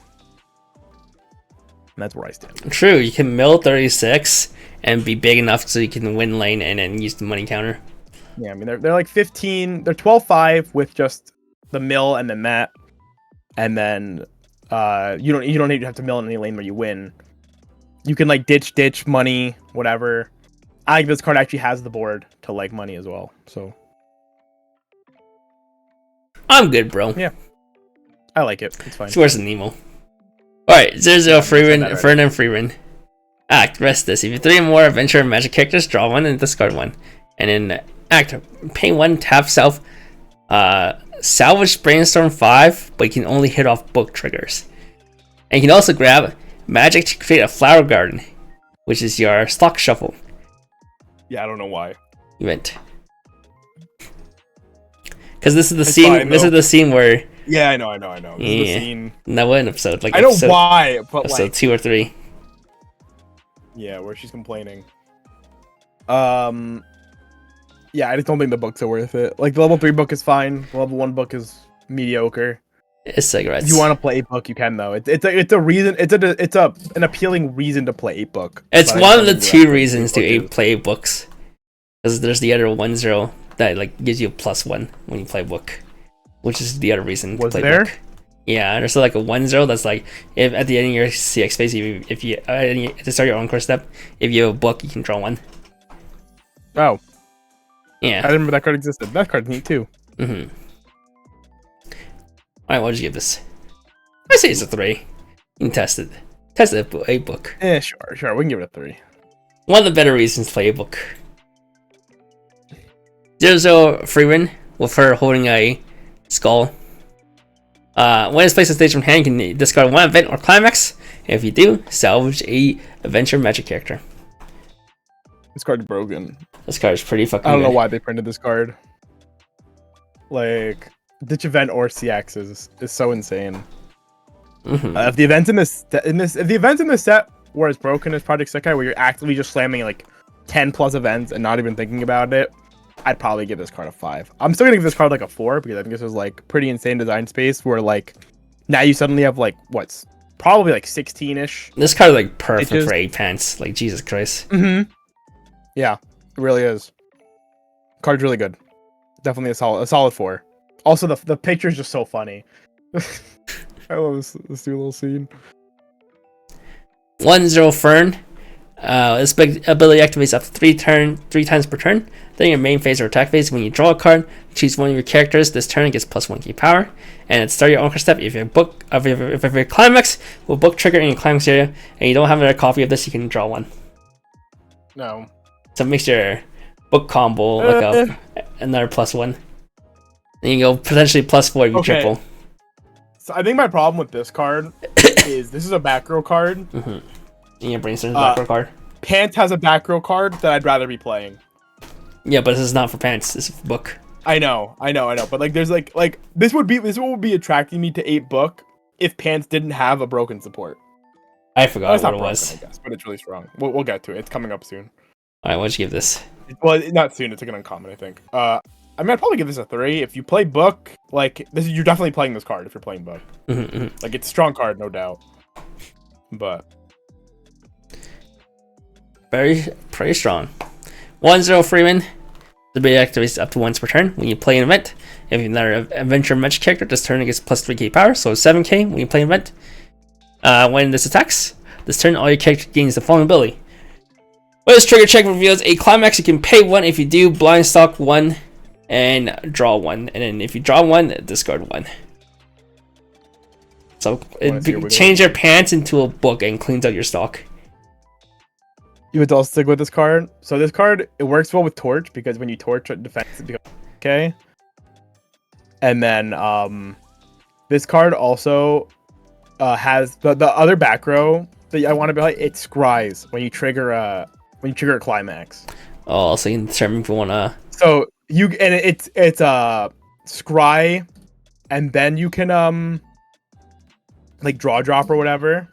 that's where I stand.
True, you can mill 36 and be big enough so you can win lane and then use the money counter.
Yeah, I mean they're like 15. They're 12-5 with just the mill and then that, and then you don't need to have to mill in any lane where you win. You can like ditch money, whatever. I think this card actually has the board to like money as well. So
I'm good, bro.
yeah, I like it. It's fine.
It's worse than Nemo. Alright, 0-0 Frieren,
better.
Ferdinand Frieren. Act, rest this. If you have 3 or more adventure and magic characters, draw 1 and discard 1. And in act, pay 1, tap self, salvage Brainstorm 5, but you can only hit off book triggers. And you can also grab magic to create a flower garden, which is your stock shuffle
Yeah, I don't know why.
event. Because this is the
It's
scene.
fine,
This
though.
is the scene where
Yeah, I know. This is the
Yeah.
scene.
no one episode, like
I know
episode,
why, but
episode
like
2 or 3.
yeah, where she's complaining. Yeah, I just don't think the books are worth it. Like the level 3 book is fine. The level 1 book is mediocre.
It's cigarettes.
If you want to play 8 book, you can though. It's a reason. It's an appealing reason to play 8 book.
It's
But I
one of the
don't think
2
that's what
reasons to
8 book is.
play books. Because there's the other 1-0 that like gives you a +1 when you play book, which is the other reason to
Was
play
there?
book. Yeah, there's like a 1-0 that's like if at the end of your CX phase, if you to start your own course step, if you have a book, you can draw 1.
Oh, I
Yeah.
didn't remember that card existed. That card's neat too.
Mm-hmm. Alright, what did you give this? I say it's a 3. You can test it. Test it, a book.
Sure. We can give it a 3.
One of the better reasons to play a book. 0-0 Frieren with her holding a skull. When it's placed on stage from hand, you can discard 1 event or climax. And if you do, salvage a adventure magic character.
This card's broken.
This card is pretty fucking
I don't know
good.
why they printed this card. Like, Ditch event or CX is so insane.
Mm-hmm.
If the events in this set were as broken as Project Sekai, where you're actively just slamming like 10 plus events and not even thinking about it, I'd probably give this card a 5. I'm still gonna give this card like a 4 because I think this is like pretty insane design space where like now you suddenly have like what's probably like 16-ish.
This card is like perfect for 8 pants. Like Jesus Christ.
Mm-hmm. Yeah, it really is. Card's really good. Definitely a solid 4. Also, the picture is just so funny. I love this new little scene.
1-0 Frieren. This ability activates up to 3 times per turn. During your main phase or attack phase, when you draw a card, choose one of your characters. This turn it gets +1 key power. And at the start of your own step, if your climax will book trigger in your climax area, and you don't have another copy of this, you can draw one.
No.
So it makes your book combo look up another +1. Then you go potentially +4 if you triple.
So I think my problem with this card is this is a back row card.
Mm-hmm. And your brainstorm's back row card.
Pants has a back row card that I'd rather be playing.
Yeah, but this is not for Pants. This is for book.
I know. But like, there's like this would be attracting me to 8 book if Pants didn't have a broken support.
I forgot what
broken,
it was.
I guess, but it's really strong. We'll get to it. It's coming up soon.
All right, what'd you give this?
Well, not soon. It's like an uncommon, I think. I mean, I'd probably give this a 3. If you play book, like you're definitely playing this card if you're playing book.
Mm-hmm.
Like it's a strong card, no doubt. But
pretty strong. 1-0 Frieren. The ability activates up to once per turn when you play an event. If you're another adventure match character, this turn it gets +3 key power, so 7k when you play an event. When this attacks, this turn all your character gains the following ability. When this trigger check reveals a climax, you can pay 1. If you do, blind stock 1 and draw 1. And then if you draw 1, discard 1. So change your Pants into a book and cleans out your stock.
You would also stick with this card. So this card, it works well with Torch because when you torch it, defense it becomes okay. And then this card also has the other back row that I want to be like, it scries when you trigger a climax.
Oh, so you can determine if you wanna.
So it's scry, and then you can like draw drop or whatever.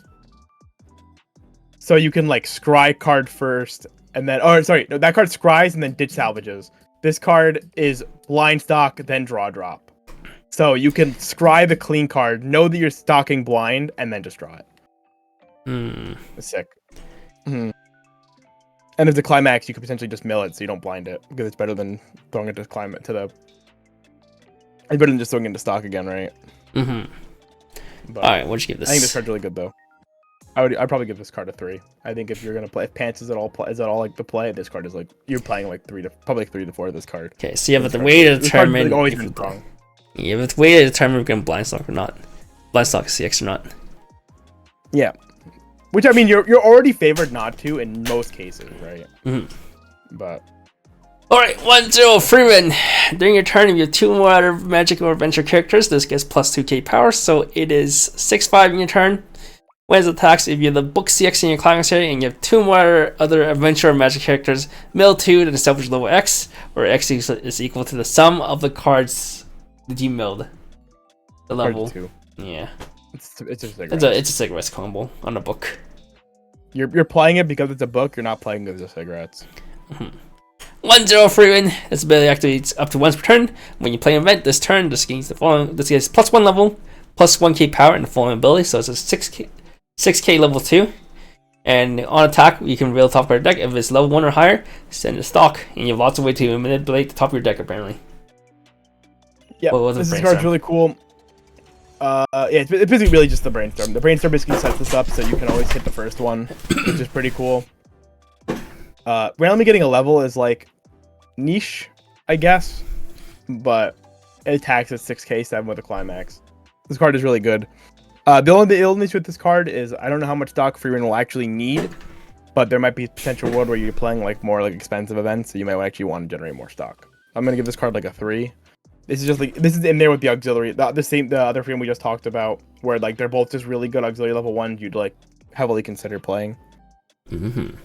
So you can like scry card first, and then that card scries and then ditch salvages. This card is blind stock, then draw drop. So you can scry the clean card, know that you're stocking blind, and then just draw it. It's sick. And if the climax, you could potentially just mill it so you don't blind it, because it's better than throwing it to climate to the. It's better than just throwing it into stock again, right?
Mm-hmm. All right, what'd you give this?
I think this card's really good though. I'd probably give this card a 3. I think if you're gonna play, if Pants is at all like the play, this card is like you're playing like 3 to 4 of this card.
Okay, so you have the way to determine.
Like always been strong.
You have the way to determine if you're gonna blind stock or not. Blind stock CX or not.
Yeah, which I mean you're already favored not to in most cases, right?
Mm-hmm.
But.
Alright, 1-0 Frieren. During your turn, if you have 2 more other magic or adventure characters, this gets +2k power, so it is 6-5 in your turn. When it attacks, if you have the book CX in your climax area and you have 2 more other adventure or magic characters, mill 2 to establish level X, where X is equal to the sum of the cards that you milled. The level.
2.
Yeah.
It's a cigarette.
It's a cigarettes combo on a book.
You're playing it because it's a book, you're not playing it as cigarettes.
1-0 Frieren. This ability activates up to once per turn. When you play an event, this turn, this gains +1 level, +1k power in the following ability, so it's a 6k level 2. And on attack, you can reveal the top of your deck. If it's level 1 or higher, send a stock. And you have lots of way to manipulate the top of your deck, apparently.
Yeah, this card's really cool. It's basically really just the brainstorm. The brainstorm basically sets this up so you can always hit the first one, which is pretty cool. Randomly getting a level is like niche, I guess, but it attacks at 6k 7 with a climax. This card is really good. The only illness with this card is I don't know how much stock Frieren will actually need, but there might be a potential world where you're playing like more like expensive events, so you might actually want to generate more stock. I'm gonna give this card like a 3. This is just like this is in there with the auxiliary, the other Frieren we just talked about, where like they're both just really good auxiliary level 1s you'd like heavily consider playing.
Mm-hmm.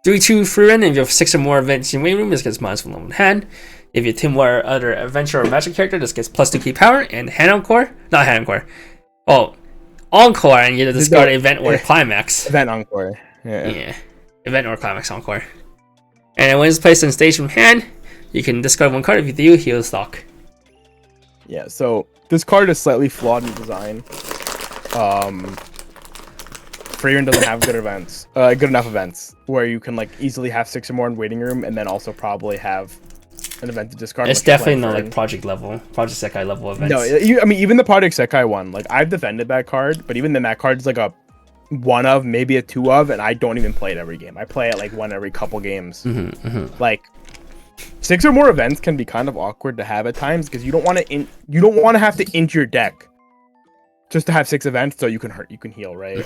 3-2 Frieren. If you have 6 or more events in waiting room, this gets -1 level in hand. If you have 2 more other adventure or magic character, this gets +2 key power. And hand encore, not hand encore. Oh, encore, and you discard event or climax.
Event encore.
Yeah. Event or climax encore. And when it's placed on stage from hand, you can discard 1 card. If you do, heal stock.
Yeah, so this card is slightly flawed in design. Frieren doesn't have good enough events where you can like easily have 6 or more in waiting room, and then also probably have an event to discard.
It's definitely not like Project Sekai level events.
No, I mean even the Project Sekai one, like I've defended that card, but even then that card's like a 1 of, maybe a 2 of, and I don't even play it every game. I play it like 1 every couple games. Like 6 or more events can be kind of awkward to have at times because you don't want to have to int your deck just to have 6 events so you can heal, right?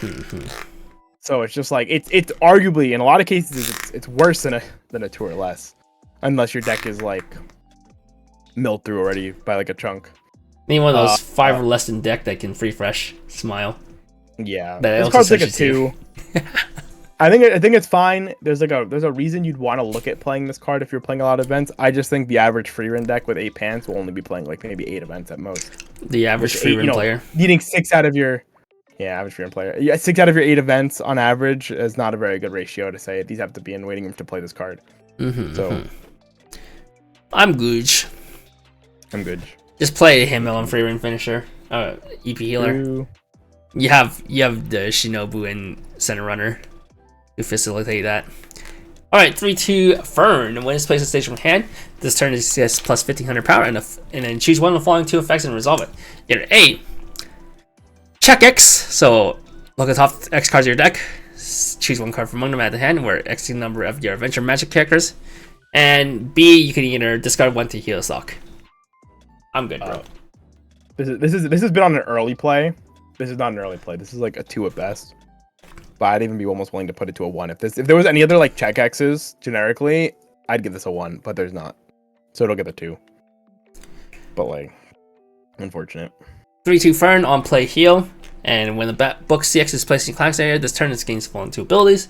So it's just like it's arguably in a lot of cases it's worse than a 2 or less, unless your deck is like milled through already by like a chunk.
Need one of those 5 or less in deck that can free fresh smile.
Yeah, this card's like a 2. I think it's fine. There's a reason you'd want to look at playing this card if you're playing a lot of events. I just think the average Frieren deck with 8 pants will only be playing like maybe 8 events at most.
The average Frieren player
needing 6 out of your average Frieren player. Yeah, 6 out of your 8 events on average is not a very good ratio to say. These have to be in waiting room to play this card. So
I'm good. Just play him on Frieren finisher. EP healer. You have the Shinobu and Center Runner to facilitate that. Alright, 3-2 Fern. When it's placed on stage from hand, this turn is gets plus 1500 power, and then choose one of the following 2 effects and resolve it. Either A, check X, so look at the top X cards of your deck, choose 1 card from among them at the hand, where X is the number of your adventure magic characters, and B, you can either discard 1 to heal stock. I'm good, bro.
This has been on an early play. This is not an early play. This is like a 2 at best. But I'd even be almost willing to put it to a 1. If there was any other like check X's generically, I'd give this a 1, but there's not. So it'll get the 2. But like, unfortunate.
3-2 Fern on play heal, and when the book CX is placed in class area, this turn it gains following 2 abilities.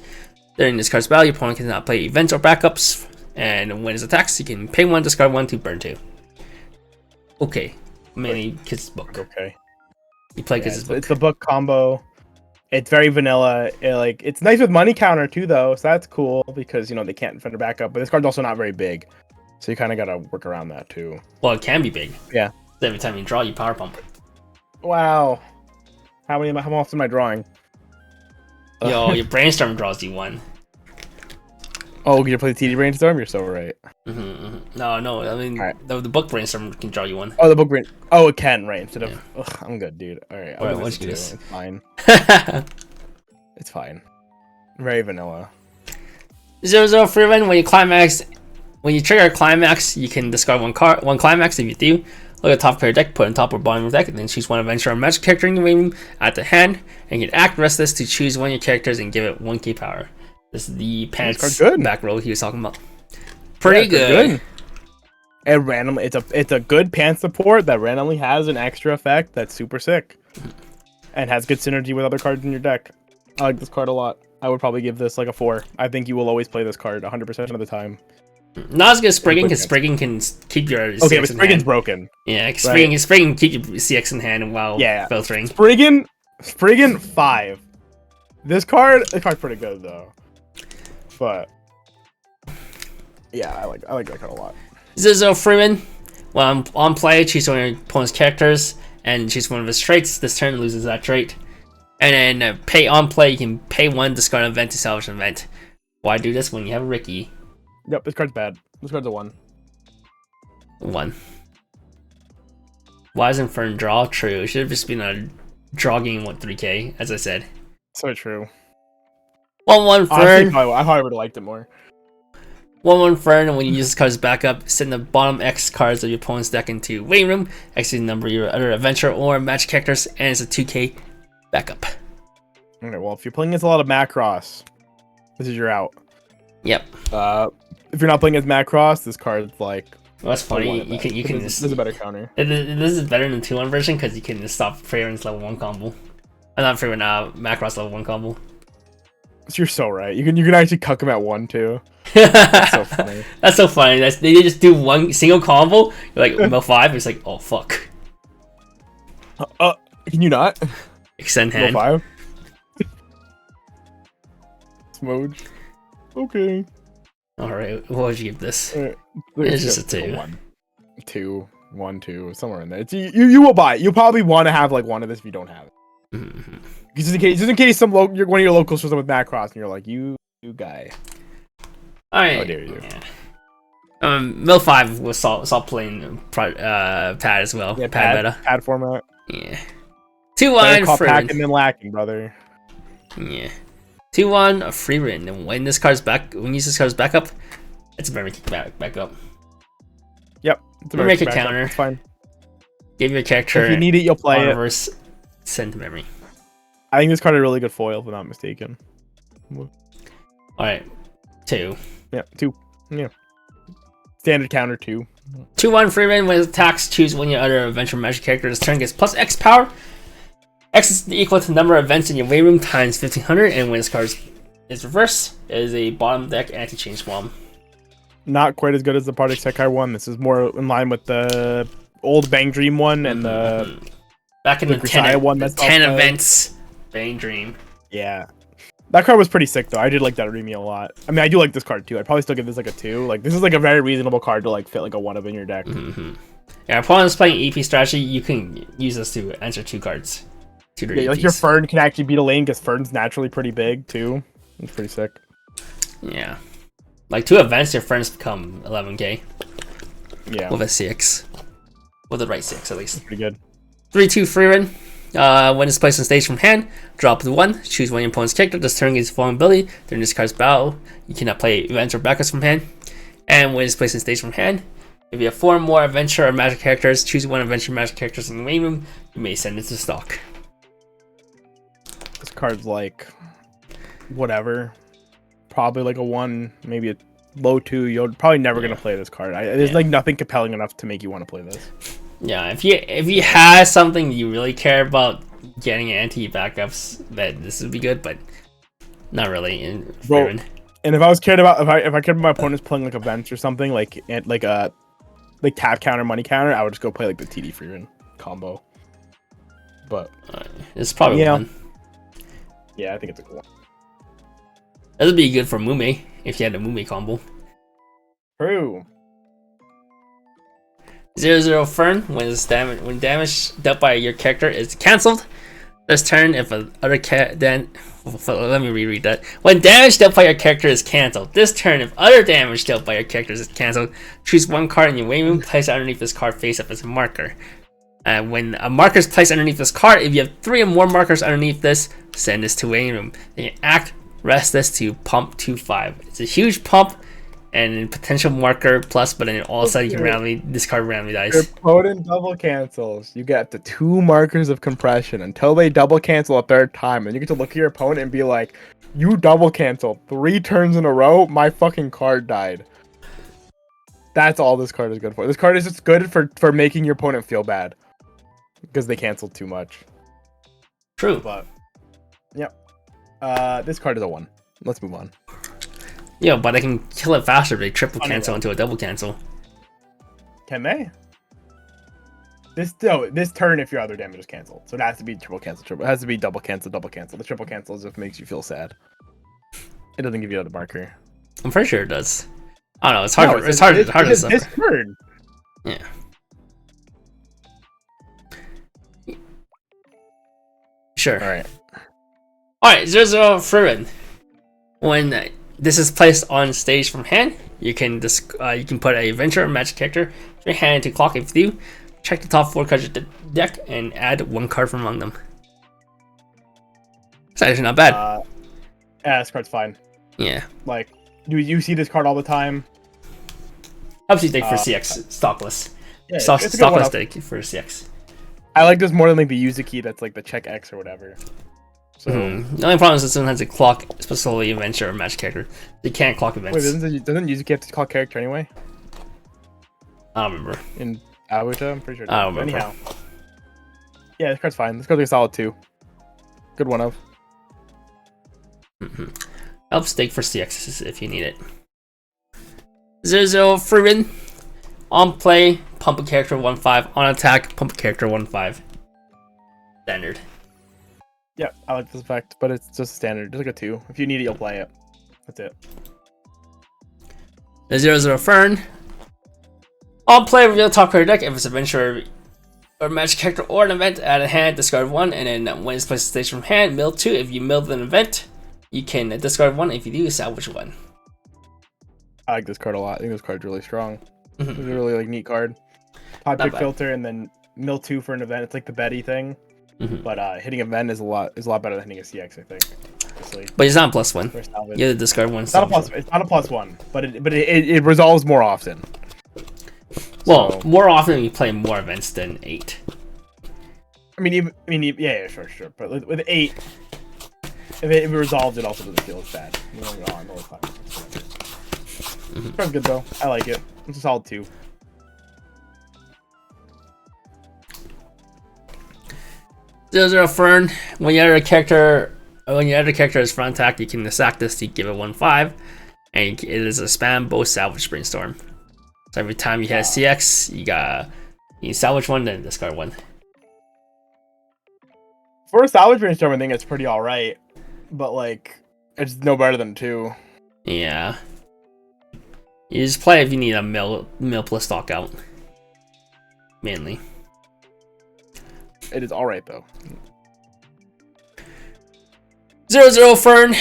During this card's battle, your opponent cannot play events or backups, and when it attacks, you can pay 1, discard 1 to burn 2. Okay, many kids book.
Okay.
You play kids book.
It's the book combo. It's very vanilla. It's nice with money counter too, though, so that's cool because they can't defend or backup. But this card's also not very big, so you kind of gotta work around that too.
Well, it can be big.
Yeah.
Every time you draw, you power pump.
Wow. How often am I drawing?
Yo, your brainstorm draws you 1.
Oh, you play the TD brainstorm? You're so right.
No, I mean the book brainstorm can draw you 1.
Oh, the book brain. Oh, it can, right? Instead of. Ugh, I'm good, dude. All right.
Let's do this.
It's fine. It's fine. Very vanilla.
0-0 Frieren. When you trigger a climax, you can discard 1 climax. If you do, look at the top of your deck, put it on top or bottom of your deck, and then choose 1 adventure or magic character in your room at the hand, and you can act restless to choose 1 of your characters and give it 1 key power. This is the pants back row he was talking about. Pretty good.
And randomly, it's a good pants support that randomly has an extra effect that's super sick, and has good synergy with other cards in your deck. I like this card a lot. I would probably give this like a 4. I think you will always play this card 100% of the time.
Not as good as Spriggan, because Spriggan can keep your CX
okay, but Spriggan's broken.
Yeah, Spriggan can keep your CX in hand while filtering.
Spriggan 5. This card's pretty good though. But yeah, I like that card a lot.
Zizo Freeman. When on play, choose one of your opponent's characters and choose one of his traits. This turn loses that trait. And then pay on play, you can pay 1, discard an event to salvage an event. Why do this when you have a Ricky?
Yep, this card's bad. This card's a 1.
1. Why isn't Fern draw? True. It should have just been a draw game 3K, as I said.
So true.
1-1 Fern.
I probably would have liked it more.
1-1 Fern, and when you use this card's backup, send the bottom X cards of your opponent's deck into waiting room. X is the number of your other adventure or match characters, and it's a 2K backup.
Okay, well, if you're playing against a lot of Macross, this is your out.
Yep.
If you're not playing as Macross, this card's like.
Well, that's funny. You can.
This is a better counter.
This is better than the 2-1 version because you can just stop Frieren's level 1 combo. Not Frieren, Macross level 1 combo.
You're so right. You can actually cuck him at 1 too. That's so funny.
That's so funny. They just do one single combo. You're like mill 5. It's like, oh fuck.
Can you not?
Extend hand.
Mill 5. Smooge. Okay.
All right. What would you give this?
It's
just a 2.
1, 2, somewhere in there. It's, you will buy it. You'll probably want to have like one of this if you don't have it.
Mm-hmm.
Just in case one of your locals shows up with Macross and you're like, you guy.
All right.
How dare you?
Yeah. Mill 5 was stop playing pad as well.
Yeah,
pad meta.
Pad format.
Yeah. 2-1
Frieren.
Frieren.
And then lacking, brother.
Yeah. 2-1 Frieren. And when this card's back, when you use this card's backup, it's a memory kick back up.
Yep. It's a
memory kick counter.
It's fine.
Give your character.
If you need it, you'll play it.
Reverse. Send to memory.
I think this card is a really good foil, if I'm not mistaken.
Alright. 2.
Yeah, 2. Yeah. Standard counter 2.
2-1 Frieren. When it attacks, choose one of your other adventure magic character. This turn gets plus X power. X is equal to the number of events in your way room times 1500, and when this card is reversed, it is a bottom deck anti-change bomb.
Not quite as good as the Project Sekai one. This is more in line with the old Bang Dream one and the
back in the 10
one.
That's 10 events. Bang Dream.
Yeah. That card was pretty sick though. I did like that Remy a lot. I mean, I do like this card too. I'd probably still give this like a 2. Like this is like a very reasonable card to like fit like a 1 of in your deck.
Yeah, opponents playing EP strategy, you can use this to answer 2 cards.
Yeah, like your Fern can actually beat a lane because Fern's naturally pretty big too. It's pretty sick.
Yeah. Like 2 events, your Ferns become 11k.
Yeah.
With a 6. With the right 6 at least.
That's pretty good.
3-2 Frieren. When it's placed on stage from hand, drop the 1. Choose one of your opponent's character. This turn gets vulnerability. During this card's battle, you cannot play events or backups from hand. And when it's placed on stage from hand, if you have 4 more adventure or magic characters, choose one adventure or magic characters in the main room. You may send it to stock.
This card's like whatever. Probably like a 1, maybe a low 2. You're probably never gonna play this card. There's like nothing compelling enough to make you want to play this.
Yeah, if you have something you really care about getting anti backups, that this would be good, but not really in Frieren.
And if I was cared about, if I cared about my opponents playing like events or something like tap counter, money counter, I would just go play like the TD Frieren combo. But
it's probably 1.
Yeah, I think it's a cool one.
That would be good for Mume if you had a Mume combo.
True.
0-0 Fern. When damage dealt by your character is cancelled. This turn, if other let me reread that. When damage dealt by your character is cancelled. This turn, if other damage dealt by your character is cancelled, choose 1 card in your way room, place it underneath this card face up as a marker. And when a marker is placed underneath this card, if you have 3 or more markers underneath this, send this to waiting room. Then you rest this to pump 2-5. It's a huge pump and potential marker plus, but then all of a sudden you can discard randomly dice.
Your opponent double cancels. You get the 2 markers of compression until they double cancel a 3rd time, and you get to look at your opponent and be like, "You double canceled 3 turns in a row. My fucking card died." That's all this card is good for. This card is just good for making your opponent feel bad because they canceled too much.
True.
But yep. This card is a 1. Let's move on.
Yeah, but I can kill it faster if they triple cancel into a double cancel.
Can they? This turn if your other damage is canceled. So it has to be triple cancel, triple. It has to be double cancel, double cancel. The triple cancel just makes you feel sad. It doesn't give you another marker.
I'm pretty sure it does. I don't know, it's hard. It's hard to suffer.
This turn.
Yeah. Sure.
Alright.
Alright, 0-0 Frieren. When this is placed on stage from hand, you can put a adventure or magic character from your hand into clock if you check the top 4 cards of the deck and add 1 card from among them. It's actually not bad.
Yeah, this card's fine.
Yeah.
Like, do you see this card all the time?
Obviously, deck for CX stockless.
Yeah,
stockless deck for CX.
I like this more than like the Yuzuki that's like the check X or whatever. So
The only problem is that sometimes they clock specifically adventure or match character. They can't clock events.
Wait, doesn't Yuzuki have to clock character anyway?
I don't remember.
In Abuta, I'm pretty sure.
I don't remember.
Anyhow. Yeah, this card's fine. This card's like a solid 2. Good one of.
Helps dig for CX if you need it. 0-0 Frieren. On play, pump a character 1-5. On attack, pump a character 1-5. Standard.
Yeah, I like this effect, but it's just standard. Just like a 2. If you need it, you'll play it. That's it.
The 0-0 Fern. On play, reveal top card deck if it's adventure or magic character or an event. Add a hand, discard 1, and then when it's placed station from hand, mill 2. If you milled an event, you can discard 1. If you do, salvage 1.
I like this card a lot. I think this card's really strong. It's a really like neat card. Object filter and then mill 2 for an event. It's like the Betty thing. But hitting event is a lot better than hitting a CX, I think. Obviously.
But it's not a +1. You have to discard 1.
It's not a +1, but it resolves more often.
Well, more often you play more events than 8.
Yeah, sure. But with 8, if it resolves, it also doesn't feel as bad. Card's good though. I like it. It's a solid 2.
0-0 Fern. When you add a character as front attack, you can sack this to give it 1-5, and it is a spam both salvage brainstorm. So every time you hit a CX, you salvage 1, then discard 1.
For a salvage brainstorm, I think it's pretty alright, but like it's no better than 2.
Yeah. You just play if you need a mill plus stock out. Mainly.
It is alright though.
0-0 Fern.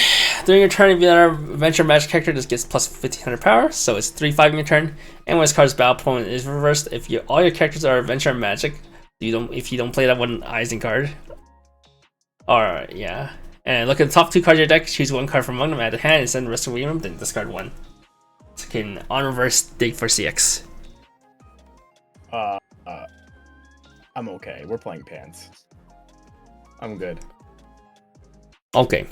During your turn, if you have an adventure magic character, this gets plus 1500 power, so it's 3-5 in your turn. And when this card's battle point is reversed, if all your characters are adventure magic, if you don't play that one Eisen card. Alright, yeah. And look at the top 2 cards of your deck, choose 1 card from among them, add a hand, and send the rest to them, then discard 1. So you can on reverse dig for CX.
I'm okay. We're playing pants. I'm good.
Okay.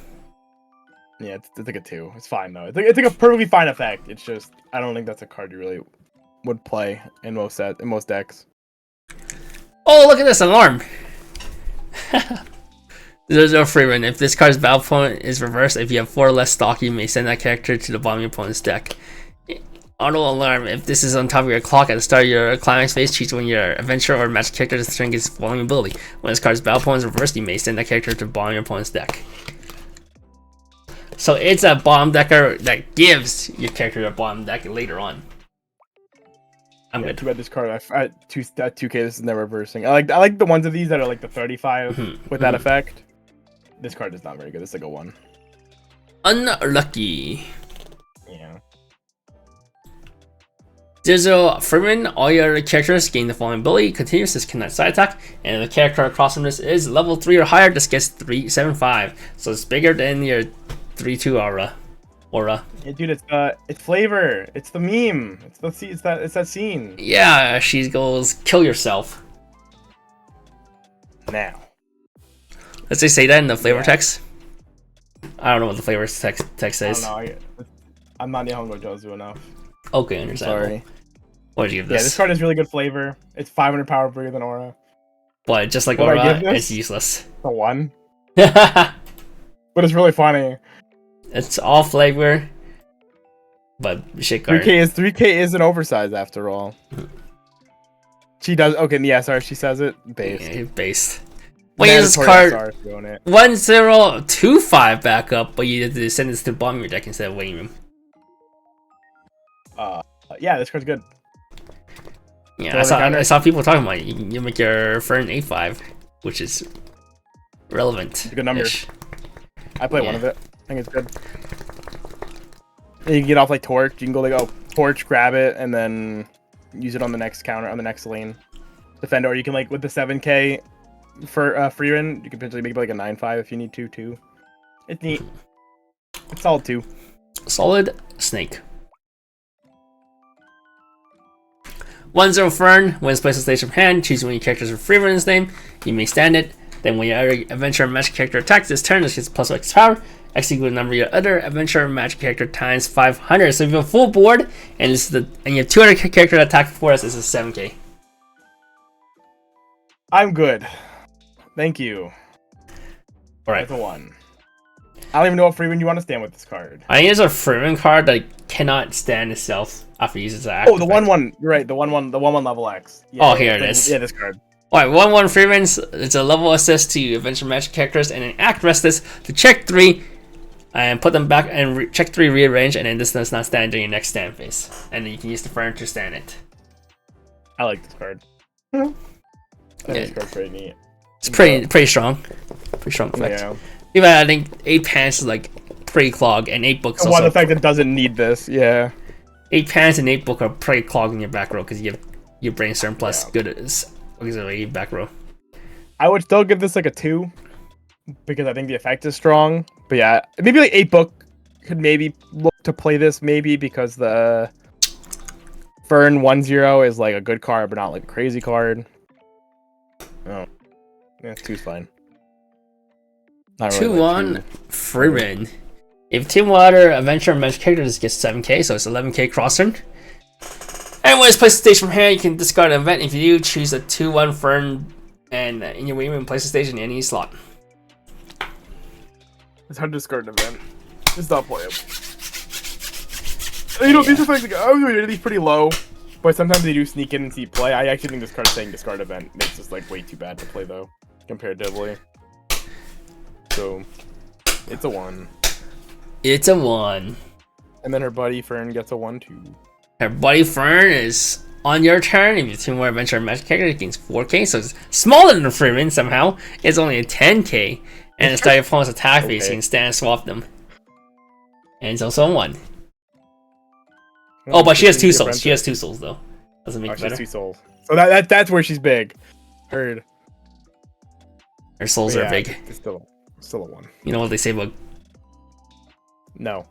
Yeah, it's like a 2. It's fine though. It's like a perfectly fine effect. It's just I don't think that's a card you really would play in most decks.
Oh, look at this alarm! There's no Frieren. If this card's battle point is reversed, if you have 4 or less stock, you may send that character to the bottom of your opponent's deck. Auto alarm. If this is on top of your clock at the start of your climax phase, choose when your adventure or magic character this turn gets following ability. When this card's battle point is reversed, you may send that character to the bottom of your opponent's deck. So it's a bottom decker that gives your character a bottom deck later on. I'm good.
Too bad this card at 2K this is never reversing. I like the ones of these that are like the 35 with that effect. This card is not very good. It's like a 1.
Unlucky.
Yeah.
0-0 Frieren. All your other characters gain the following ability. Continuous, this cannot side attack. And the character across from this is level 3 or higher. This gets 3/7/5. So it's bigger than your 3/2 aura. Yeah,
dude, it's flavor. It's the meme. It's that scene.
Yeah, she goes kill yourself.
Now.
Let's say that in the flavor text. I don't know what the flavor text is.
I don't know. I'm not Nihongo Jozu enough.
Okay, understandable.
Sorry.
What did you give this?
Yeah, this card is really good flavor. It's 500 power bigger than Aura.
But just like Aura, it's useless.
A 1? But it's really funny.
It's all flavor, but shit card.
3K is an oversize after all. She does. Okay, yeah, sorry, she says it. Based.
Yeah, based. Wait, this card 1025 back up, but you had to send this to the bottom of your deck instead of waiting room.
Yeah, this card's good.
Yeah, I saw people talking about it. You make your Fern 8/5, which is relevant.
It's a good number. I play one of it. I think it's good. And you can get off like Torch. You can go like Torch, grab it, and then use it on the next counter on the next lane. Defend, or you can like with the 7K for Frieren, you can potentially make it like a 9/5 if you need to too. It's neat. It's solid 2.
Solid snake. 1-0 Fern. When it's placed on stage from hand, choose one of your characters with Frieren's name. You may stand it. Then when your other adventure or magic character attacks this turn, this gets plus X power. X equals the number of your other adventure or magic character times 500. So if you have a full board and you have 200 character that attack before us, this is 7K.
I'm good. Thank you.
Alright.
That's a 1. I don't even know what Frieren you want to stand with this card.
I think it's a Frieren card that cannot stand itself after it uses its
Oh, the 1/1. You're right. The 1/1 level X.
Yeah, here it is.
Yeah, this card.
Alright, 1/1 Frieren's. It's a level assist to adventure magic characters, and an act restless to check 3 and put them back and check 3 rearrange, and then this does not stand during your next stand phase. And then you can use the Frieren to stand it.
I like this card. This card's pretty neat.
It's pretty strong. Pretty strong effect.
Yeah.
Even I think 8 pants is like pretty clog, and 8 books.
One effect that doesn't need this. Yeah.
8 pants and 8 book are pretty clogging your back row because you have your brainstorm plus good as auxiliary back row.
I would still give this like a 2 because I think the effect is strong. But yeah, maybe like 8 book could maybe look to play this maybe because the Fern 1/0 is like a good card but not like a crazy card. Oh, yeah, 2's fine.
2/1 Frieren. If Team Water Adventure Magic characters gets 7k, so it's 11k cross turn. And when it's placed stage from hand, you can discard an event. If you do, choose a 2/1 Fern and in your wing and place a stage in any slot.
It's hard to discard an event. It's not playable. You know, these effects, I was doing these pretty low, but sometimes they do sneak in and see play. I actually think this card saying discard event makes this like way too bad to play though, comparatively. So, it's a 1.
It's a 1.
And then her buddy Fern gets a 1/2.
Her buddy Fern is on your turn. If you two more adventure magic character, it gains 4k, so it's smaller than Frieren somehow. It's only a 10k, and it's got your opponent's attack phase, so you can stand swap them. And it's also a 1. Oh, but she has 2 souls. She has 2 souls though. Doesn't make it better.
She has 2 souls. So that's where she's big. Heard.
Her souls are big.
It's still a 1.
You know what they say about
No.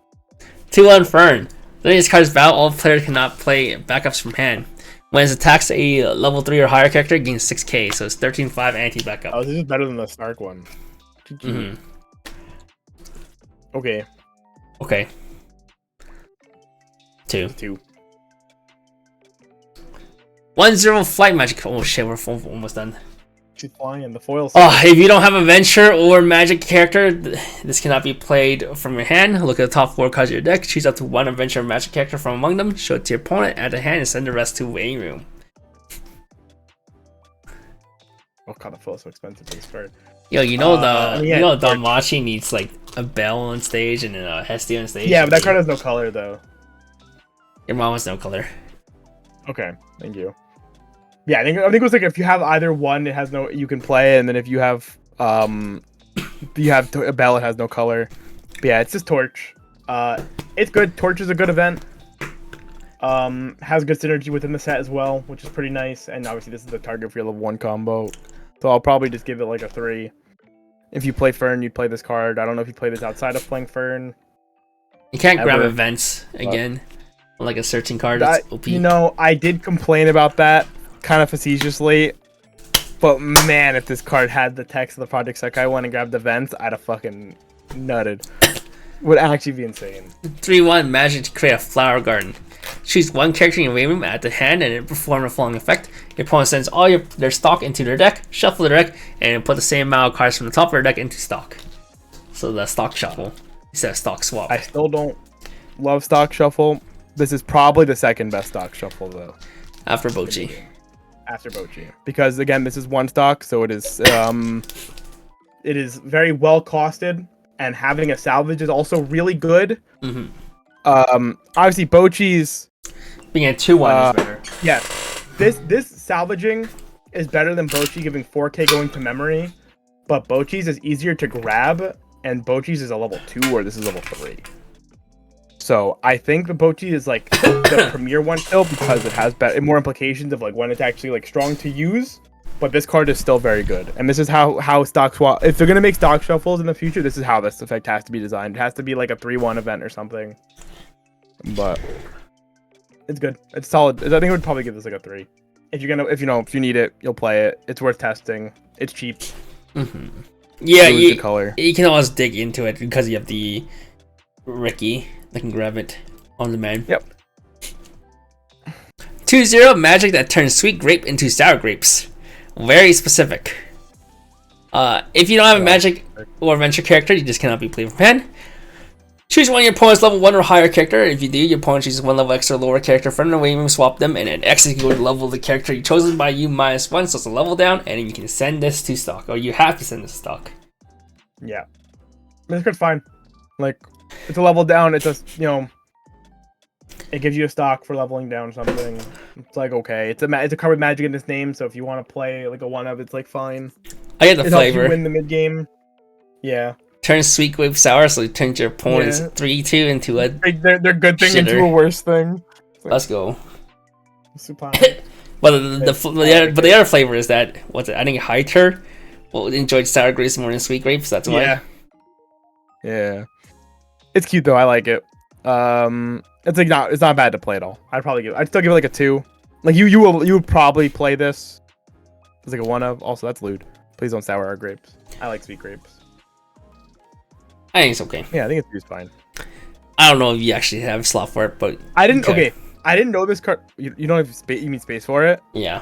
2/1 Fern. During this card's battle, all players cannot play backups from hand. When it attacks a level 3 or higher character, it gains 6k, so it's 13/5 anti-backup.
Oh, this is better than the Stark one. Okay.
Okay. 2. 1/0 Flight Magic. Oh shit, we're almost done.
She's flying the foil.
Oh, if you don't have a Venture or Magic character, this cannot be played from your hand. Look at the top 4 cards of your deck. Choose up to 1 Adventure or Magic character from among them. Show it to your opponent, add a hand, and send the rest to waiting room.
Oh god, the foil's so expensive for this card.
Yo, you know Danmachi needs like a Bell on stage and a Hestia on stage.
Yeah, but that card has no color though.
Your mom has no color.
Okay, thank you. Yeah, I think it was like if you have either one, it has no you can play, and then if you have a Bell, it has no color. But yeah, it's just Torch. It's good. Torch is a good event. Has good synergy within the set as well, which is pretty nice. And obviously, this is the target for your level 1 combo, so I'll probably just give it like a 3. If you play Fern, you'd play this card. I don't know if you play this outside of playing Fern.
You can't grab events again, like a searching card. It's OP.
You know, I did complain about that kind of facetiously, but man, if this card had the text of the Project Sekai one and grabbed events, I'd have fucking nutted. Would actually be insane.
3/1 Magic to create a flower garden. Choose 1 character in your waiting room, add the hand, and then perform the following effect. Your opponent sends all their stock into their deck, shuffle their deck, and put the same amount of cards from the top of their deck into stock. So the stock shuffle instead of stock swap.
I still don't love stock shuffle. This is probably the second best stock shuffle though.
After Bochi.
After Bochi. Because again, this is 1 stock, so it is very well costed, and having a salvage is also really good. Obviously Bochi's
being a 2/1 is better.
Yeah. This salvaging is better than Bochi giving 4k going to memory, but Bochi's is easier to grab, and Bochi's is a level 2 where this is level 3. So I think the Bochi is like the premier one still because it has more implications of like when it's actually like strong to use. But this card is still very good, and this is how stock swap. If they're gonna make stock shuffles in the future, this is how this effect has to be designed. It has to be like a 3/1 event or something. But it's good. It's solid. I think I would probably give this like a 3. If you need it, you'll play it. It's worth testing. It's cheap.
Yeah, you can always dig into it because you have the Ricky that can grab it on demand.
Yep.
2/0 Magic that turns sweet grape into sour grapes. Very specific. If you don't have a magic or adventure character, you just cannot be played from hand. Choose one of your opponent's level 1 or higher character. If you do, your opponent chooses one level extra lower character from the way, swap them, and then execute the level of the character chosen by you -1, so it's a level down, and then you can send this to stock, or you have to send this to stock.
Yeah. This card's fine. Like, it's a level down, it just, it gives you a stock for leveling down something. It's like, okay. It's a card with magic in its name, so if you want to play like a 1-of, it's like fine.
I get the flavor.
Helps you win the mid-game. Yeah.
Turns sweet grape sour, so it turns your opponent's 3/2 into a
they're good thing into a worse thing.
Like, let's go.
Super.
But the other flavor is that I think high tier will enjoy sour grapes more than sweet grapes. That's why.
Yeah. It's cute though. I like it. It's like it's not bad to play at all. I'd still give it like a 2. Like you would probably play this. It's like a 1-of. Also, that's lewd. Please don't sour our grapes. I like sweet grapes.
I think it's okay.
Yeah, I think it's fine.
I don't know if you actually have slot for it, but
I didn't. Okay, I didn't know this card. You don't have space. You mean space for it?
Yeah.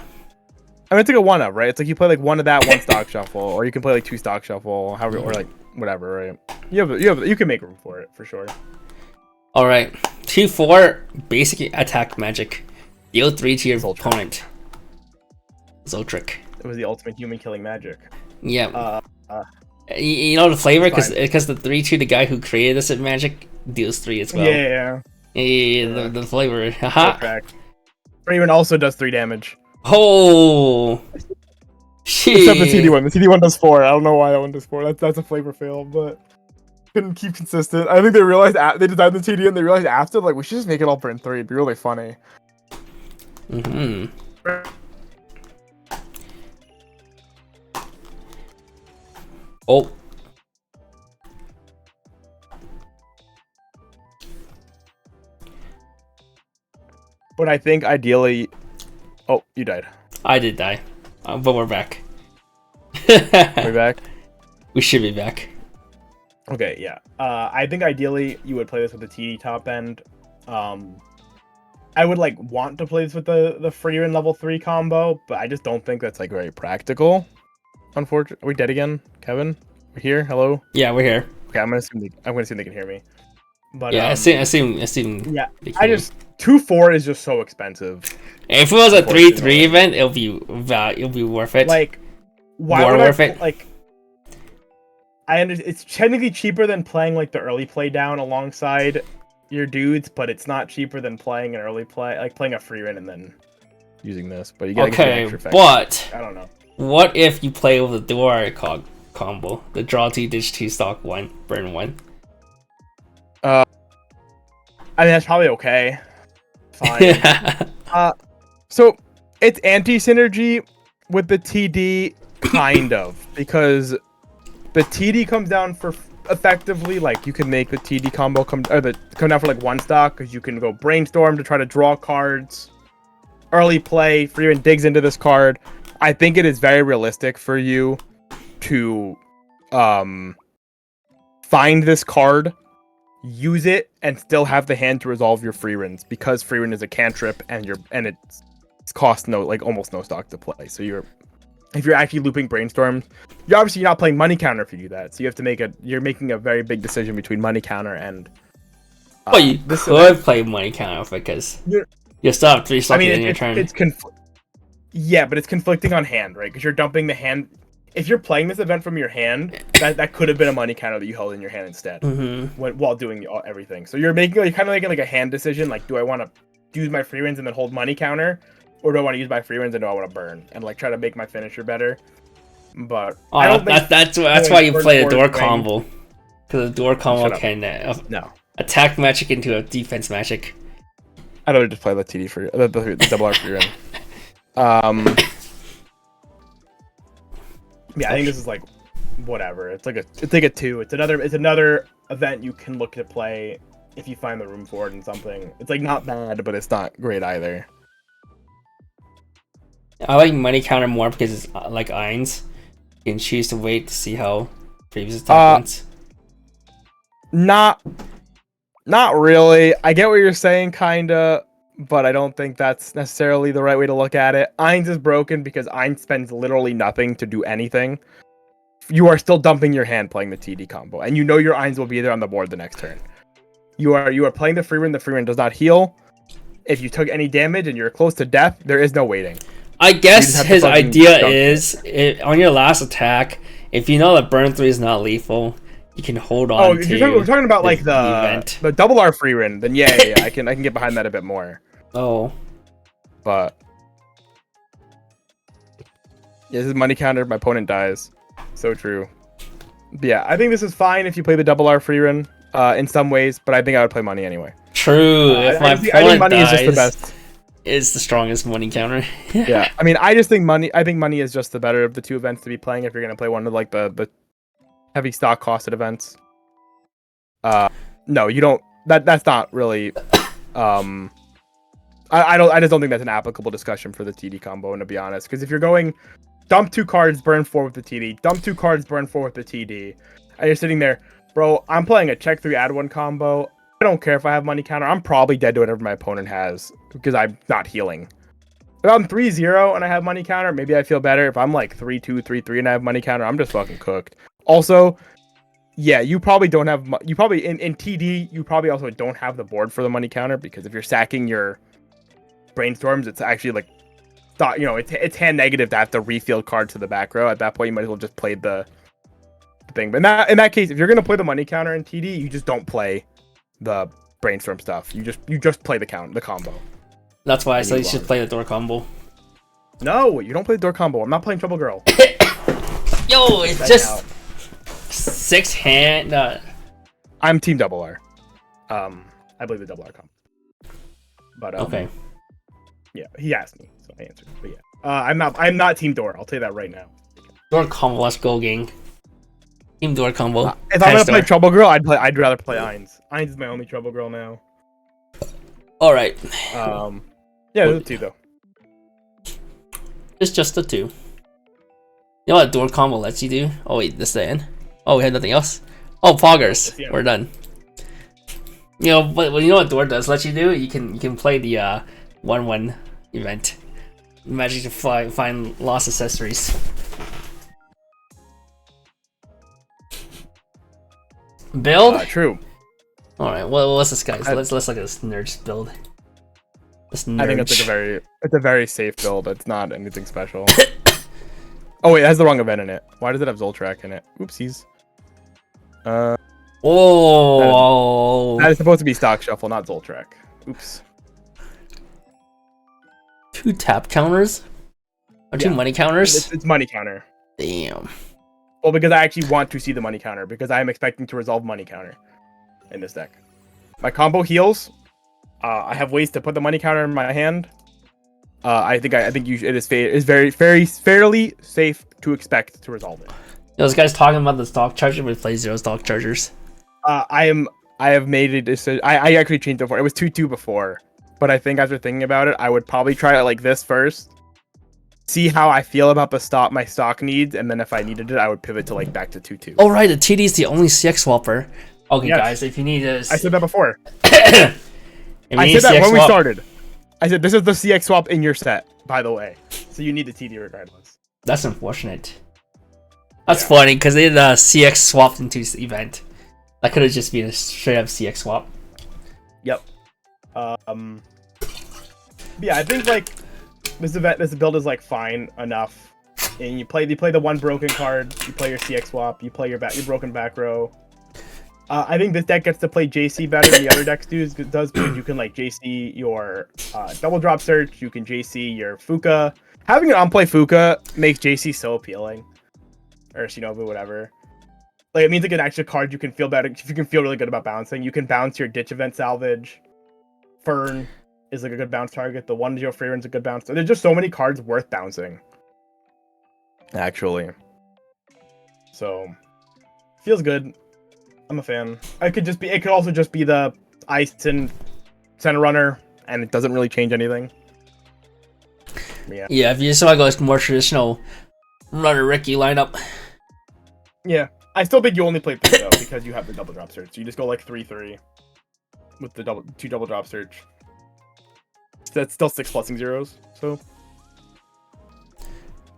I mean, it's like a 1-of, right? It's like you play like 1 of that, 1 stock shuffle, or you can play like 2 stock shuffle, however, or like whatever, right? You can make room for it for sure.
All right, 2/4 basic attack magic. Deal 3 to your opponent. Zoltric.
It was the ultimate human killing magic.
Yeah. You know the flavor because the 3/2 the guy who created this magic deals 3 as well.
Yeah.
The flavor. Haha.
Frieren also does 3 damage.
Oh.
Except the TD one. The TD one does 4. I don't know why that one does 4. That's a flavor fail, but couldn't keep consistent. I think they realized they designed the TD and they realized after like we should just make it all burn 3. It'd be really funny.
Oh.
But I think ideally... Oh, you died.
I did die. But we're back.
We're back?
We should be back.
Okay, yeah. I think ideally you would play this with the TD top end. I would like want to play this with the Frieren level 3 combo, but I just don't think that's like very practical. Unfortunately, are we dead again, Kevin? We're here. Hello.
Yeah, we're here.
Okay, I'm gonna assume they can hear me. But
yeah, I assume. Yeah,
I just 2/4 is just so expensive.
If it was a 3/3 event, it'll be worth it.
Like, why
more
would
worth
I,
it?
Like, it's technically cheaper than playing like the early play down alongside your dudes, but it's not cheaper than playing an early play, like playing a Frieren and then using this. But you gotta get the extra effect.
But
I don't know.
What if you play with the Duar combo? The draw 2, ditch 2, stock 1, burn 1.
I mean that's probably okay. Fine. So it's anti-synergy with the TD, kind of, because the TD comes down for effectively like you can make the TD combo come down for like 1 stock because you can go brainstorm to try to draw cards. Early play, Frieren digs into this card. I think it is very realistic for you to find this card, use it, and still have the hand to resolve your Frierens because Frieren is a cantrip and it's cost almost no stock to play. So if you're actually looping brainstorm, you're obviously not playing money counter if you do that. So you have to you're making a very big decision between money counter and.
Well, you could play money counter because you still have 3 stock in your turn.
Yeah, but it's conflicting on hand, right? Because you're dumping the hand. If you're playing this event from your hand, that could have been a money counter that you held in your hand instead, while doing everything. So you're kind of making like a hand decision, like, do I want to use my Frierens and then hold money counter, or do I want to use my Frierens and do I want to burn and like try to make my finisher better? But I don't think
that's why you play the door combo, because the door combo can attack magic into a defense magic.
I'd rather just play the TD for the double R Frieren. Yeah, I think this is like whatever. It's like a 2. It's another event you can look to play if you find the room for it and something. It's like not bad, but it's not great either.
I like money counter more because it's like Eins. You can choose to wait to see how previous attack went.
Not really. I get what you're saying, kinda, but I don't think that's necessarily the right way to look at it. Eins is broken because Eins spends literally nothing to do anything. you are still dumping your hand playing the TD combo, and you know your Eins will be there on the board the next turn. You are playing the Frieren. The Frieren does not heal. If you took any damage and you're close to death, there is no waiting.
I guess his idea is on your last attack, if you know that burn 3 is not lethal, you can hold on.
Oh, we're talking about like the double R Frieren, then yeah, I can get behind that a bit more.
Oh,
but yeah, this is money counter. My opponent dies. So true. But yeah, I think this is fine if you play the double R Frieren in some ways, but I think I would play money anyway.
True. If my opponent
money
dies,
is just the best.
It's the strongest money counter.
Yeah, I mean, I think money is just the better of the two events to be playing if you're gonna play one of like the heavy stock costed events. No, you don't. That's not really. I just don't think that's an applicable discussion for the TD combo, and to be honest, because if you're going dump 2 cards, burn 4 with the TD, dump 2 cards, burn 4 with the TD, and you're sitting there, bro, I'm playing a check 3 add 1 combo. I don't care if I have money counter. I'm probably dead to whatever my opponent has because I'm not healing. If I'm 3-0 and I have money counter, maybe I feel better. If I'm like 3-2, 3-3 and I have money counter, I'm just fucking cooked. Also, yeah, you probably don't have you probably in TD, you probably also don't have the board for the money counter because if you're sacking your brainstorms, it's actually like it's hand negative to have to refill card to the back row. At that point, you might as well just play the thing. But in that case, if you're gonna play the money counter in TD, you just don't play the brainstorm stuff. You just play the combo.
That's why I said you should play the door combo.
No, you don't play the door combo. I'm not playing Trouble Girl.
Yo, it's just 6 hand.
I'm team double R. I believe the double R combo. But
okay.
Yeah, he asked me, so I answered. But yeah, I'm not team door. I'll tell you that right now.
Door combo, let's go, gang. Team door combo.
If I'm gonna play Trouble Girl, I'd rather play Eins. Eins is my only Trouble Girl now.
All right.
Yeah, there's 2 though.
It's just the 2. You know what door combo lets you do? Oh wait, this then. Oh, we had nothing else. Oh, poggers. Yeah. We're done. You know, but you know what door does let you do? You can play the 1-1 event. Magic to find lost accessories. Build?
True.
All right. Well, what's this guy's? Let's look at this nerd's build. This nerd.
I think it's a very safe build. It's not anything special. Oh wait, it has the wrong event in it. Why does it have Zoltrak in it? Oopsies.
Oh.
That is supposed to be stock shuffle, not Zoltrak. Oops.
2 tap counters? Or 2 money counters?
It's money counter.
Damn.
Well, because I actually want to see the money counter, because I am expecting to resolve money counter in this deck. My combo heals. I have ways to put the money counter in my hand. I think it is fairly safe to expect to resolve it.
Those guys talking about the stock charger, we play 0 stock chargers.
I have made a decision. I actually changed it before. It was 2-2 before, but I think after thinking about it, I would probably try it like this first. See how I feel about my stock needs, and then if I needed it, I would pivot to like back to 2-2.
Oh right, the TD is the only CX swapper. Okay, yes. Guys, if you need a...
I said that before. I said that when we started. I said this is the CX swap in your set, by the way. So you need the TD regardless.
That's unfortunate. That's funny because they did a CX swapped into this event. That could have just been a straight up CX swap.
Yep. Yeah, I think like this build is like fine enough. And you play the one broken card, you play your CX swap, you play your broken back row. I think this deck gets to play JC better than the other decks does because you can like JC your double drop search, you can JC your Fuka. Having an on-play Fuka makes JC so appealing. Or Shinobu, whatever. Like it means like an extra card you can feel better. If you can feel really good about bouncing, you can bounce your ditch event salvage. Fern is like a good bounce target. The 1-0 Frieren's a good bounce. There's just so many cards worth bouncing. Actually. So feels good. I'm a fan. It could also just be the Ice and Center Runner, and it doesn't really change anything.
Yeah, if you just want to go more traditional Runner Ricky lineup.
Yeah. I still think you only play 3 though, because you have the double drop search. So you just go like 3-3 with the 2 double drop search. That's still 6 plusing zeros, so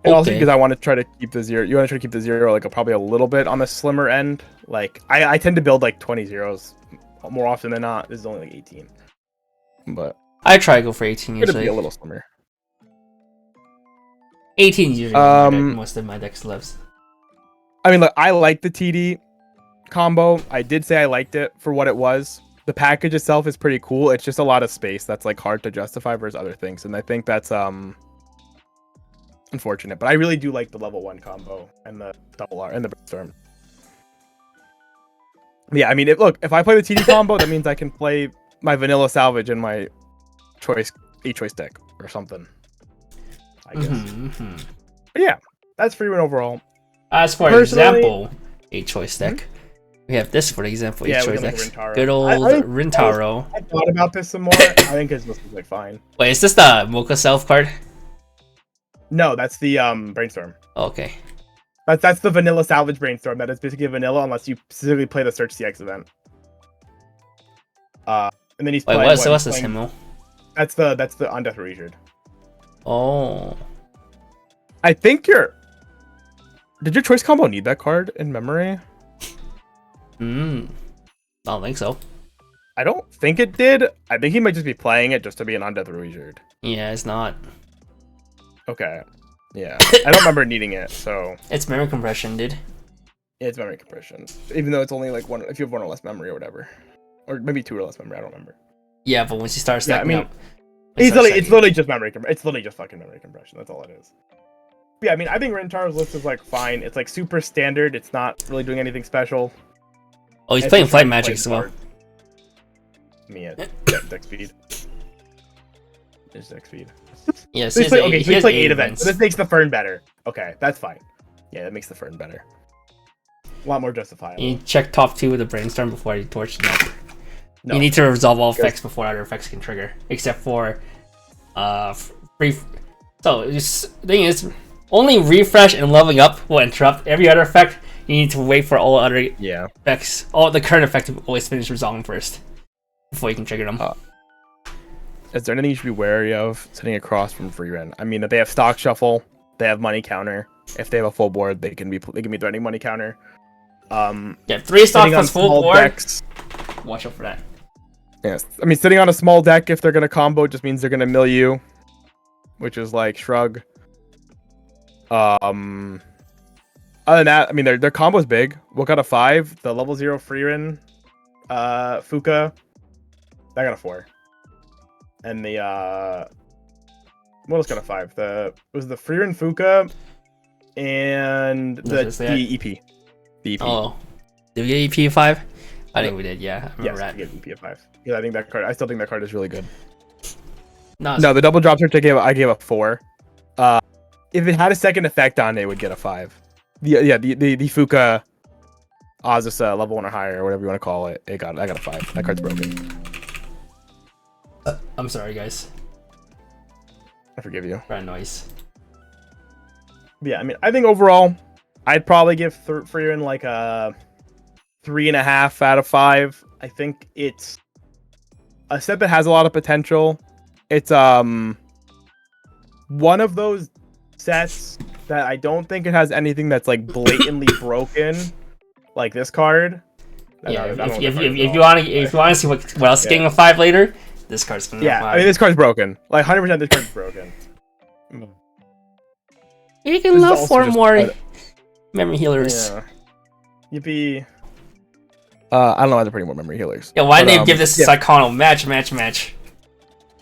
And also
Okay.
because I want to try to keep the zero. You want to try to keep the zero like probably a little bit on the slimmer end. Like I tend to build like 20 zeros more often than not. This is only like 18, but
I try to go for 18
it's gonna be
usually.
a little slimmer.
18 is usually where most of my decks lives.
I mean, look, I like the TD combo. I did say I liked it for what it was. The package itself is pretty cool. It's just a lot of space that's like hard to justify versus other things, and I think that's unfortunate. But I really do like the level 1 combo and the double R and the brainstorm. Yeah, I mean, if I play the TD combo, that means I can play my vanilla salvage in my choice deck or something, I guess. But yeah, that's Frieren overall.
As for example, a choice deck. We have this for example, a choice deck. Good old Rintaro.
I thought about this some more. I think it's just like fine.
Wait, is this the Mocha Self card?
No, that's the brainstorm.
Okay.
That's the vanilla salvage brainstorm. That is basically vanilla unless you specifically play the Search CX event. And then he's playing.
Wait, what's this Himmel?
That's the Undeath Erasure.
Oh.
I think did your choice combo need that card in memory?
I don't think so.
I don't think it did. I think he might just be playing it just to be an Undeath Erasure.
Yeah, it's not.
Okay. Yeah. I don't remember needing it, so.
It's memory compression, dude.
Yeah, it's memory compression. Even though it's only like one, if you have one or less memory or whatever. Or maybe two or less memory, I don't remember.
Yeah, but once you start stacking up.
It's literally just memory compression. It's literally just fucking memory compression. That's all it is. But yeah, I mean, I think Rintaro's list is like fine. It's like super standard. It's not really doing anything special.
Oh, he's playing Flight Magic as well.
Me at deck speed. There's deck speed.
Yeah,
so he's like 8 events. So this makes the Fern better. Okay, that's fine. Yeah, that makes the Fern better. A lot more justifiable.
You check top 2 with the brainstorm before you torch. No. You need to resolve all effects before other effects can trigger, except for free. So the thing is, only refresh and leveling up will interrupt every other effect. You need to wait for all other effects, all the current effects to always finish resolving first before you can trigger them.
Is there anything you should be wary of sitting across from Frieren? I mean, that they have stock shuffle, they have money counter. If they have a full board, they can be threatening money counter.
Yeah, 3 stock plus full board. Decks. Watch out for that.
Yes, I mean, sitting on a small deck, if they're gonna combo, just means they're gonna mill you, which is like shrug. Other than that, I mean, their combo's big. What got a 5? The level 0 Frieren, Fuka, that got a 4. And the what else got a 5? It was the Frieren Fuka and the EP. The EP.
Oh, did we get EP 5? I think we did. Yeah, I remember
that. Yes, we get EP 5. Yeah, I think that card. I still think that card is really good.
No,
the double drop search I gave a 4. If it had a second effect on it, it would get a 5. The Fuka Azusa level 1 or higher, or whatever you want to call it. I got a 5. That card's broken.
I'm sorry, guys.
I forgive you.
Brand noise.
But yeah, I mean, I think overall, I'd probably give Frieren like a 3.5 out of 5. I think it's a set that has a lot of potential. It's one of those sets that I don't think it has anything that's like blatantly broken, like this card.
Yeah, if you want to see what else is getting a 5 later, this card's getting a 5.
I mean, this card's broken. Like 100%, this card's broken.
You can love 4 more memory healers.
Yeah. Yippee. I don't know why they're putting more memory healers.
Yeah, why didn't they give this Psychono match?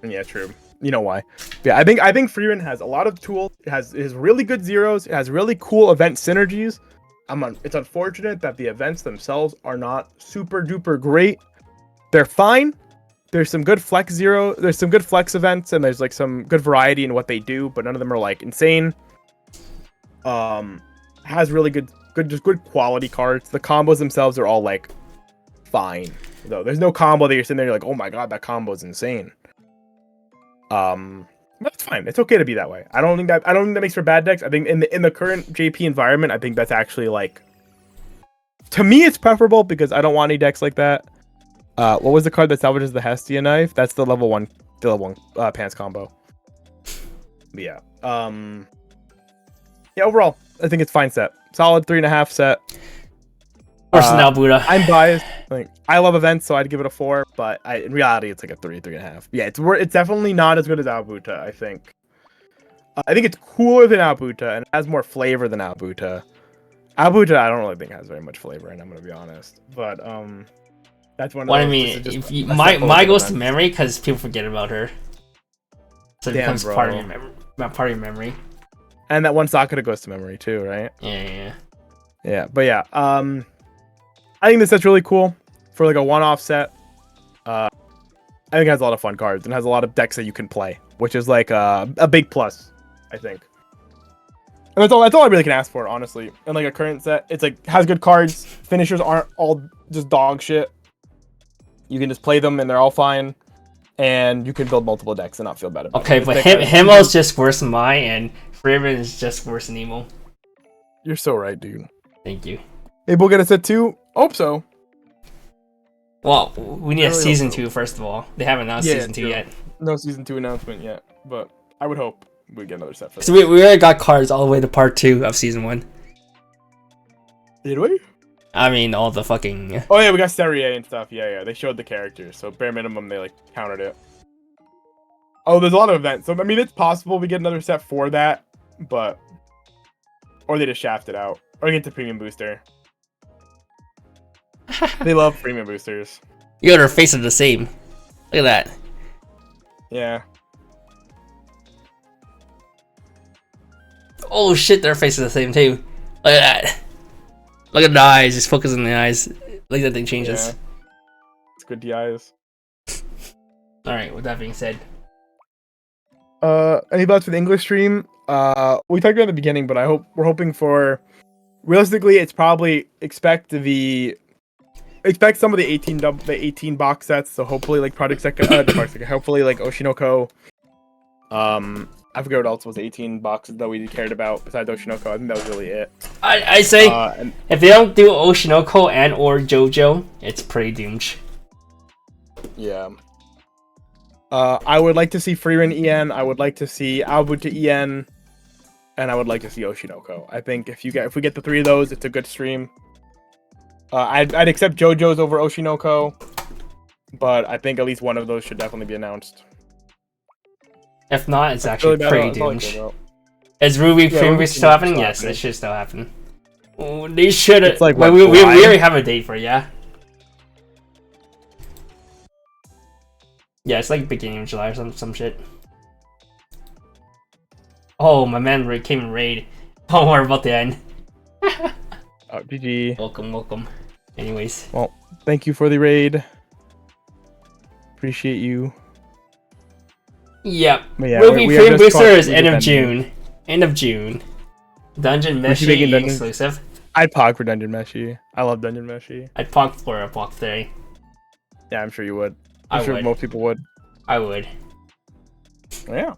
Yeah,
true. You know why? Yeah, I think Frieren has a lot of tools. It has really good zeros. It has really cool event synergies. It's unfortunate that the events themselves are not super duper great. They're fine. There's some good flex There's some good flex events, and there's like some good variety in what they do, but none of them are like insane. Has really good quality cards. The combos themselves are all like fine. Though there's no combo that you're sitting there, you're like, oh my god, that combo is insane. That's fine. It's okay to be that way. I don't think that makes for bad decks. I think in the current JP environment, I think that's actually like, to me, it's preferable because I don't want any decks like that. What was the card that salvages the Hestia knife? That's the level 1 pants combo. But yeah. Yeah, overall, I think it's fine set. Solid 3.5 set.
Versus Nabuta.
I'm biased. Like, I love events, so I'd give it a 4. But in reality, it's like a 3.5. Yeah, it's definitely not as good as Albuta. I think. I think it's cooler than Albuta and it has more flavor than Albuta. Albuta, I don't really think has very much flavor, and I'm gonna be honest. But that's one of
What
those.
I mean, if you, my goes to memory because people forget about her, so it becomes part of your memory.
And that one Sakura goes to memory too, right?
Yeah.
But yeah, I think this set's really cool for like a one-off set. I think it has a lot of fun cards and has a lot of decks that you can play, which is like a big plus, I think. And that's all I really can ask for, honestly. In like a current set, it's like has good cards. Finishers aren't all just dog shit. You can just play them and they're all fine. And you can build multiple decks and not feel bad about it.
Okay, but Himo's just worse than mine, and Frieren is just worse than Emo.
You're so right, dude.
Thank you.
Maybe we'll get a set 2. Hope so.
Well, we need a season 2 first of all. They haven't announced season 2 yet.
No season 2 announcement yet, but I would hope we get another set for that.
So we already got cards all the way to part 2 of season 1.
Did we?
I mean, all the fucking...
Oh yeah, we got Serie and stuff. Yeah. They showed the characters, so bare minimum they like counted it. Oh, there's a lot of events. So I mean, it's possible we get another set for that, but or they just shaft it out or get the premium booster. They love premium boosters.
You got their faces the same. Look at that.
Yeah.
Oh shit, their faces the same too. Look at that. Look at the eyes. Just focus on the eyes. Look at that thing changes.
Yeah. It's good DIs.
All right. With that being said.
Any thoughts for the English stream? We talked about it at the beginning, but we're hoping for. Realistically, it's probably expect some of the 18 box sets. So hopefully, like Project Second, hopefully like Oshinoko. I forget what else was 18 boxes that we cared about besides Oshinoko. I think that was really it.
I say if they don't do Oshinoko and or JoJo, it's pretty doomed.
Yeah. I would like to see Frieren EN. I would like to see Albuta EN, and I would like to see Oshinoko. I think if we get the 3 of those, it's a good stream. I'd accept JoJo's over Oshinoko, but I think at least one of those should definitely be announced.
If not, it's actually pretty doomed. Is Ruby Premium still happening? Yes, it should still happen. Oh, they should have. Like, we already have a date for it, yeah. Yeah, it's like beginning of July or some shit. Oh, my man came in raid. Oh, we're about to end.
Oh, GG.
Welcome. Anyways.
Well, thank you for the raid. Appreciate you.
Yep.
Yeah,
Ruby Premium Booster is end of June. End of June. Dungeon Meshi exclusive.
I'd pog for Dungeon Meshi. I love Dungeon Meshi.
I'd pog for a pog 3.
Yeah, I'm sure you would. I'm sure most people would.
I would.
Yeah.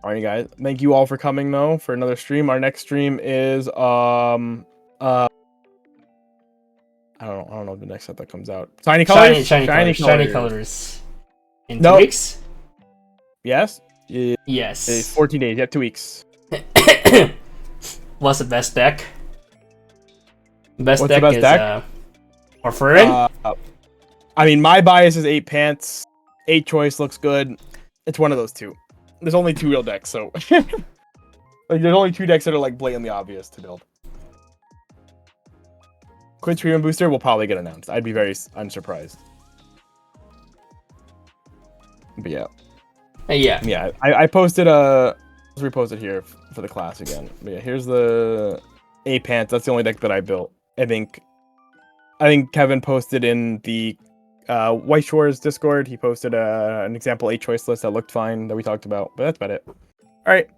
Alright, guys. Thank you all for coming though for another stream. Our next stream is I don't know what the next set that comes out. Shiny Colors.
Shiny Colors. In 2 weeks.
Yes.
Yes.
It's 14 days. Yeah, 2 weeks.
What's the best deck? Best deck is or Frieren?
I mean, my bias is 8 Pants. 8 Choice looks good. It's one of those 2. There's only 2 real decks, so like there's only 2 decks that are like blatantly obvious to build. Quinn Premium Booster will probably get announced. I'd be very unsurprised. But yeah.
Yeah.
I posted let's repost it here for the class again. But yeah, here's the 8 Pants. That's the only deck that I built. I think Kevin posted in the Weiss Schwarz Discord. He posted an example 8 choice list that looked fine that we talked about. But that's about it. All right.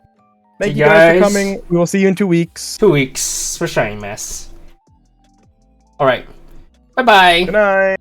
Thank you guys for coming. We will see you in 2 weeks.
2 weeks for Shiny Mess. All right. Bye-bye.
Good night.